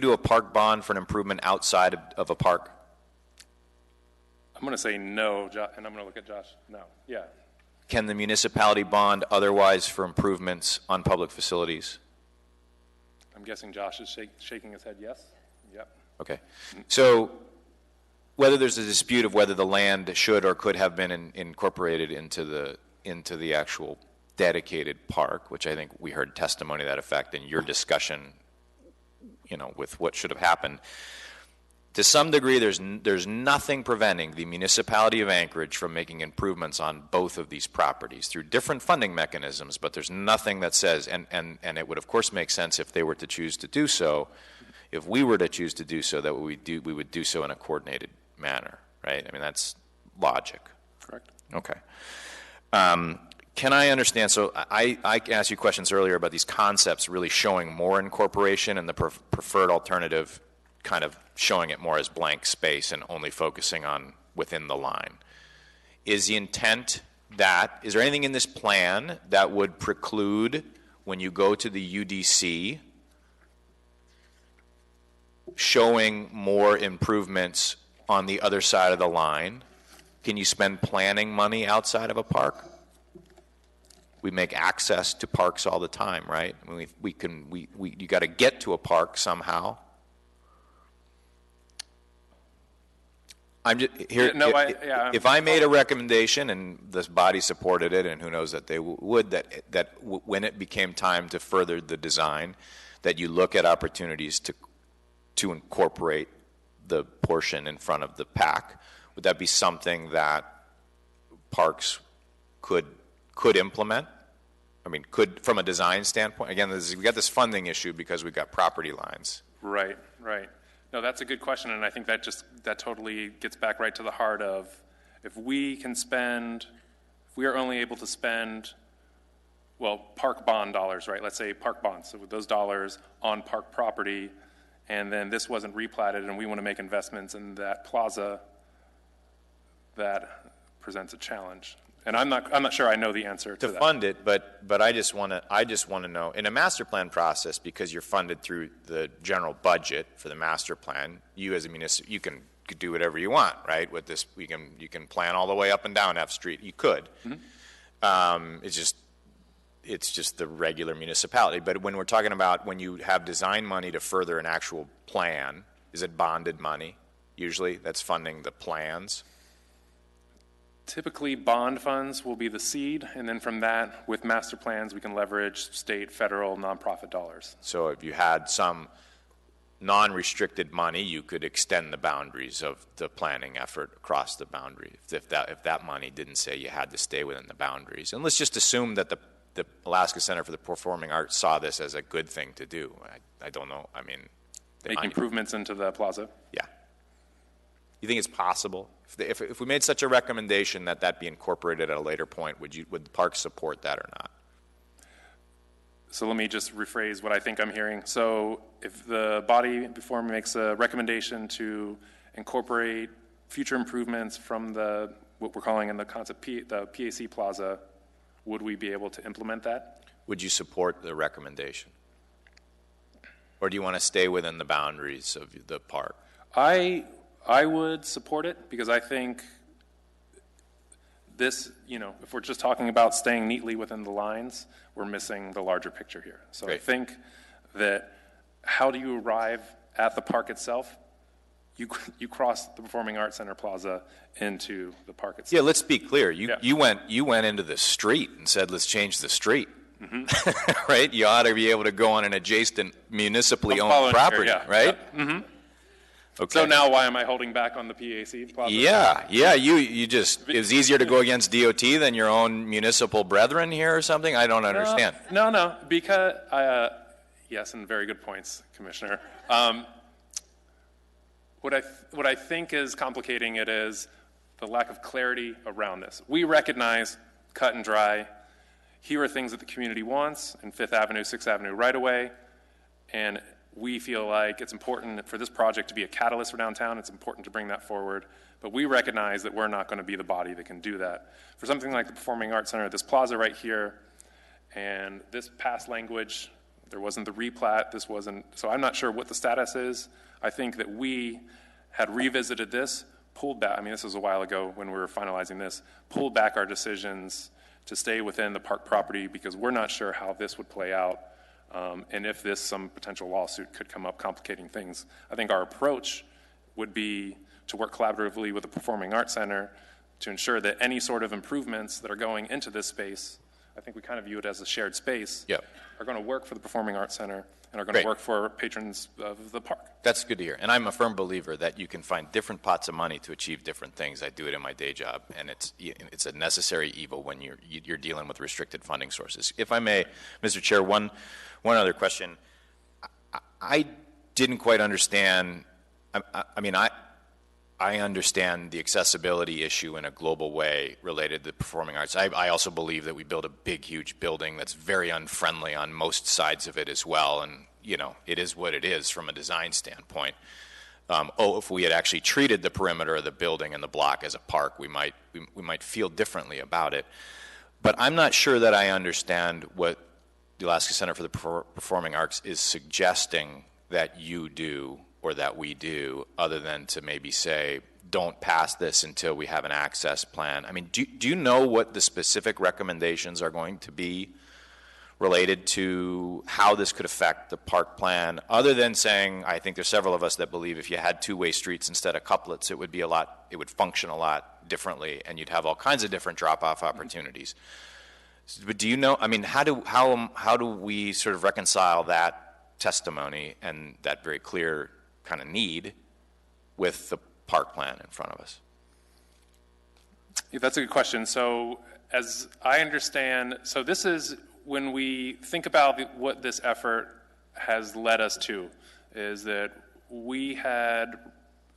do a park bond for an improvement outside of a park? I'm going to say no, and I'm going to look at Josh. No, yeah. Can the municipality bond otherwise for improvements on public facilities? I'm guessing Josh is shaking his head yes. Yep. Okay. So whether there's a dispute of whether the land should or could have been incorporated into the actual dedicated park, which I think we heard testimony to that effect in your discussion, with what should have happened. To some degree, there's nothing preventing the municipality of Anchorage from making improvements on both of these properties through different funding mechanisms, but there's nothing that says, and it would of course make sense if they were to choose to do so, if we were to choose to do so, that we would do so in a coordinated manner, right? I mean, that's logic. Correct. Okay. Can I understand, so I asked you questions earlier about these concepts really showing more incorporation and the preferred alternative kind of showing it more as blank space and only focusing on within the line. Is the intent is there anything in this plan that would preclude when you go to the UDC showing more improvements on the other side of the line? Can you spend planning money outside of a park? We make access to parks all the time, right? I mean, you got to get to a park somehow. I'm just here. If I made a recommendation and this body supported it, and who knows that they would, that when it became time to further the design, that you look at opportunities to incorporate the portion in front of the pack, would that be something that parks could implement? I mean, could from a design standpoint? Again, we got this funding issue because we've got property lines. Right. No, that's a good question, and I think that totally gets back right to the heart of if we are only able to spend, park bond dollars, right? Let's say park bonds, so with those dollars on park property, and then this wasn't replatted, and we want to make investments in that plaza, that presents a challenge. And I'm not sure I know the answer to that. To fund it, but I just want to know in a master plan process, because you're funded through the general budget for the master plan. You as a municipal, you can do whatever you want, right? With this, you can plan all the way up and down F Street. You could. Mm-hmm. It's just the regular municipality. But when we're talking about when you have design money to further an actual plan, is it bonded money? Usually, that's funding the plans. Typically, bond funds will be the seed, and then from that, with master plans, we can leverage state, federal, nonprofit dollars. So if you had some non-restricted money, you could extend the boundaries of the planning effort across the boundary. If that money didn't say you had to stay within the boundaries. And let's just assume that the Alaska Center for the Performing Arts saw this as a good thing to do. I don't know. I mean, make improvements into the plaza? Yeah. You think it's possible? If we made such a recommendation that be incorporated at a later point, would the park support that or not? So let me just rephrase what I think I'm hearing. So if the body before me makes a recommendation to incorporate future improvements from what we're calling in the concept the PAC Plaza, would we be able to implement that? Would you support the recommendation? Or do you want to stay within the boundaries of the park? I would support it because I think this, if we're just talking about staying neatly within the lines, we're missing the larger picture here. So Great. I think that how do you arrive at the park itself? You cross the Performing Arts Center Plaza into the park itself. Yeah, let's be clear. You went into the street and said, let's change the street. Mm-hmm. Right? You ought to be able to go on an adjacent municipally owned property, right? Yep. Mm-hmm. Okay. So now why am I holding back on the PAC Plaza? Yeah, it was easier to go against DOT than your own municipal brethren here or something? I don't understand. No, because, yes, and very good points, Commissioner. What I think is complicating it is the lack of clarity around this. We recognize, cut and dry, here are things that the community wants in 5th Avenue, 6th Avenue right away, and we feel like it's important for this project to be a catalyst for downtown. It's important to bring that forward. But we recognize that we're not going to be the body that can do that. For something like the Performing Arts Center, this plaza right here, and this past language There wasn't the replat. This wasn't, so I'm not sure what the status is. I think that we had revisited this, pulled back, I mean, this was a while ago when we were finalizing this, pulled back our decisions to stay within the park property because we're not sure how this would play out, and if some potential lawsuit could come up complicating things. I think our approach would be to work collaboratively with the Performing Arts Center to ensure that any sort of improvements that are going into this space, I think we kind of view it as a shared space, are going to work for the Performing Arts Center and are going to work for patrons of the park. That's good to hear. And I'm a firm believer that you can find different pots of money to achieve different things. I do it in my day job, and it's a necessary evil when you're dealing with restricted funding sources. If I may, Mr. Chair, one other question. I didn't quite understand. I understand the accessibility issue in a global way related to performing arts. I also believe that we build a big, huge building that's very unfriendly on most sides of it as well. And, it is what it is from a design standpoint. If we had actually treated the perimeter of the building and the block as a park, we might feel differently about it. But I'm not sure that I understand what the Alaska Center for the Performing Arts is suggesting that you do or that we do, other than to maybe say, don't pass this until we have an access plan. I mean, do you know what the specific recommendations are going to be related to how this could affect the park plan, other than saying, I think there's several of us that believe if you had two-way streets instead of couplets, it would function a lot differently, and you'd have all kinds of different drop-off opportunities. But do you know, I mean, how do we sort of reconcile that testimony and that very clear kind of need with the park plan in front of us? Yeah, that's a good question. So as I understand, so this is when we think about what this effort has led us to, is that we had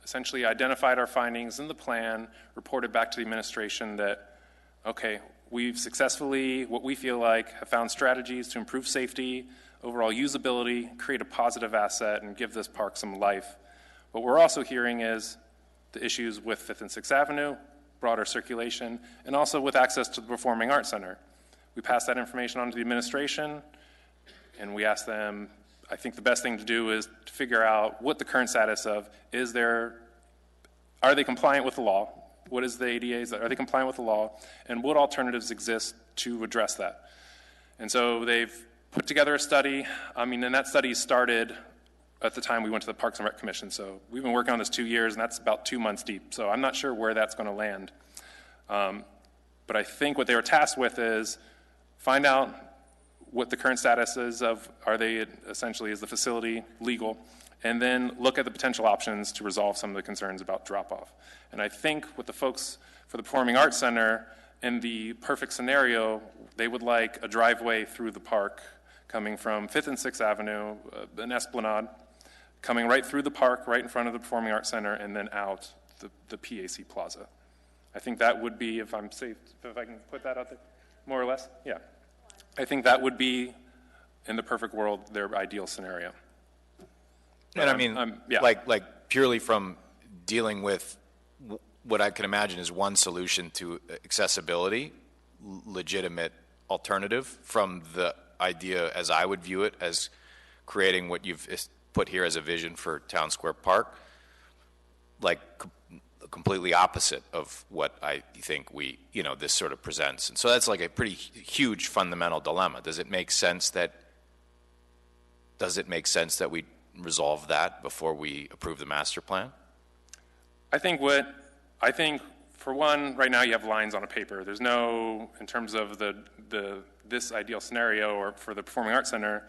essentially identified our findings in the plan, reported back to the administration that, okay, we've successfully, what we feel like, have found strategies to improve safety, overall usability, create a positive asset, and give this park some life. What we're also hearing is the issues with 5th and 6th Avenue, broader circulation, and also with access to the Performing Arts Center. We passed that information on to the administration, and we asked them, I think the best thing to do is to figure out what the current status of, are they compliant with the law? What is the ADA's, are they compliant with the law? And what alternatives exist to address that? And so they've put together a study, and that study started at the time we went to the Parks and Rec Commission. So we've been working on this 2 years, and that's about 2 months deep. So I'm not sure where that's going to land. But I think what they were tasked with is find out what the current status is of, is the facility legal, and then look at the potential options to resolve some of the concerns about drop-off. And I think with the folks for the Performing Arts Center, in the perfect scenario, they would like a driveway through the park coming from 5th and 6th Avenue, an esplanade, coming right through the park, right in front of the Performing Arts Center, and then out the PAC Plaza. I think that would be, if I'm safe, if I can put that out there, more or less, yeah. I think that would be, in the perfect world, their ideal scenario. And I mean, like purely from dealing with what I can imagine is one solution to accessibility, legitimate alternative from the idea, as I would view it, as creating what you've put here as a vision for Town Square Park, like completely opposite of what I think this sort of presents. And so that's like a pretty huge fundamental dilemma. Does it make sense that we resolve that before we approve the master plan? I think for one, right now you have lines on a paper. There's no, in terms of this ideal scenario or for the Performing Arts Center,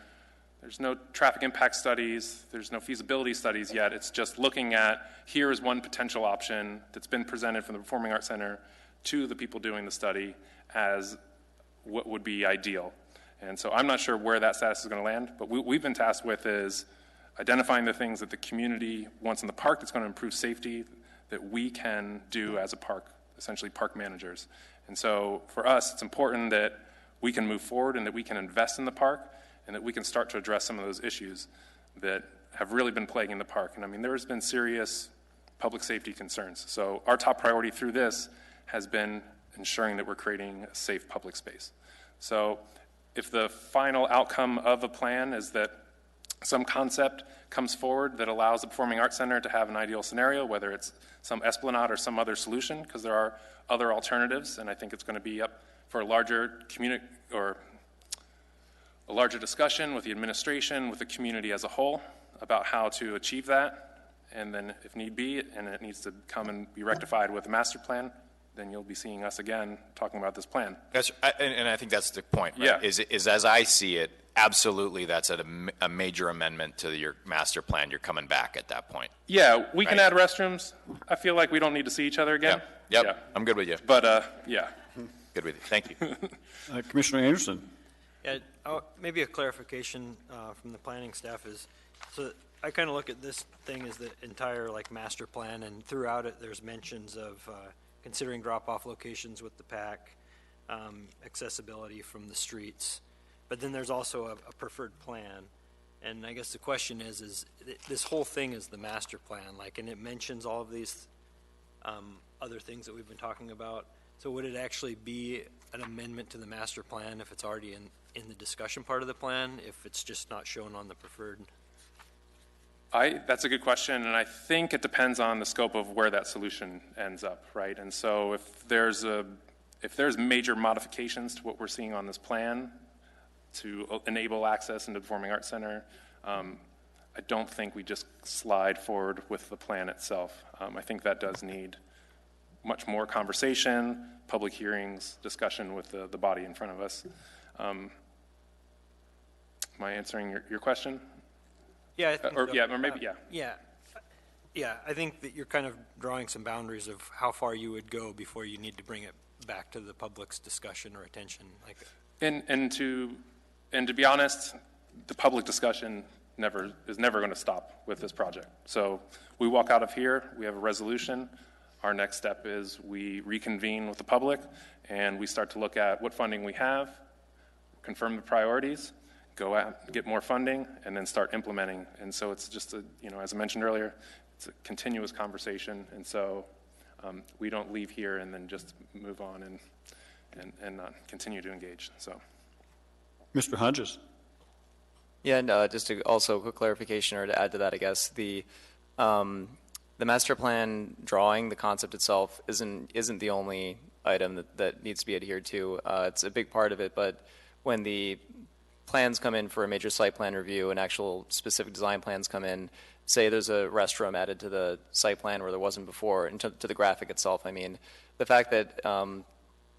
there's no traffic impact studies, there's no feasibility studies yet. It's just looking at, here is one potential option that's been presented from the Performing Arts Center to the people doing the study as what would be ideal. And so I'm not sure where that status is going to land, but what we've been tasked with is identifying the things that the community wants in the park that's going to improve safety that we can do as a park, essentially park managers. And so for us, it's important that we can move forward and that we can invest in the park and that we can start to address some of those issues that have really been plaguing the park. And I mean, there's been serious public safety concerns. So our top priority through this has been ensuring that we're creating a safe public space. So if the final outcome of a plan is that some concept comes forward that allows the Performing Arts Center to have an ideal scenario, whether it's some esplanade or some other solution, because there are other alternatives, and I think it's going to be up for a larger a larger discussion with the administration, with the community as a whole, about how to achieve that. And then if need be, and it needs to come and be rectified with a master plan, then you'll be seeing us again talking about this plan. And I think that's the point, right? Yeah. Is as I see it, absolutely that's a major amendment to your master plan. You're coming back at that point. Yeah, we can Right. add restrooms. I feel like we don't need to see each other again. Yep. Yeah. I'm good with you. But, yeah. Good with you. Thank you. Commissioner Anderson. Yeah, maybe a clarification from the planning staff is, so I kind of look at this thing as the entire like master plan, and throughout it there's mentions of considering drop-off locations with the pack, accessibility from the streets, but then there's also a preferred plan. And I guess the question is this whole thing is the master plan, like, and it mentions all of these other things that we've been talking about. So would it actually be an amendment to the master plan if it's already in the discussion part of the plan, if it's just not shown on the preferred? That's a good question, and I think it depends on the scope of where that solution ends up, right? And so if there's major modifications to what we're seeing on this plan to enable access into the Performing Arts Center, I don't think we just slide forward with the plan itself. I think that does need much more conversation, public hearings, discussion with the body in front of us. Am I answering your question? Yeah, I think so. Or maybe, yeah. Yeah, I think that you're kind of drawing some boundaries of how far you would go before you need to bring it back to the public's discussion or attention. Like, And to be honest, the public discussion is never going to stop with this project. So we walk out of here, we have a resolution. Our next step is we reconvene with the public and we start to look at what funding we have, confirm the priorities, go out, get more funding, and then start implementing. And so it's just as I mentioned earlier, it's a continuous conversation. And so we don't leave here and then just move on and not continue to engage. So, Mr. Hodges. Yeah, and just to also a quick clarification or to add to that, I guess the master plan drawing, the concept itself isn't the only item that needs to be adhered to. It's a big part of it, but when the plans come in for a major site plan review and actual specific design plans come in, say there's a restroom added to the site plan where there wasn't before, and to the graphic itself, I mean, the fact that,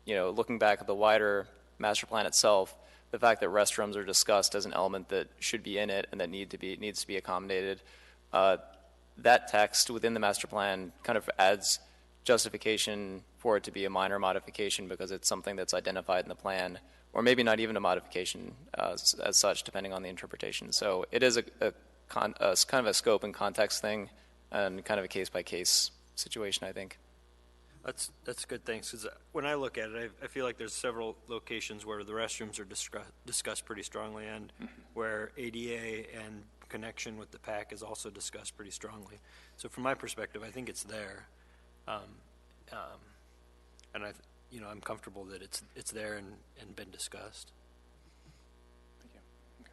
looking back at the wider master plan itself, the fact that restrooms are discussed as an element that should be in it and that needs to be accommodated, that text within the master plan kind of adds justification for it to be a minor modification because it's something that's identified in the plan, or maybe not even a modification as such, depending on the interpretation. So it is a kind of a scope and context thing, and kind of a case-by-case situation, I think. That's good, thanks. Because when I look at it, I feel like there's several locations where the restrooms are discussed pretty strongly, and where ADA and connection with the PAC is also discussed pretty strongly. So from my perspective, I think it's there, and I'm comfortable that it's there and been discussed. thank you. Okay.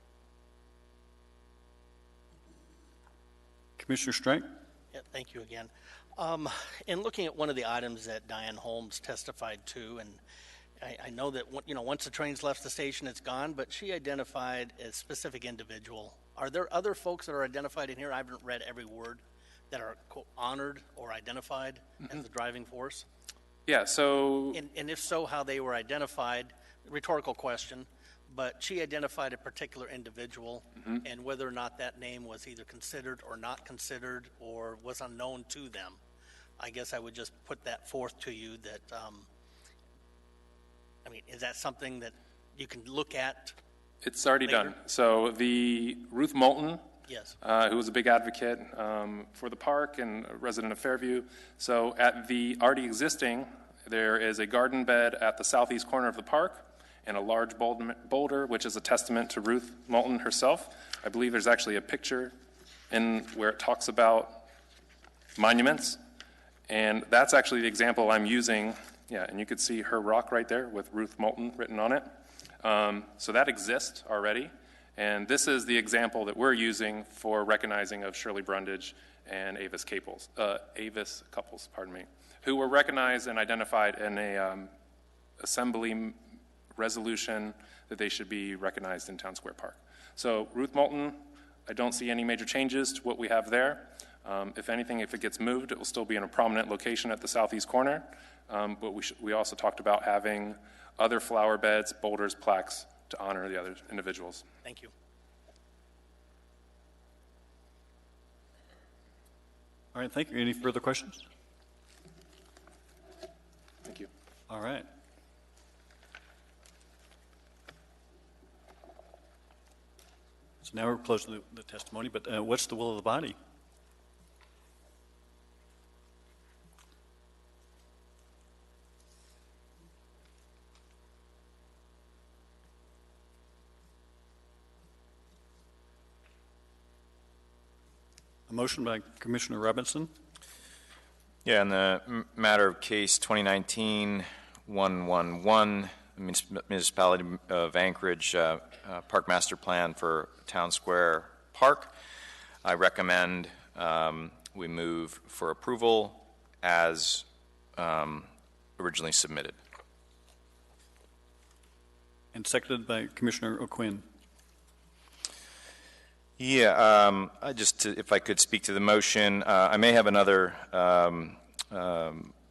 Commissioner Strike. Yeah, thank you again. In looking at one of the items that Diane Holmes testified to, and I know that once the train's left the station, it's gone, but she identified a specific individual. Are there other folks that are identified in here? I haven't read every word that are quote, honored or identified as the driving force. Yeah, so... And if so, how they were identified, rhetorical question, but she identified a particular individual, and whether or not that name was either considered or not considered or was unknown to them. I guess I would just put that forth to you that, is that something that you can look at? It's already later? done. So the Ruth Moulton, Yes. who was a big advocate for the park and a resident of Fairview. So at the already existing, there is a garden bed at the southeast corner of the park and a large boulder, which is a testament to Ruth Moulton herself. I believe there's actually a picture in where it talks about monuments. And that's actually the example I'm using. Yeah, and you could see her rock right there with Ruth Moulton written on it. So that exists already. And this is the example that we're using for recognizing of Shirley Brundage and Avis couples, who were recognized and identified in a assembly resolution that they should be recognized in Town Square Park. So Ruth Moulton, I don't see any major changes to what we have there. If anything, if it gets moved, it will still be in a prominent location at the southeast corner. But we also talked about having other flower beds, boulders, plaques to honor the other individuals. Thank you. All right, thank you. Any further questions? Thank you. All right. So now we're close to the testimony, but what's the will of the body? A motion by Commissioner Robinson. Yeah, in the matter of case 2019-111, Municipality of Anchorage Park Master Plan for Town Square Park, I recommend we move for approval as originally submitted. And seconded by Commissioner O'Quinn. Yeah, if I could speak to the motion, I may have another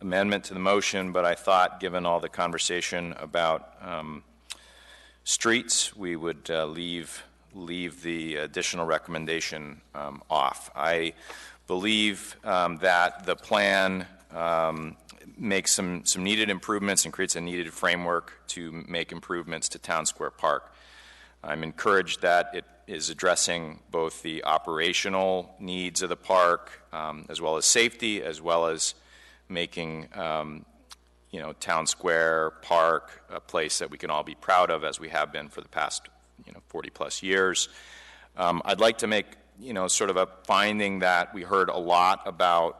amendment to the motion, but I thought, given all the conversation about streets, we would leave the additional recommendation off. I believe that the plan makes some needed improvements and creates a needed framework to make improvements to Town Square Park. I'm encouraged that it is addressing both the operational needs of the park, as well as safety, as well as making Town Square Park a place that we can all be proud of, as we have been for the past 40 plus years. I'd like to make sort of a finding that we heard a lot about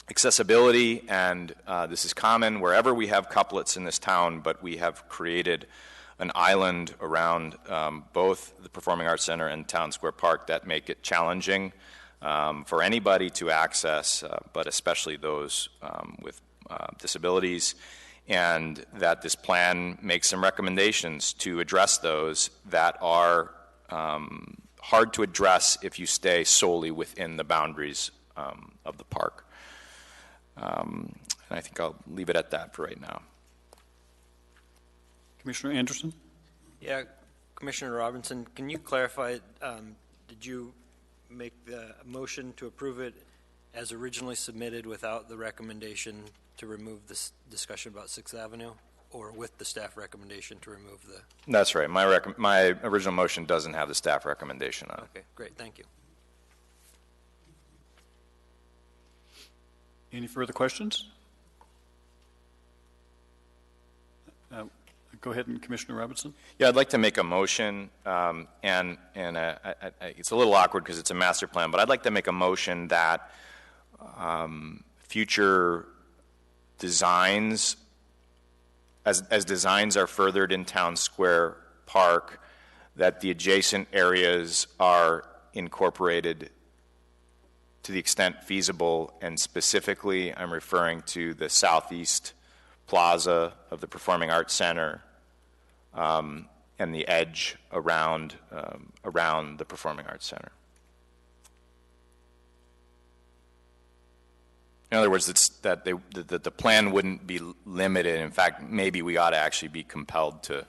accessibility, and this is common wherever we have couplets in this town, but we have created an island around both the Performing Arts Center and Town Square Park that make it challenging for anybody to access, but especially those with disabilities, and that this plan makes some recommendations to address those that are hard to address if you stay solely within the boundaries of the park. And I think I'll leave it at that for right now. Commissioner Anderson? Yeah, Commissioner Robinson, can you clarify, did you make the motion to approve it as originally submitted without the recommendation to remove this discussion about 6th Avenue, or with the staff recommendation to remove the? That's right. My original motion doesn't have the staff recommendation on it. Okay, great, thank you. Any further questions? Go ahead, and Commissioner Robinson. Yeah, I'd like to make a motion, and it's a little awkward because it's a master plan, but I'd like to make a motion that future designs, as designs are furthered in Town Square Park, that the adjacent areas are incorporated to the extent feasible, and specifically I'm referring to the southeast plaza of the Performing Arts Center and the edge around the Performing Arts Center. In other words, it's that the plan wouldn't be limited. In fact, maybe we ought to actually be compelled to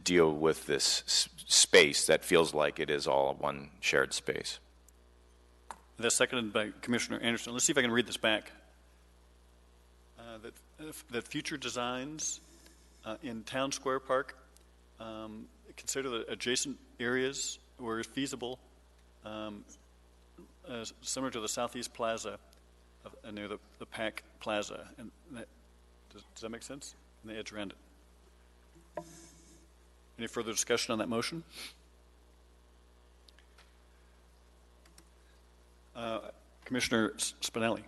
deal with this space that feels like it is all one shared space. That's seconded by Commissioner Anderson. Let's see if I can read this back. That future designs in Town Square Park consider the adjacent areas where feasible, similar to the Southeast Plaza near the PAC Plaza. And does that make sense? And the edge around it. Any further discussion on that motion? Commissioner Spinelli.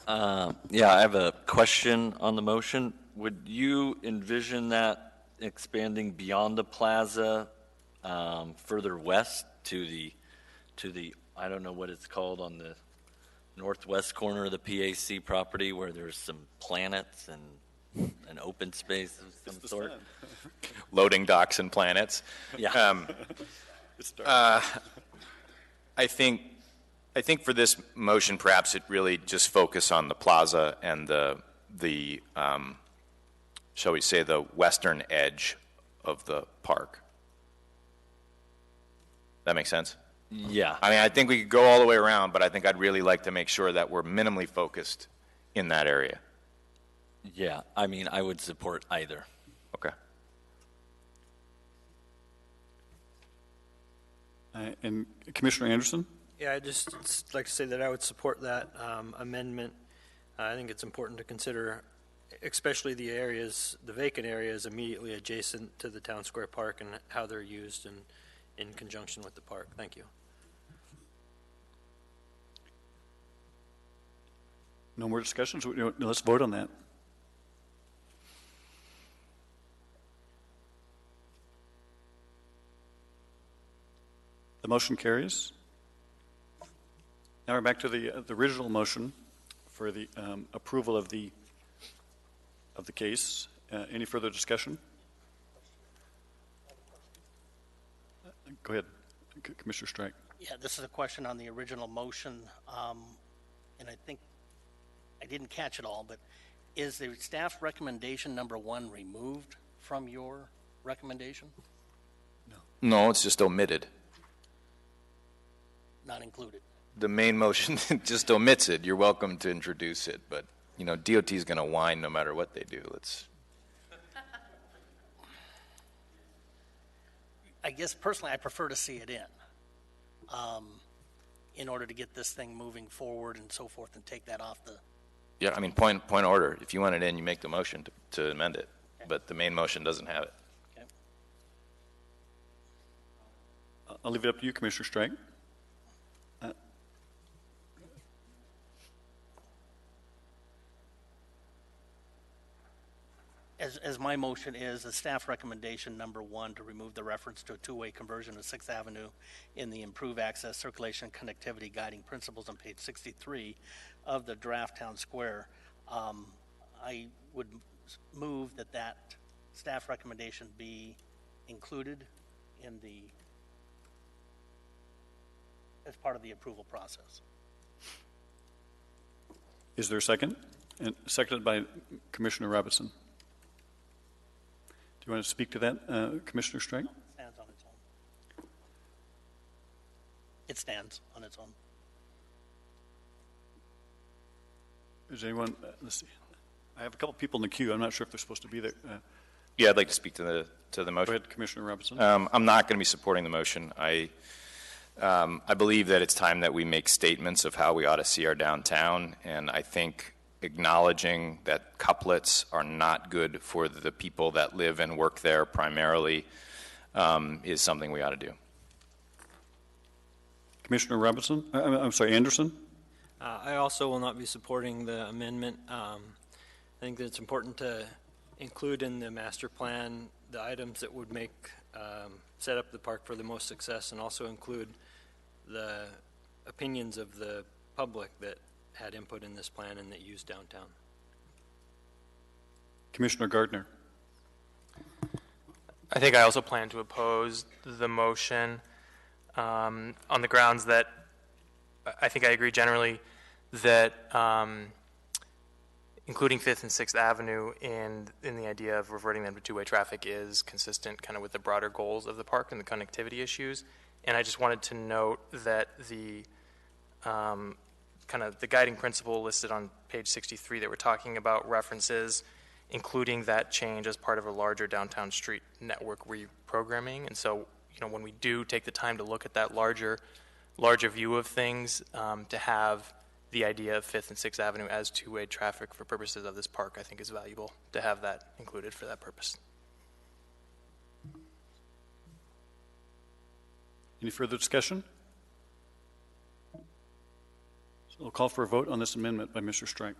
Yeah, I have a question on the motion. would you envision that expanding beyond the plaza, further west to the, I don't know what it's called, on the northwest corner of the PAC property where there's some planets and an open space of some sort? Loading docks and planets. Yeah. I think for this motion, perhaps it really just focus on the plaza and the shall we say, the western edge of the park. That makes sense? Yeah. I mean, I think we could go all the way around, but I think I'd really like to make sure that we're minimally focused in that area. Yeah, I mean, I would support either. Okay. And Commissioner Anderson? Yeah, I'd just like to say that I would support that amendment. I think it's important to consider, especially the areas, the vacant areas immediately adjacent to the Town Square Park and how they're used in conjunction with the park. Thank you. No more discussions? Let's vote on that. The motion carries. Now we're back to the original motion for the approval of the case. Any further discussion? Go ahead, Commissioner Strike. Yeah, this is a question on the original motion, and I think I didn't catch it all, but is the staff recommendation number 1 removed from your recommendation? No, it's just omitted. Not included. The main motion just omits it. You're welcome to introduce it, but DOT is going to whine no matter what they do. I guess personally, I prefer to see it in order to get this thing moving forward and so forth, and take that off the. Yeah, I mean, point order. If you want it in, you make the motion to amend it, but the main motion doesn't have it. Okay. I'll leave it up to you, Commissioner Strike. As my motion is, the staff recommendation number 1 to remove the reference to a two-way conversion of 6th Avenue in the improve access, circulation, connectivity guiding principles on page 63 of the draft Town Square. I would move that staff recommendation be included in as part of the approval process. Is there a second? And seconded by Commissioner Robinson. Do you want to speak to that, Commissioner Strike? Stands on its own. It stands on its own. Is anyone, let's see. I have a couple people in the queue. I'm not sure if they're supposed to be there. Yeah, I'd like to speak to the motion. Go ahead, Commissioner Robinson. I'm not going to be supporting the motion. I believe that it's time that we make statements of how we ought to see our downtown, and I think acknowledging that couplets are not good for the people that live and work there primarily is something we ought to do. Commissioner Robinson, I'm sorry, Anderson? I also will not be supporting the amendment. I think that it's important to include in the master plan the items that would make set up the park for the most success, and also include the opinions of the public that had input in this plan and that used downtown. Commissioner Gardner. I think I also plan to oppose the motion on the grounds that I think I agree generally that including 5th and 6th Avenue in the idea of reverting them to two-way traffic is consistent kind of with the broader goals of the park and the connectivity issues. And I just wanted to note that the kind of the guiding principle listed on page 63 that we're talking about references including that change as part of a larger downtown street network reprogramming. And so, when we do take the time to look at that larger view of things, to have the idea of 5th and 6th Avenue as two-way traffic for purposes of this park, I think is valuable to have that included for that purpose. Any further discussion? So I'll call for a vote on this amendment by Mr. Strike.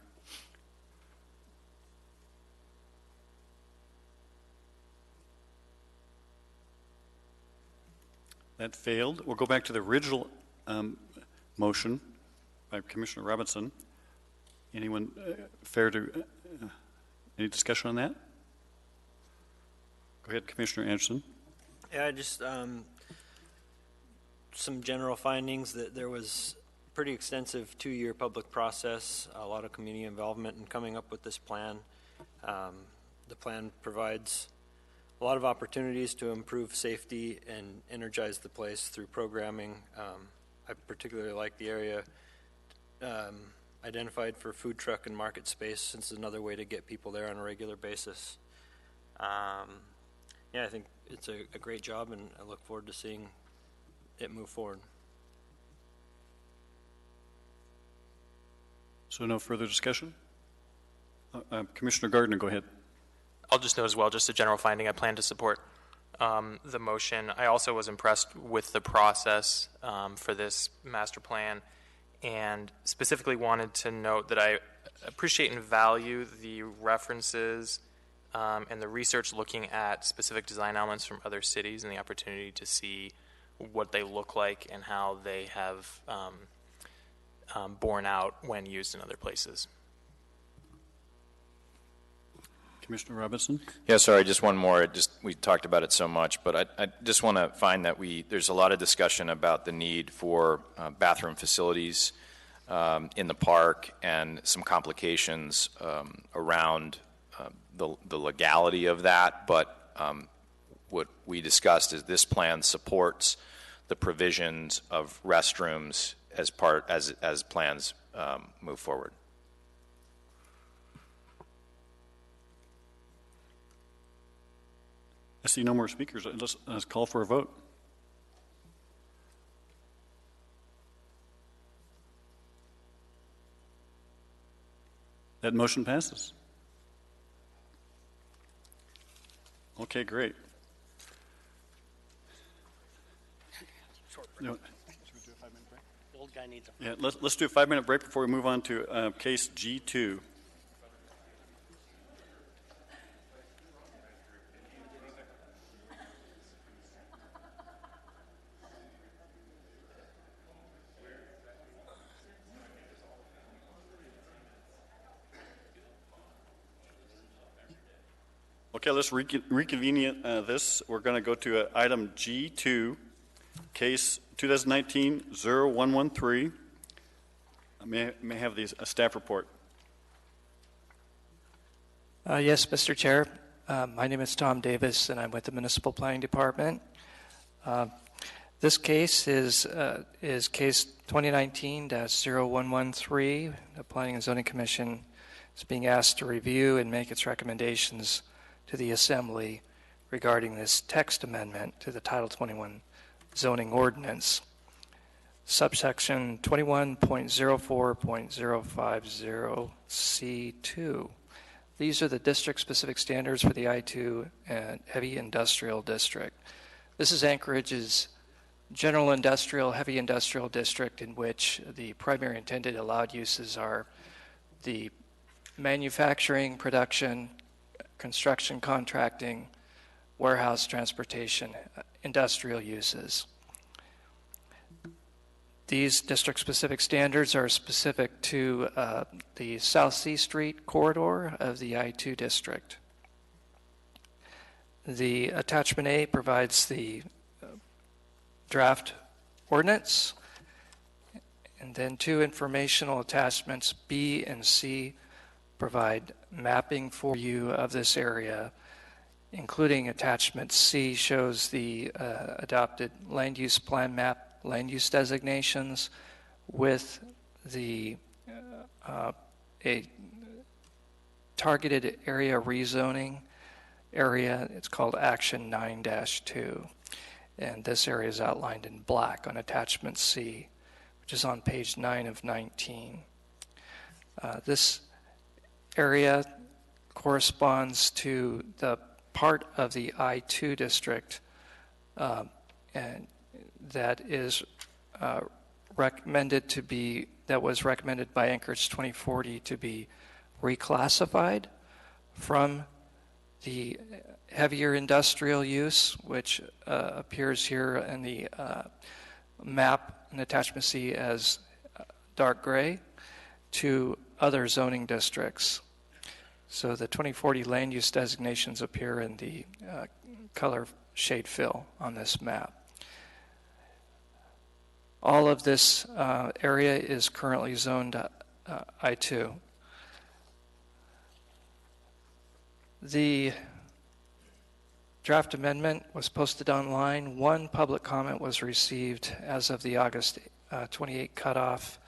That failed. We'll go back to the original motion by Commissioner Robinson. Anyone any discussion on that? Go ahead, Commissioner Anderson. Yeah, just some general findings that there was pretty extensive 2-year public process, a lot of community involvement in coming up with this plan. The plan provides a lot of opportunities to improve safety and energize the place through programming. I particularly like the area identified for food truck and market space, since it's another way to get people there on a regular basis. Yeah, I think it's a great job, and I look forward to seeing it move forward. So no further discussion? Commissioner Gardner, go ahead. I'll just note as well, just a general finding, I plan to support the motion. I also was impressed with the process for this master plan, and specifically wanted to note that I appreciate and value the references and the research looking at specific design elements from other cities and the opportunity to see what they look like and how they have borne out when used in other places. Commissioner Robinson? Yeah, sorry, just one more. We talked about it so much, but I just want to find that there's a lot of discussion about the need for bathroom facilities in the park and some complications around the legality of that. But what we discussed is this plan supports the provisions of restrooms as plans move forward. I see no more speakers. Let's call for a vote. That motion passes. Okay, great. No. The old guy needs a... Yeah, let's do a 5-minute break before we move on to case G2. Okay, let's reconvene this. We're going to go to item G2, case 2019-0113. May I have a staff report? Yes, Mr. Chair. My name is Tom Davis, and I'm with the Municipal Planning Department. This case is case 2019-0113. The Planning and Zoning Commission is being asked to review and make its recommendations to the Assembly regarding this text amendment to the Title 21 zoning ordinance. Subsection 21.04.050C2. These are the district-specific standards for the I-2 and heavy industrial district. This is Anchorage's general industrial, heavy industrial district, in which the primary intended allowed uses are the manufacturing, production, construction, contracting, warehouse, transportation, industrial uses. These district-specific standards are specific to the South C Street corridor of the I-2 district. The attachment A provides the draft ordinance, and then 2 informational attachments, B and C, provide mapping for you of this area, including attachment C shows the adopted land use plan map, land use designations with the a targeted area rezoning area. It's called Action 9-2. And this area is outlined in black on attachment C, which is on page 9 of 19. This area corresponds to the part of the I-2 district and that is recommended to be, that was recommended by Anchorage 2040 to be reclassified from the heavier industrial use, which appears here in the map in attachment C as dark gray, to other zoning districts. So the 2040 land use designations appear in the color shade fill on this map. All of this area is currently zoned I2. The draft amendment was posted online. One public comment was received as of the August 28 cutoff,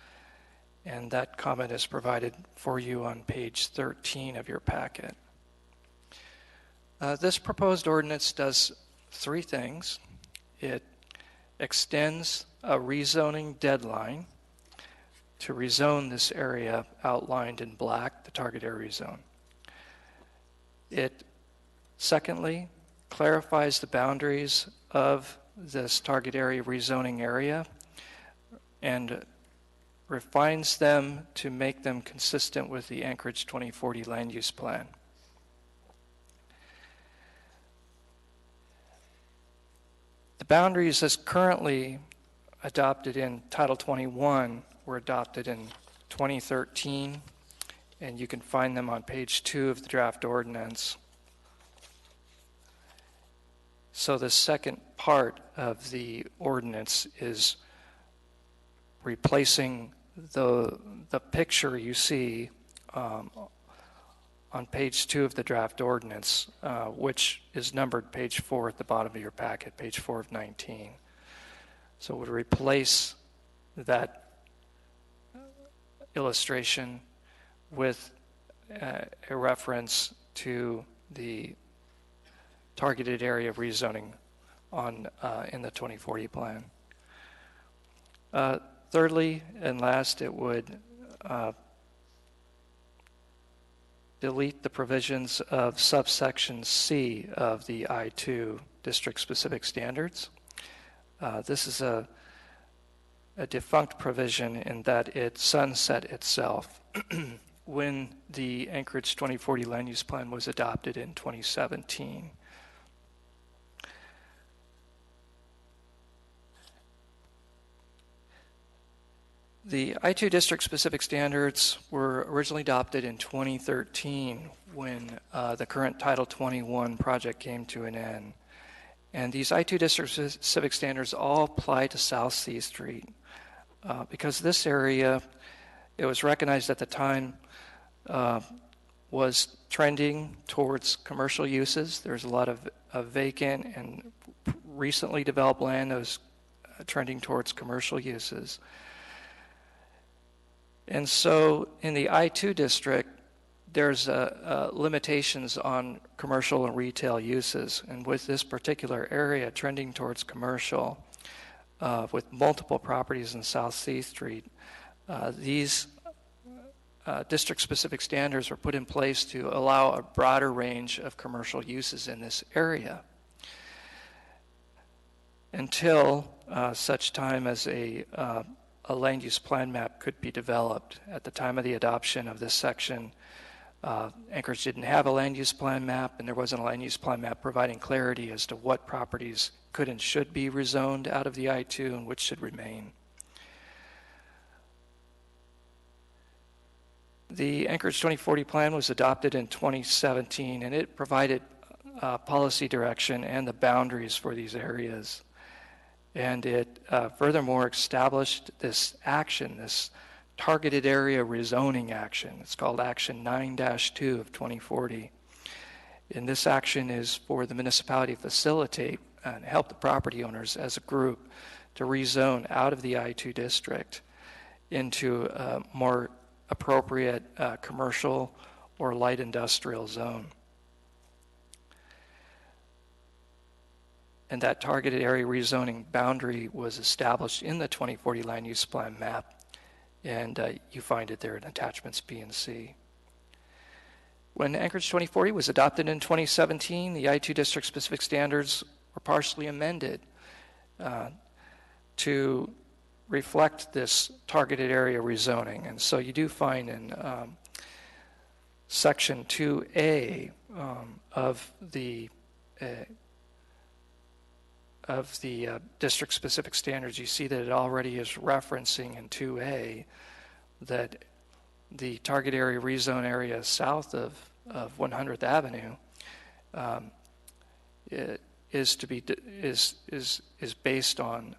and that comment is provided for you on page 13 of your packet. This proposed ordinance does three things. It extends a rezoning deadline to rezone this area outlined in black, the target area zone. It, secondly, clarifies the boundaries of this target area rezoning area and refines them to make them consistent with the Anchorage 2040 land use plan. The boundaries as currently adopted in Title 21 were adopted in 2013, and you can find them on page 2 of the draft ordinance. So the second part of the ordinance is replacing the picture you see on page 2 of the draft ordinance, which is numbered page 4 at the bottom of your packet, page 4 of 19. So it would replace that illustration with a reference to the targeted area rezoning in the 2040 plan. Thirdly and last, it would delete the provisions of subsection C of the I2 district-specific standards. This is a defunct provision in that it sunset itself when the Anchorage 2040 land use plan was adopted in 2017. The I2 district-specific standards were originally adopted in 2013 when the current Title 21 project came to an end. And these I2 district-specific standards all apply to South C Street. Because this area, it was recognized at the time, was trending towards commercial uses. There's a lot of vacant and recently developed land that was trending towards commercial uses. And so in the I2 district, there's limitations on commercial and retail uses. And with this particular area trending towards commercial, with multiple properties in South C Street, these district-specific standards were put in place to allow a broader range of commercial uses in this area until such time as a land use plan map could be developed. At the time of the adoption of this section, Anchorage didn't have a land use plan map, and there wasn't a land use plan map providing clarity as to what properties could and should be rezoned out of the I2 and which should remain. The Anchorage 2040 plan was adopted in 2017, and it provided policy direction and the boundaries for these areas. And it furthermore established this action, this targeted area rezoning action. It's called Action 9-2 of 2040. And this action is for the municipality to facilitate and help the property owners as a group to rezone out of the I2 district into a more appropriate commercial or light industrial zone. And that targeted area rezoning boundary was established in the 2040 land use plan map, and you find it there in attachments B and C. When Anchorage 2040 was adopted in 2017, the I2 district-specific standards were partially amended to reflect this targeted area rezoning. And so you do find in Section 2A of the district-specific standards, you see that it already is referencing in 2A that the target area rezone area south of 100th Avenue is based on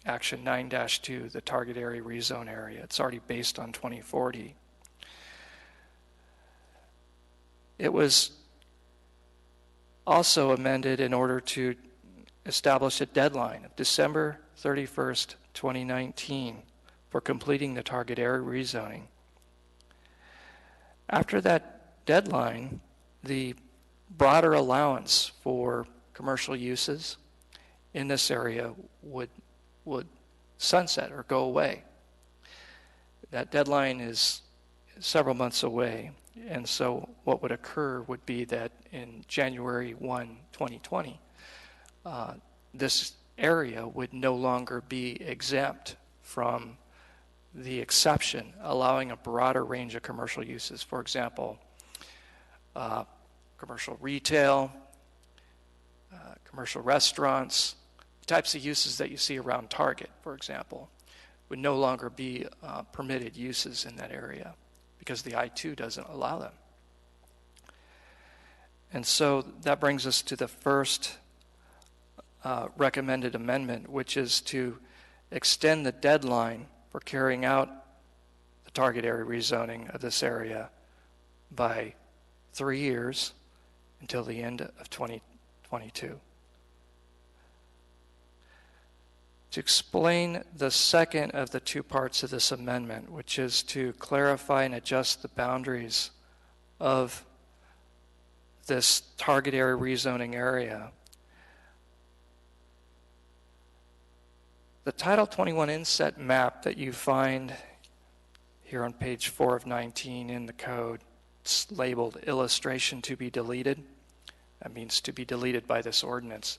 Action 9-2, the target area rezone area. It's already based on 2040. It was also amended in order to establish a deadline of December 31st, 2019 for completing the target area rezoning. After that deadline, the broader allowance for commercial uses in this area would sunset or go away. That deadline is several months away, and so what would occur would be that in January 1, 2020, this area would no longer be exempt from the exception, allowing a broader range of commercial uses. For example, commercial retail, commercial restaurants, the types of uses that you see around Target, for example, would no longer be permitted uses in that area because the I-2 doesn't allow them. And so that brings us to the first recommended amendment, which is to extend the deadline for carrying out the target area rezoning of this area by 3 years until the end of 2022. To explain the second of the two parts of this amendment, which is to clarify and adjust the boundaries of this target area rezoning area, the Title 21 inset map that you find here on page 4 of 19 in the code, it's labeled illustration to be deleted. That means to be deleted by this ordinance.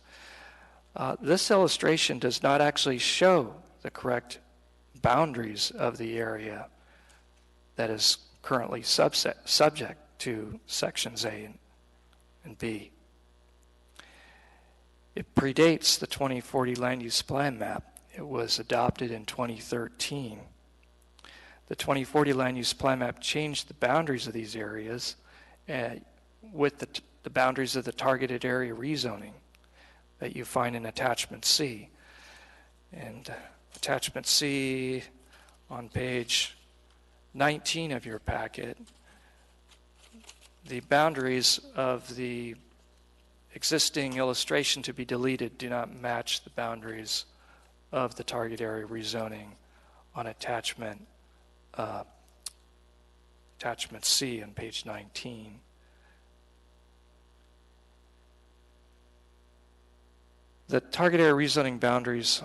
This illustration does not actually show the correct boundaries of the area that is currently subject to sections A and B. It predates the 2040 land use plan map. It was adopted in 2013. The 2040 land use plan map changed the boundaries of these areas with the boundaries of the targeted area rezoning that you find in Attachment C. And Attachment C on page 19 of your packet, the boundaries of the existing illustration to be deleted do not match the boundaries of the target area rezoning on attachment C on page 19. The target area rezoning boundaries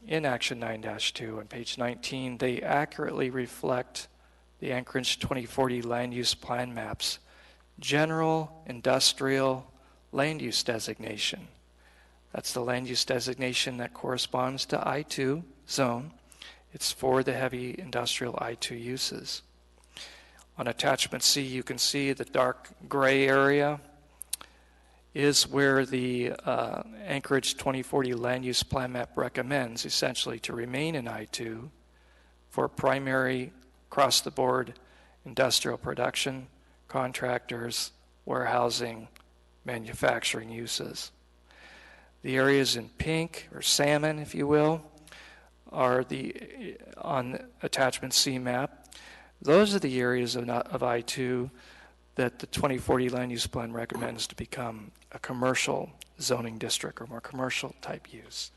in Action 9-2 on page 19, they accurately reflect the Anchorage 2040 land use plan map's general industrial land use designation. That's the land use designation that corresponds to I-2 zone. It's for the heavy industrial I-2 uses. On Attachment C, you can see the dark gray area is where the Anchorage 2040 land use plan map recommends essentially to remain in I-2 for primary across-the-board industrial production, contractors, warehousing, manufacturing uses. The areas in pink, or salmon, if you will, are on Attachment C map. Those are the areas of I-2 that the 2040 land use plan recommends to become a commercial zoning district or more commercial type use.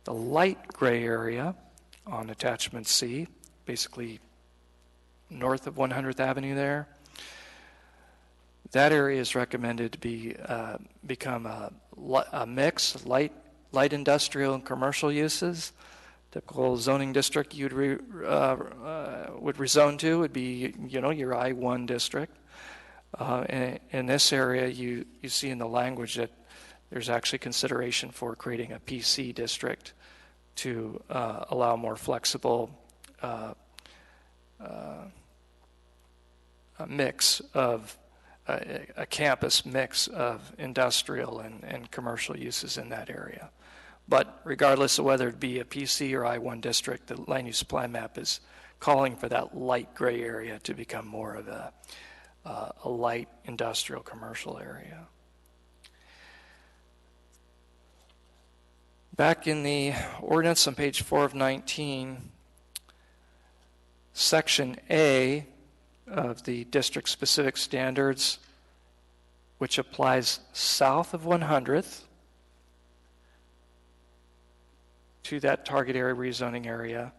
The light gray area on Attachment C, basically north of 100th Avenue there, that area is recommended to become a mix of light industrial and commercial uses. Typical zoning district would rezone to would be, your I-1 district. In this area, you see in the language that there's actually consideration for creating a PC district to allow more flexible a mix of a campus mix of industrial and commercial uses in that area. But regardless of whether it be a PC or I-1 district, the land use plan map is calling for that light gray area to become more of a light industrial commercial area. Back in the ordinance on page 4 of 19, section A of the district-specific standards, which applies south of 100th to that target area rezoning area,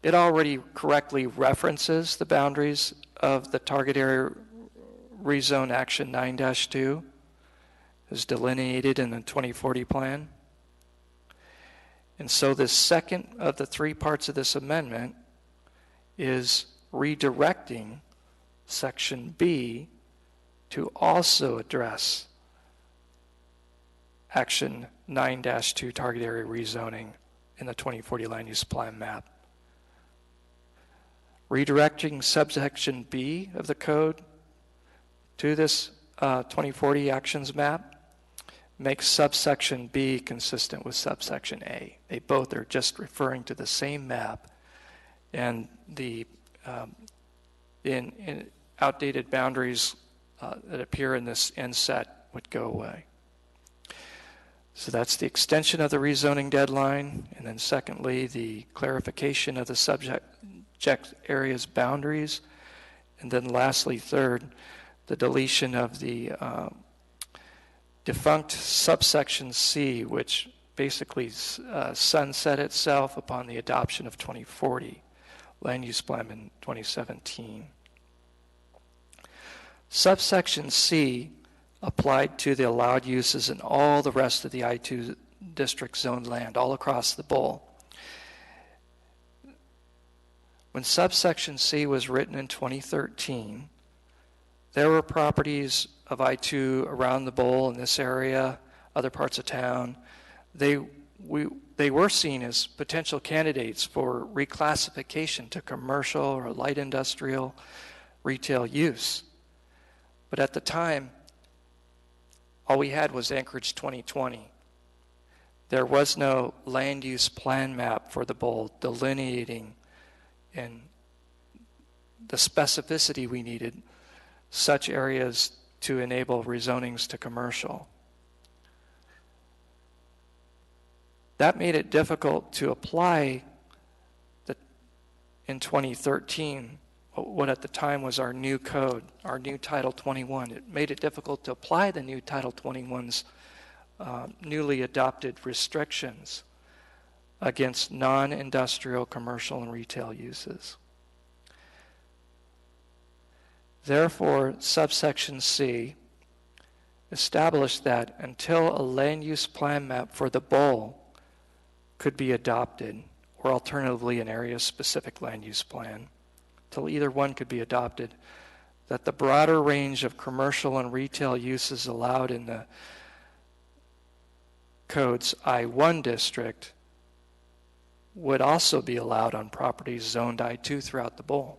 it already correctly references the boundaries of the target area rezone action 9-2 as delineated in the 2040 plan. And so the second of the three parts of this amendment is redirecting section B to also address action 9-2 target area rezoning in the 2040 land use plan map. Redirecting subsection B of the code to this 2040 actions map makes subsection B consistent with subsection A. They both are just referring to the same map, and the in outdated boundaries that appear in this inset would go away. So that's the extension of the rezoning deadline, and then secondly, the clarification of the subject area's boundaries, and then lastly, third, the deletion of the defunct subsection C, which basically sunset itself upon the adoption of 2040 land use plan in 2017. Subsection C applied to the allowed uses in all the rest of the I-2 district zoned land all across the bowl. When subsection C was written in 2013, there were properties of I-2 around the bowl in this area, other parts of town. They were seen as potential candidates for reclassification to commercial or light industrial retail use. But at the time, all we had was Anchorage 2020. There was no land use plan map for the bowl delineating in the specificity we needed such areas to enable rezonings to commercial. That made it difficult to apply in 2013 what at the time was our new code, our new Title 21. It made it difficult to apply the new Title 21's newly adopted restrictions against non-industrial commercial and retail uses. Therefore, subsection C established that until a land use plan map for the bowl could be adopted, or alternatively an area-specific land use plan, till either one could be adopted, that the broader range of commercial and retail uses allowed in the code's I-1 district would also be allowed on properties zoned I-2 throughout the bowl.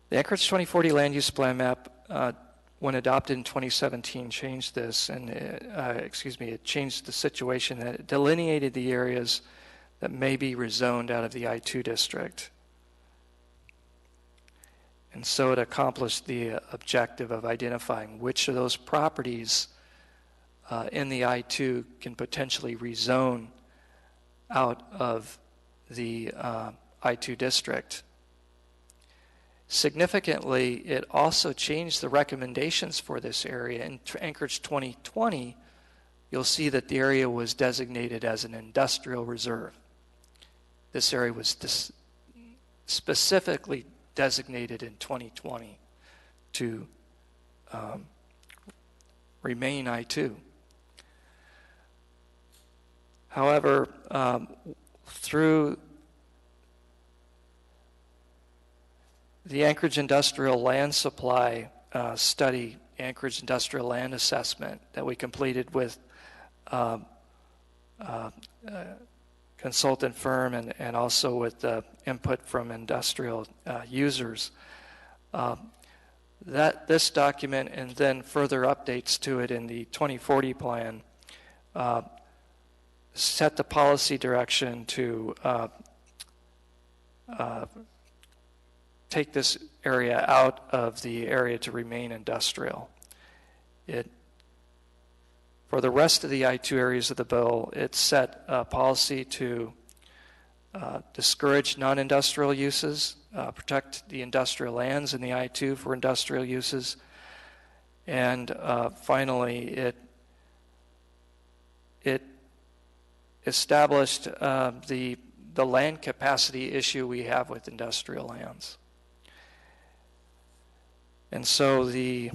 The Anchorage 2040 land use plan map, when adopted in 2017, changed this, and it changed the situation that it delineated the areas that may be rezoned out of the I-2 district. And so it accomplished the objective of identifying which of those properties in the I-2 can potentially rezone out of the I-2 district. Significantly, it also changed the recommendations for this area. In Anchorage 2020, you'll see that the area was designated as an industrial reserve. This area was specifically designated in 2020 to remain I-2. However, through the Anchorage Industrial Land Supply study, Anchorage Industrial Land Assessment that we completed with consultant firm and also with input from industrial users, This document and then further updates to it in the 2040 plan set the policy direction to take this area out of the area to remain industrial. For the rest of the I-2 areas of the bill, it set a policy to discourage non-industrial uses, protect the industrial lands in the I-2 for industrial uses, and finally, it established the land capacity issue we have with industrial lands. And so the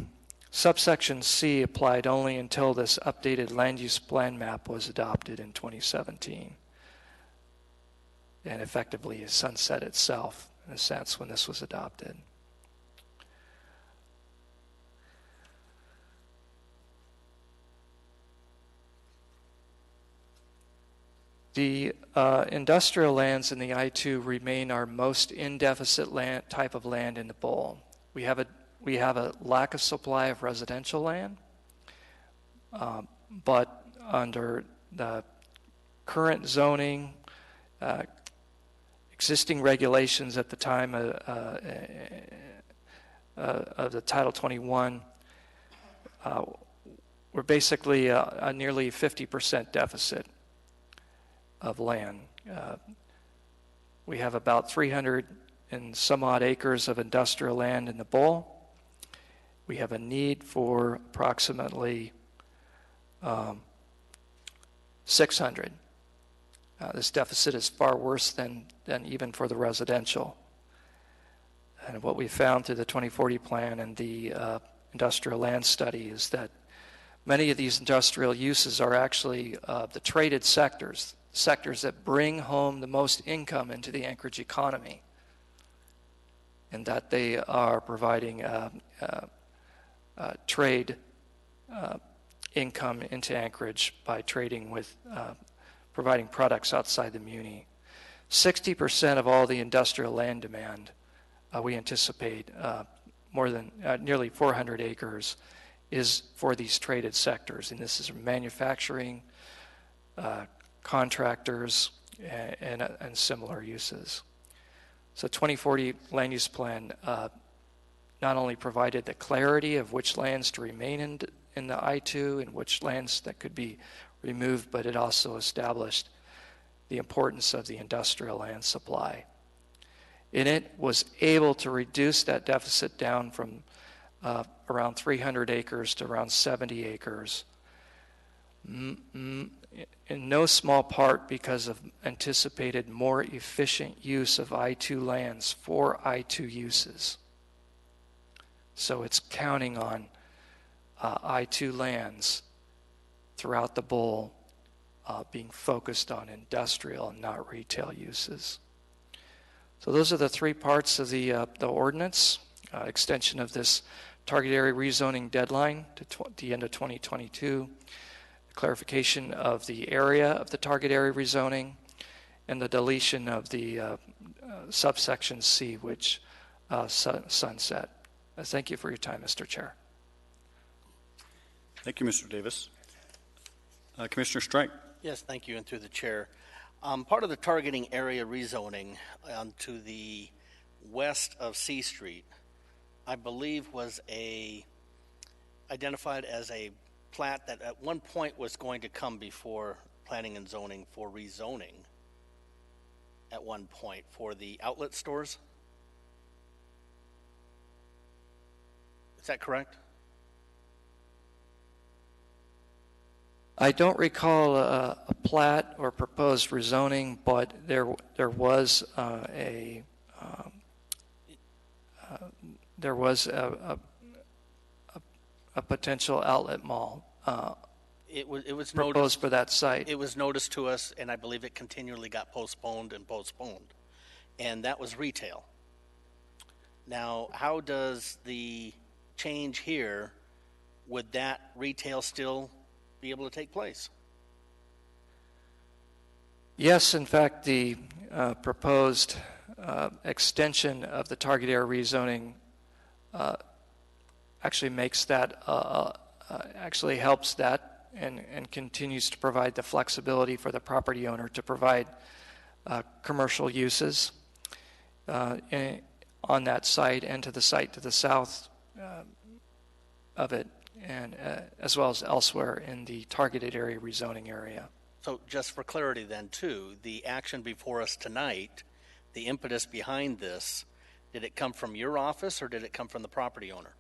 subsection C applied only until this updated land use plan map was adopted in 2017, and effectively sunset itself in a sense when this was adopted. The industrial lands in the I-2 remain our most in-deficit land, type of land in the bowl. We have a lack of supply of residential land, but under the current zoning, existing regulations at the time of the Title 21, we're basically a nearly 50% deficit of land. We have about 300 and some odd acres of industrial land in the bowl. We have a need for approximately 600. This deficit is far worse than even for the residential. And what we found through the 2040 plan and the industrial land study is that many of these industrial uses are actually the traded sectors that bring home the most income into the Anchorage economy, and that they are providing trade income into Anchorage by trading with providing products outside the Muni. 60% of all the industrial land demand we anticipate more than nearly 400 acres is for these traded sectors, and this is manufacturing, contractors, and similar uses. So 2040 land use plan not only provided the clarity of which lands to remain in the I-2 and which lands that could be removed, but it also established the importance of the industrial land supply. And it was able to reduce that deficit down from around 300 acres to around 70 acres, in no small part because of anticipated more efficient use of I-2 lands for I-2 uses. So it's counting on I-2 lands throughout the bowl being focused on industrial and not retail uses. So those are the three parts of the ordinance. Extension of this target area rezoning deadline to the end of 2022, clarification of the area of the target area rezoning, and the deletion of the subsection C, which sunset. Thank you for your time, Mr. Chair. Thank you, Mr. Davis. Commissioner Strike. Yes, thank you, and through the chair. Part of the targeting area rezoning to the west of C Street, I believe, was identified as a plat that at one point was going to come before planning and zoning for rezoning at one point for the outlet stores. Is that correct? I don't recall a plat or proposed rezoning, but there was a potential outlet mall It was proposed noticed for that site. It was noticed to us, and I believe it continually got postponed, and that was retail. Now, how does the change here, would that retail still be able to take place? Yes, in fact, the proposed extension of the target area rezoning actually makes that, actually helps that and continues to provide the flexibility for the property owner to provide commercial uses on that site and to the site to the south of it, and as well as elsewhere in the targeted area rezoning area. So just for clarity then too, the action before us tonight, the impetus behind this, did it come from your office or did it come from the property owner?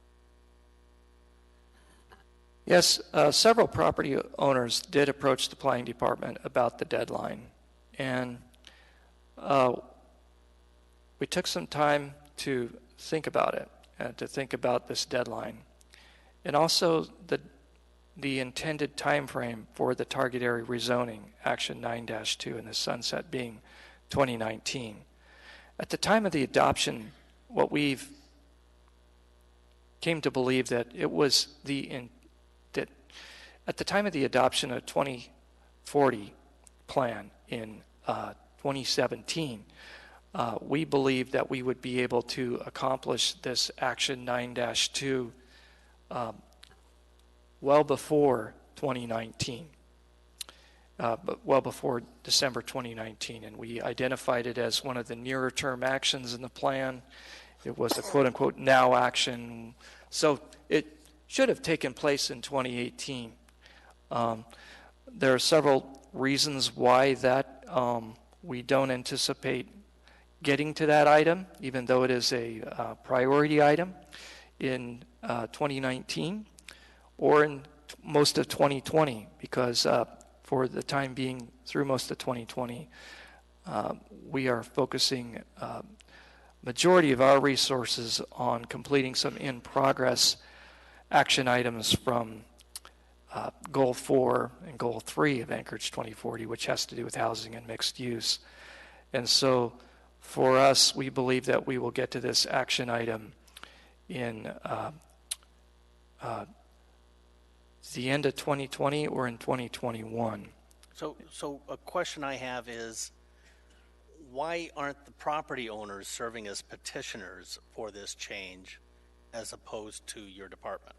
Yes, several property owners did approach the planning department about the deadline, and we took some time to think about it, to think about this deadline, and also the intended time frame for the target area rezoning, Action 9-2, and the sunset being 2019. At the time of the adoption, what we've came to believe that it was that at the time of the adoption of 2040 plan in 2017, we believed that we would be able to accomplish this Action 9-2 well before 2019, but well before December 2019, and we identified it as one of the nearer term actions in the plan. It was a quote-unquote now action, so it should have taken place in 2018. There are several reasons why that we don't anticipate getting to that item, even though it is a priority item in 2019 or in most of 2020, because for the time being through most of 2020, we are focusing majority of our resources on completing some in-progress action items from Goal 4 and Goal 3 of Anchorage 2040, which has to do with housing and mixed use. And so for us, we believe that we will get to this action item in the end of 2020 or in 2021. So a question I have is, why aren't the property owners serving as petitioners for this change as opposed to your department?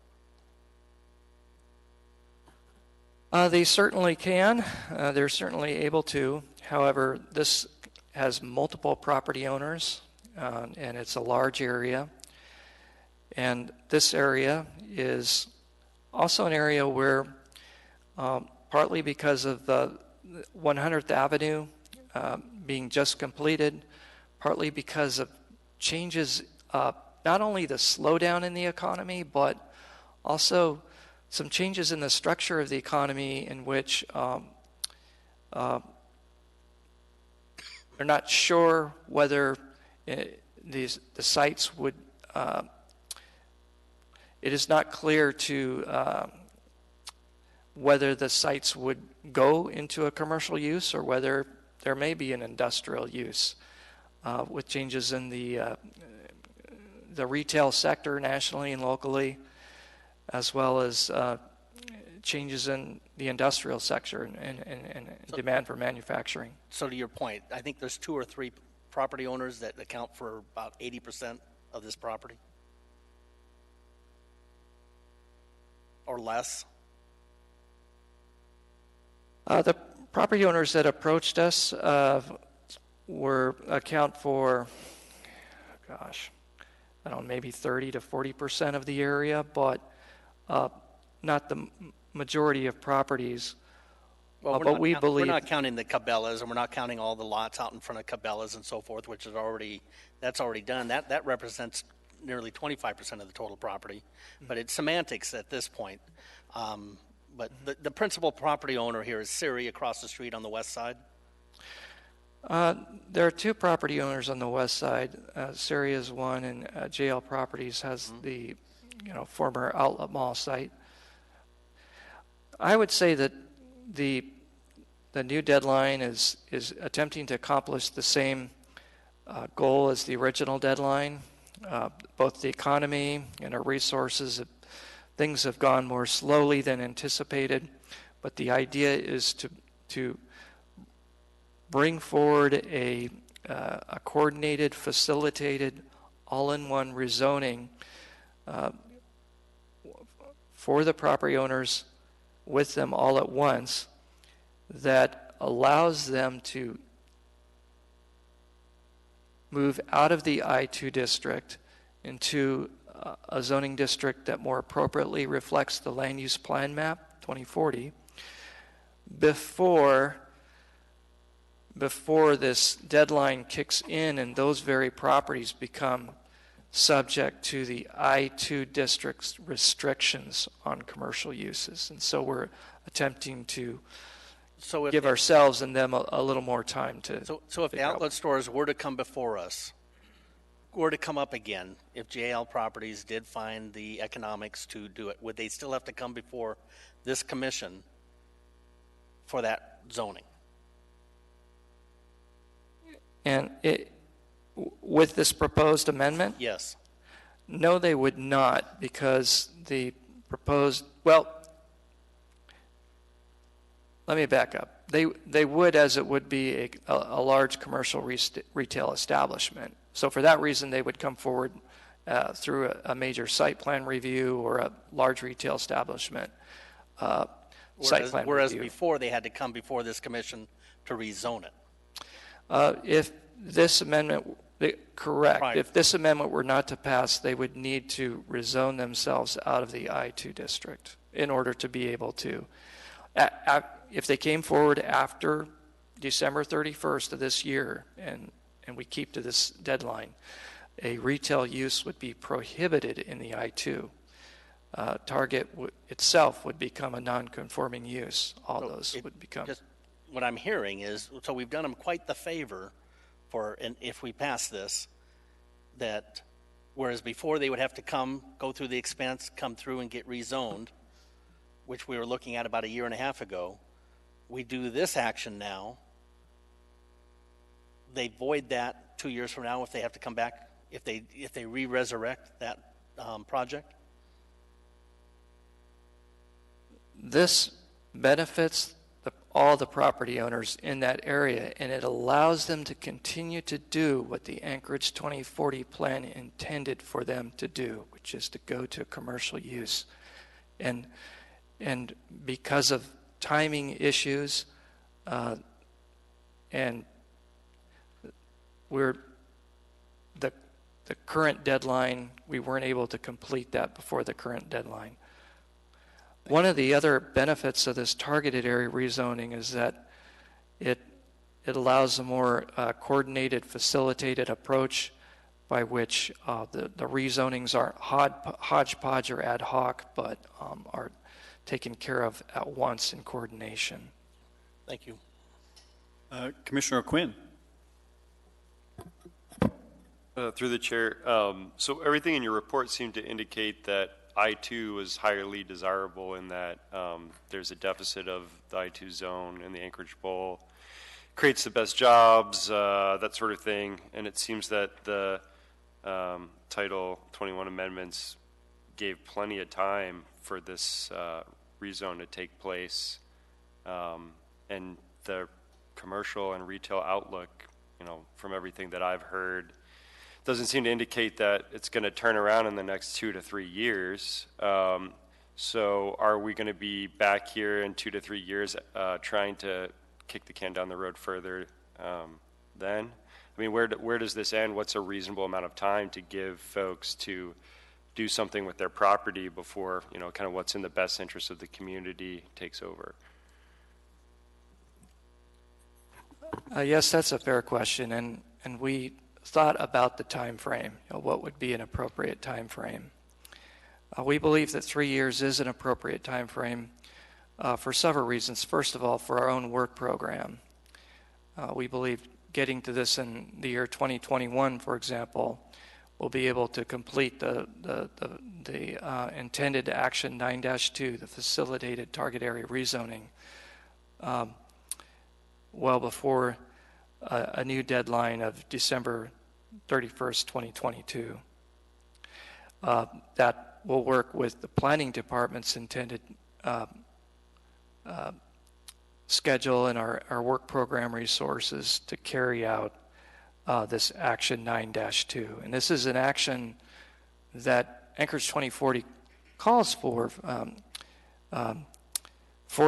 They certainly can. They're certainly able to. However, this has multiple property owners, and it's a large area. And this area is also an area where, partly because of the 100th Avenue being just completed, partly because of changes, not only the slowdown in the economy, but also some changes in the structure of the economy in which they're not sure whether the sites would, it is not clear to whether the sites would go into a commercial use or whether there may be an industrial use, with changes in the retail sector nationally and locally, as well as changes in the industrial sector and demand for manufacturing. So to your point, I think there's 2 or 3 property owners that account for about 80% of this property? Or less? The property owners that approached us account for, I don't know, maybe 30 to 40% of the area, but not the majority of proproperties. Well, But we believe we're not counting the Cabela's, and we're not counting all the lots out in front of Cabela's and so forth, which is already done. That represents nearly 25% of the total property, but it's semantics at this point. But the principal property owner here is Siri across the street on the west side. There are 2 property owners on the west side. Siri is one, and JL Properties has the former outlet mall site. I would say that the new deadline is attempting to accomplish the same goal as the original deadline. Both the economy and our resources, things have gone more slowly than anticipated, but the idea is to bring forward a coordinated, facilitated, all-in-one rezoning for the property owners with them all at once that allows them to move out of the I-2 district into a zoning district that more appropriately reflects the land use plan map 2040 before this deadline kicks in and those very properties become subject to the I-2 district's restrictions on commercial uses. And so we're attempting to give ourselves and them a little more time to So if the outlet stores were to come before us, were to come up again, if JL Properties did find the economics to do it, would they still have to come before this commission for that zoning? And with this proposed amendment? Yes. No, they would not, because the proposed, well, let me back up. They would, as it would be a large commercial retail establishment. So for that reason, they would come forward through a major site plan review or a large retail establishment site plan whereas review. before they had to come before this commission to rezone it. If this amendment, correct, Right. if this amendment were not to pass, they would need to rezone themselves out of the I-2 district in order to be able to. If they came forward after December 31st of this year, and we keep to this deadline, a retail use would be prohibited in the I-2. Target itself would become a non-conforming use. All those would become. Just what I'm hearing is, so we've done them quite the favor for, and if we pass this, that whereas before they would have to go through the expense, come through and get rezoned, which we were looking at about a year and a half ago, we do this action now. They void that 2 years from now if they have to come back, if they re-resurrect that project? This benefits all the property owners in that area, and it allows them to continue to do what the Anchorage 2040 plan intended for them to do, which is to go to commercial use. And because of timing issues, and the current deadline, we weren't able to complete that before the current deadline. One of the other benefits of this targeted area rezoning is that it allows a more coordinated, facilitated approach by which the rezonings aren't hodgepodge or ad hoc, but are taken care of at once in coordination. Thank you. Commissioner Quinn. Through the chair, so everything in your report seemed to indicate that I-2 was highly desirable in that there's a deficit of the I-2 zone in the Anchorage Bowl, creates the best jobs, that sort of thing, and it seems that the Title 21 amendments gave plenty of time for this rezone to take place, and the commercial and retail outlook, from everything that I've heard, doesn't seem to indicate that it's going to turn around in the next 2 to 3 years. So are we going to be back here in 2 to 3 years trying to kick the can down the road further then? I mean, where does this end? What's a reasonable amount of time to give folks to do something with their property before, kind of what's in the best interest of the community takes over? Yes, that's a fair question, and we thought about the time frame, what would be an appropriate time frame. We believe that 3 years is an appropriate time frame for several reasons. First of all, for our own work program. We believe getting to this in the year 2021, for example, we'll be able to complete the intended action 9-2, the facilitated target area rezoning, well before a new deadline of December 31st, 2022. That will work with the planning department's intended schedule and our work program resources to carry out this action 9-2. And this is an action that Anchorage 2040 calls for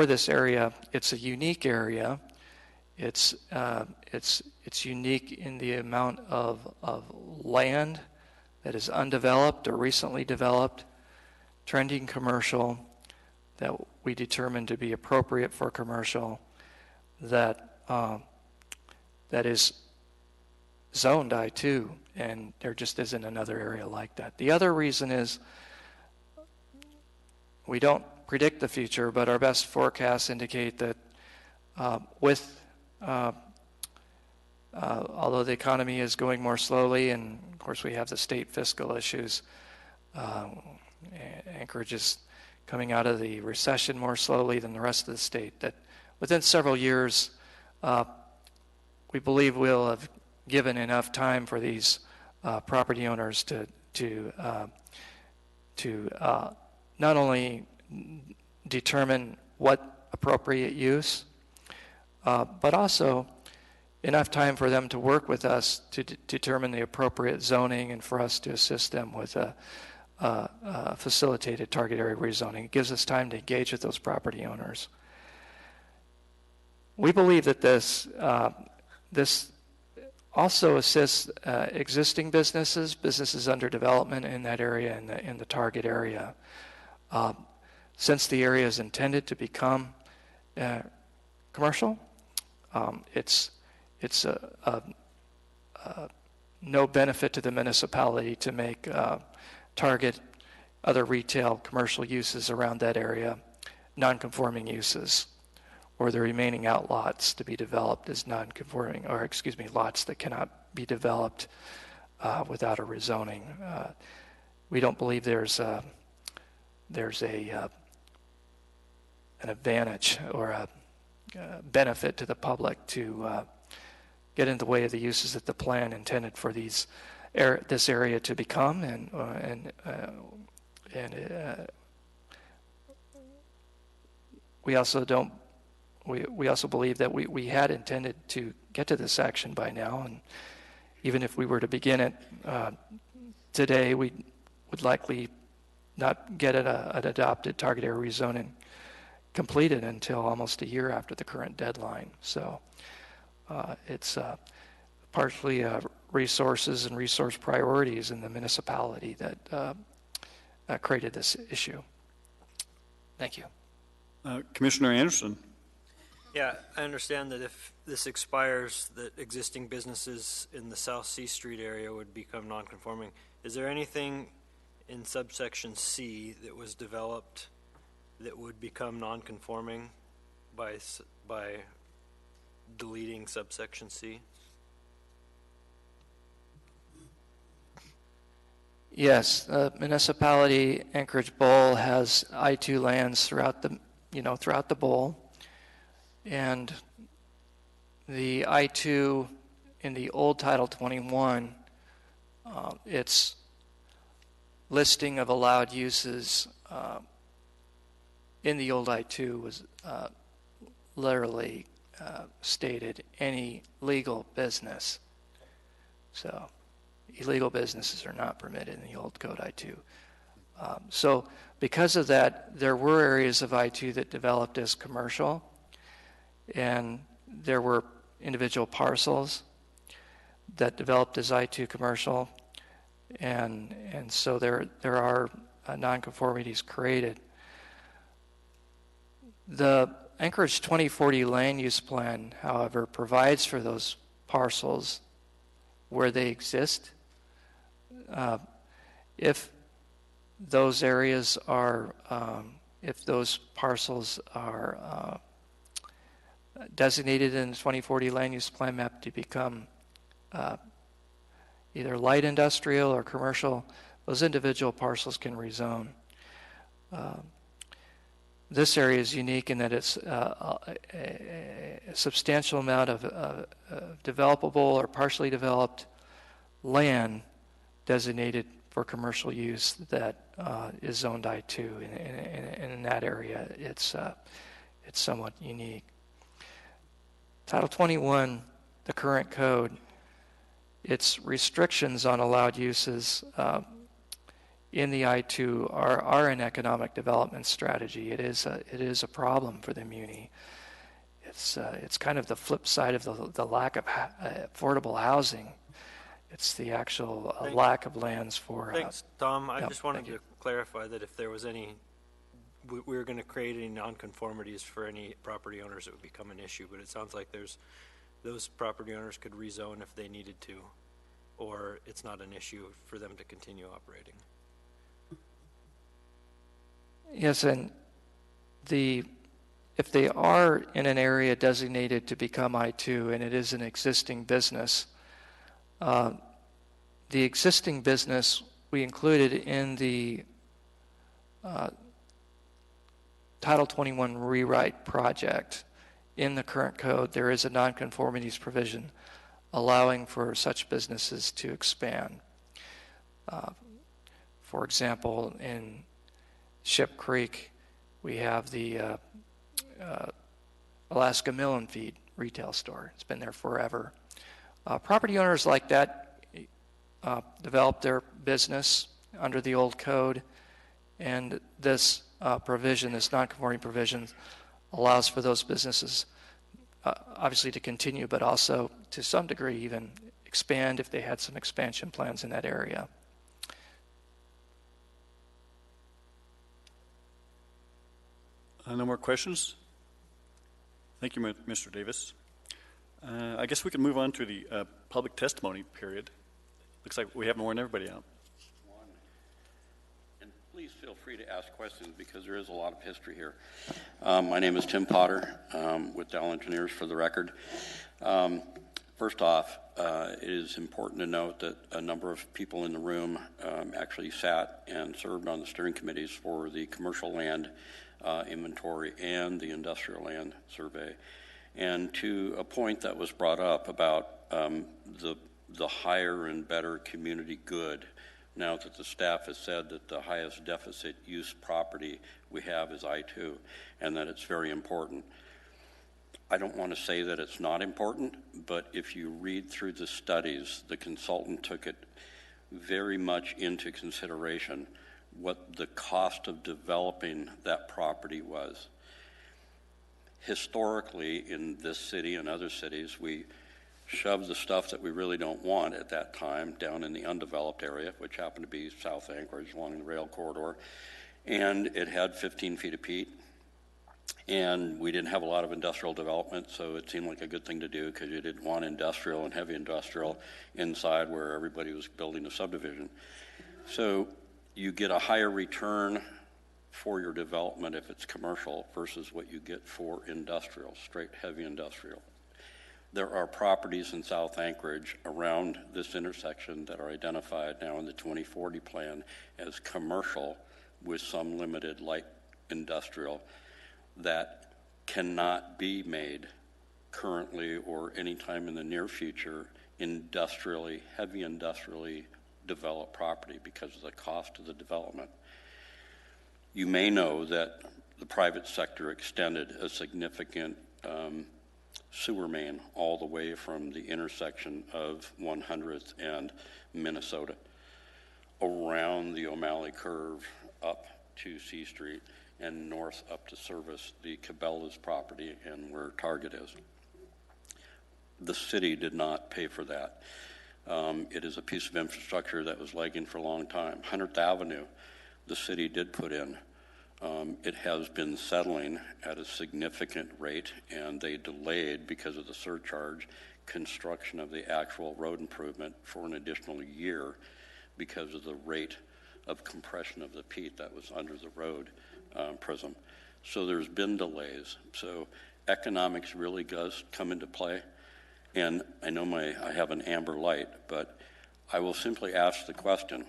this area. It's a unique area. It's unique in the amount of land that is undeveloped or recently developed, trending commercial, that we determined to be appropriate for commercial, that is zoned I-2, and there just isn't another area like that. The other reason is we don't predict the future, but our best forecasts indicate that although the economy is going more slowly, and of course we have the state fiscal issues, Anchorage is coming out of the recession more slowly than the rest of the state, that within several years we believe we'll have given enough time for these property owners to not only determine what appropriate use, but also enough time for them to work with us to determine the appropriate zoning and for us to assist them with a facilitated target area rezoning. It gives us time to engage with those property owners. We believe that this also assists existing businesses under development in that area, in the target area. Since the area is intended to become commercial, it's no benefit to the municipality to make target other retail commercial uses around that area non-conforming uses, or the remaining outlots to be developed as non-conforming, or lots that cannot be developed without a rezoning. We don't believe there's an advantage or a benefit to the public to get in the way of the uses that the plan intended for this area to become, and we also don't. We also believe that we had intended to get to this action by now, and even if we were to begin it today, we would likely not get an adopted target area rezoning completed until almost a year after the current deadline. So it's partially resources and resource priorities in the municipality that created this issue. Thank you. Commissioner Anderson. Yeah, I understand that if this expires, that existing businesses in the South C Street area would become non-conforming. Is there anything in subsection C that was developed that would become non-conforming by deleting subsection C? Yes, the municipality Anchorage Bowl has I-2 lands throughout the bowl, and the I-2 in the old Title 21, its listing of allowed uses in the old I-2 was literally stated any legal business. So illegal businesses are not permitted in the old code I-2. So because of that, there were areas of I-2 that developed as commercial, and there were individual parcels that developed as I-2 commercial, and so there are nonconformities created. The Anchorage 2040 land use plan, however, provides for those parcels where they exist. If those areas are, if those parcels are designated in the 2040 land use plan map to become either light industrial or commercial, those individual parcels can rezone. This area is unique in that it's a substantial amount of developable or partially developed land designated for commercial use that is zoned I-2, and in that area it's somewhat unique. Title 21, the current code, its restrictions on allowed uses in the I-2 are an economic development strategy. It is a problem for the muni. It's kind of the flip side of the lack of affordable housing. It's the actual lack of lands for. Thanks, Tom. I Yep, just wanted thank you. to clarify that if there was any, we were going to create any nonconformities for any property owners, it would become an issue. But it sounds like those property owners could rezone if they needed to, or it's not an issue for them to continue operating. Yes, and if they are in an area designated to become I-2 and it is an existing business, the existing business we included in the Title 21 rewrite project. In the current code, there is a nonconformities provision allowing for such businesses to expand. For example, in Ship Creek, we have the Alaska Mill and Feed retail store. It's been there forever. Property owners like that develop their business under the old code, and this provision, this non-conforming provision, allows for those businesses obviously to continue, but also to some degree even expand if they had some expansion plans in that area. No more questions? Thank you, Mr. Davis. I guess we can move on to the public testimony period. Looks like we have more than everybody out. And please feel free to ask questions because there is a lot of history here. My name is Tim Potter with Dow Engineers, for the record. First off, it is important to note that a number of people in the room actually sat and served on the steering committees for the commercial land inventory and the industrial land survey. And to a point that was brought up about the higher and better community good, now that the staff has said that the highest deficit use property we have is I-2, and that it's very important. I don't want to say that it's not important, but if you read through the studies, the consultant took it very much into consideration what the cost of developing that property was. Historically, in this city and other cities, we shoved the stuff that we really don't want at that time down in the undeveloped area, which happened to be South Anchorage along the rail corridor, and it had 15 feet of peat. And we didn't have a lot of industrial development, so it seemed like a good thing to do because you didn't want industrial and heavy industrial inside where everybody was building a subdivision. So you get a higher return for your development if it's commercial versus what you get for industrial, straight heavy industrial. There are properties in South Anchorage around this intersection that are identified now in the 2040 plan as commercial with some limited light industrial that cannot be made currently or anytime in the near future industrially, heavy industrially developed property because of the cost of the development. You may know that the private sector extended a significant sewer main all the way from the intersection of 100th and Minnesota around the O'Malley Curve up to C Street and north up to service the Cabela's property and where Target is. The city did not pay for that. It is a piece of infrastructure that was lagging for a long time. 100th Avenue, the city did put in. It has been settling at a significant rate, and they delayed, because of the surcharge, construction of the actual road improvement for an additional year because of the rate of compression of the peat that was under the road prism. So there's been delays. So economics really does come into play. And I know I have an amber light, but I will simply ask the question.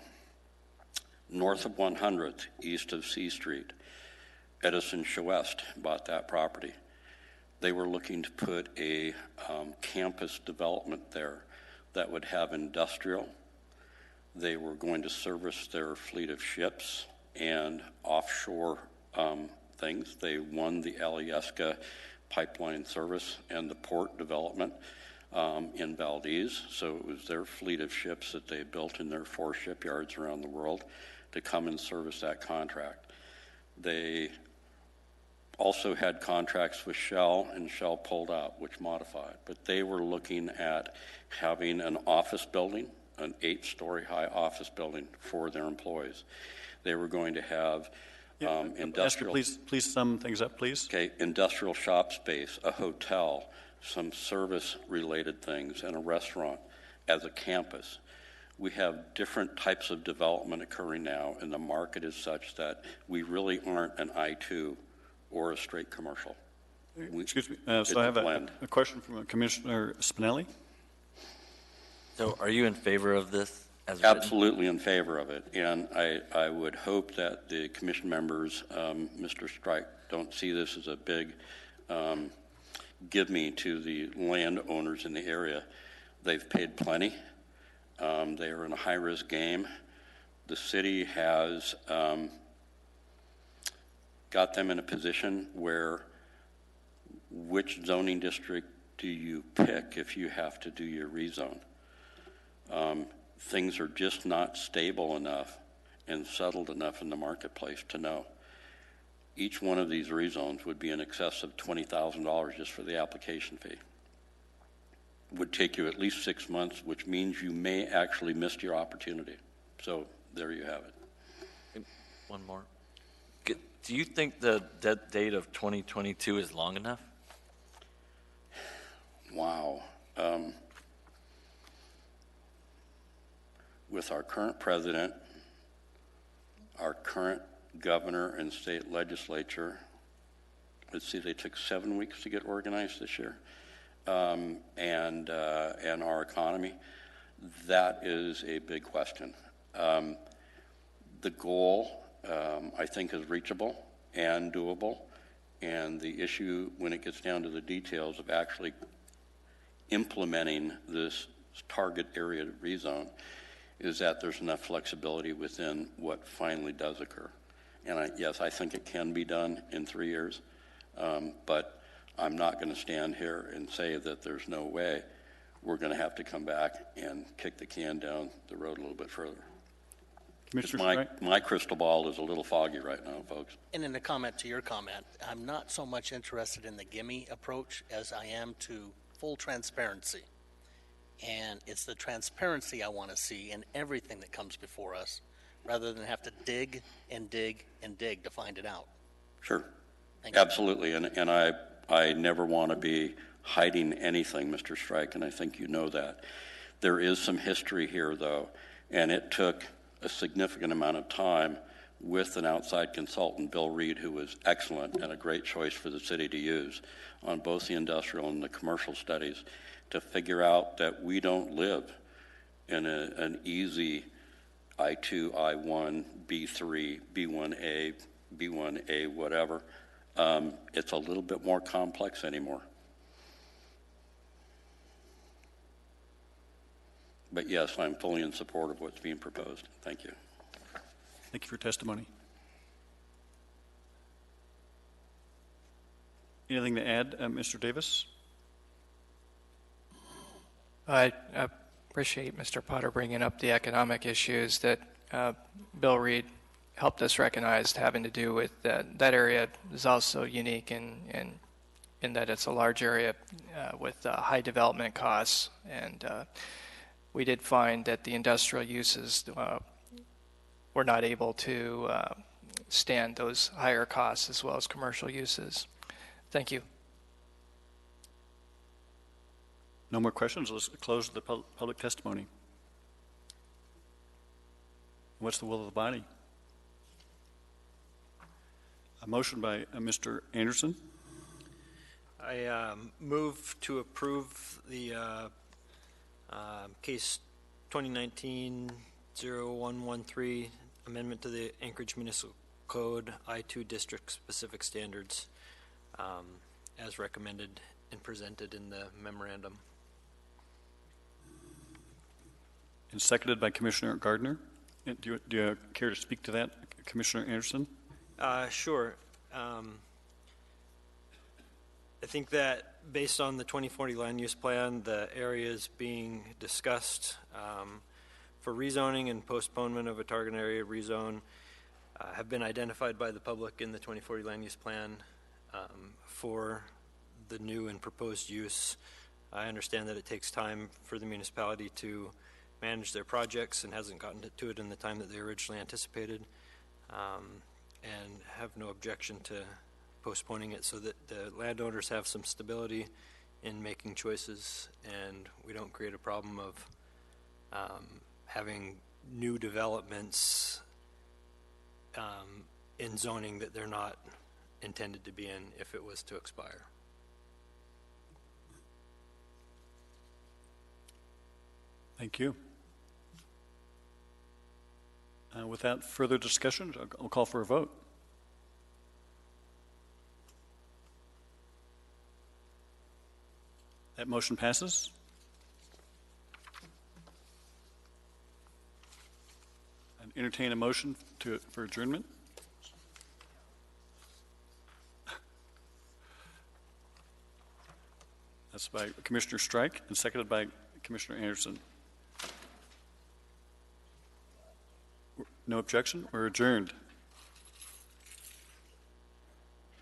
North of 100th, east of C Street, Edison Chouest bought that property. They were looking to put a campus development there that would have industrial. They were going to service their fleet of ships and offshore things. They won the Alyeska pipeline service and the port development in Valdez. So it was their fleet of ships that they built in their 4 shipyards around the world to come and service that contract. They also had contracts with Shell, and Shell pulled out, which modified. But they were looking at having an office building, an 8-story high office building for their employees. They were going to have industrial... Please sum things up, please. Okay, industrial shop space, a hotel, some service-related things, and a restaurant as a campus. We have different types of development occurring now, and the market is such that we really aren't an I-2 or a straight commercial. Excuse me. So I have a question from Commissioner Spinelli. So are you in favor of this? Absolutely in favor of it. And I would hope that the commission members, Mr. Strike, don't see this as a big give me to the landowners in the area. They've paid plenty. They are in a high-risk game. The city has got them in a position where which zoning district do you pick if you have to do your rezone? Things are just not stable enough and settled enough in the marketplace to know. Each one of these rezones would be in excess of $20,000 just for the application fee. Would take you at least 6 months, which means you may actually miss your opportunity. So there you have it. One more. Do you think the dead date of 2022 is long enough? Wow. With our current president, our current governor and state legislature, let's see, they took 7 weeks to get organized this year, and our economy, that is a big question. The goal, I think, is reachable and doable, and the issue when it gets down to the details of actually implementing this target area rezone is that there's enough flexibility within what finally does occur. And yes, I think it can be done in 3 years, but I'm not going to stand here and say that there's no way. We're going to have to come back and kick the can down the road a little bit further. My crystal ball is a little foggy right now, folks. And in a comment to your comment, I'm not so much interested in the gimme approach as I am to full transparency. And it's the transparency I want to see in everything that comes before us, rather than have to dig and dig and dig to find it out. Sure. Absolutely. And I never want to be hiding anything, Mr. Strike, and I think you know that. There is some history here, though, and it took a significant amount of time with an outside consultant, Bill Reed, who was excellent and a great choice for the city to use on both the industrial and the commercial studies, to figure out that we don't live in an easy I-2, I-1, B3, B1A, B1A, whatever. It's a little bit more complex anymore. But yes, I'm fully in support of what's being proposed. Thank you. Thank you for your testimony. Anything to add, Mr. Davis? I appreciate Mr. Potter bringing up the economic issues that Bill Reed helped us recognize having to do with that area is also unique in that it's a large area with high development costs, and we did find that the industrial uses were not able to stand those higher costs as well as commercial uses. Thank you. No more questions. Let's close the public testimony. What's the will of the body? A motion by Mr. Anderson. I move to approve the case 2019-0113 amendment to the Anchorage Municipal Code I-2 district specific standards as recommended and presented in the memorandum. And seconded by Commissioner Gardner. Do you care to speak to that, Commissioner Anderson? Sure. I think that based on the 2040 land use plan, the areas being discussed for rezoning and postponement of a target area rezone have been identified by the public in the 2040 land use plan for the new and proposed use. I understand that it takes time for the municipality to manage their projects and hasn't gotten to it in the time that they originally anticipated, and have no objection to postponing it so that the landowners have some stability in making choices and we don't create a problem of having new developments in zoning that they're not intended to be in if it was to expire. Thank you. Without further discussion, I'll call for a vote. That motion passes. I'd entertain a motion for adjournment. That's by Commissioner Strike and seconded by Commissioner Anderson. No objection? We're adjourned.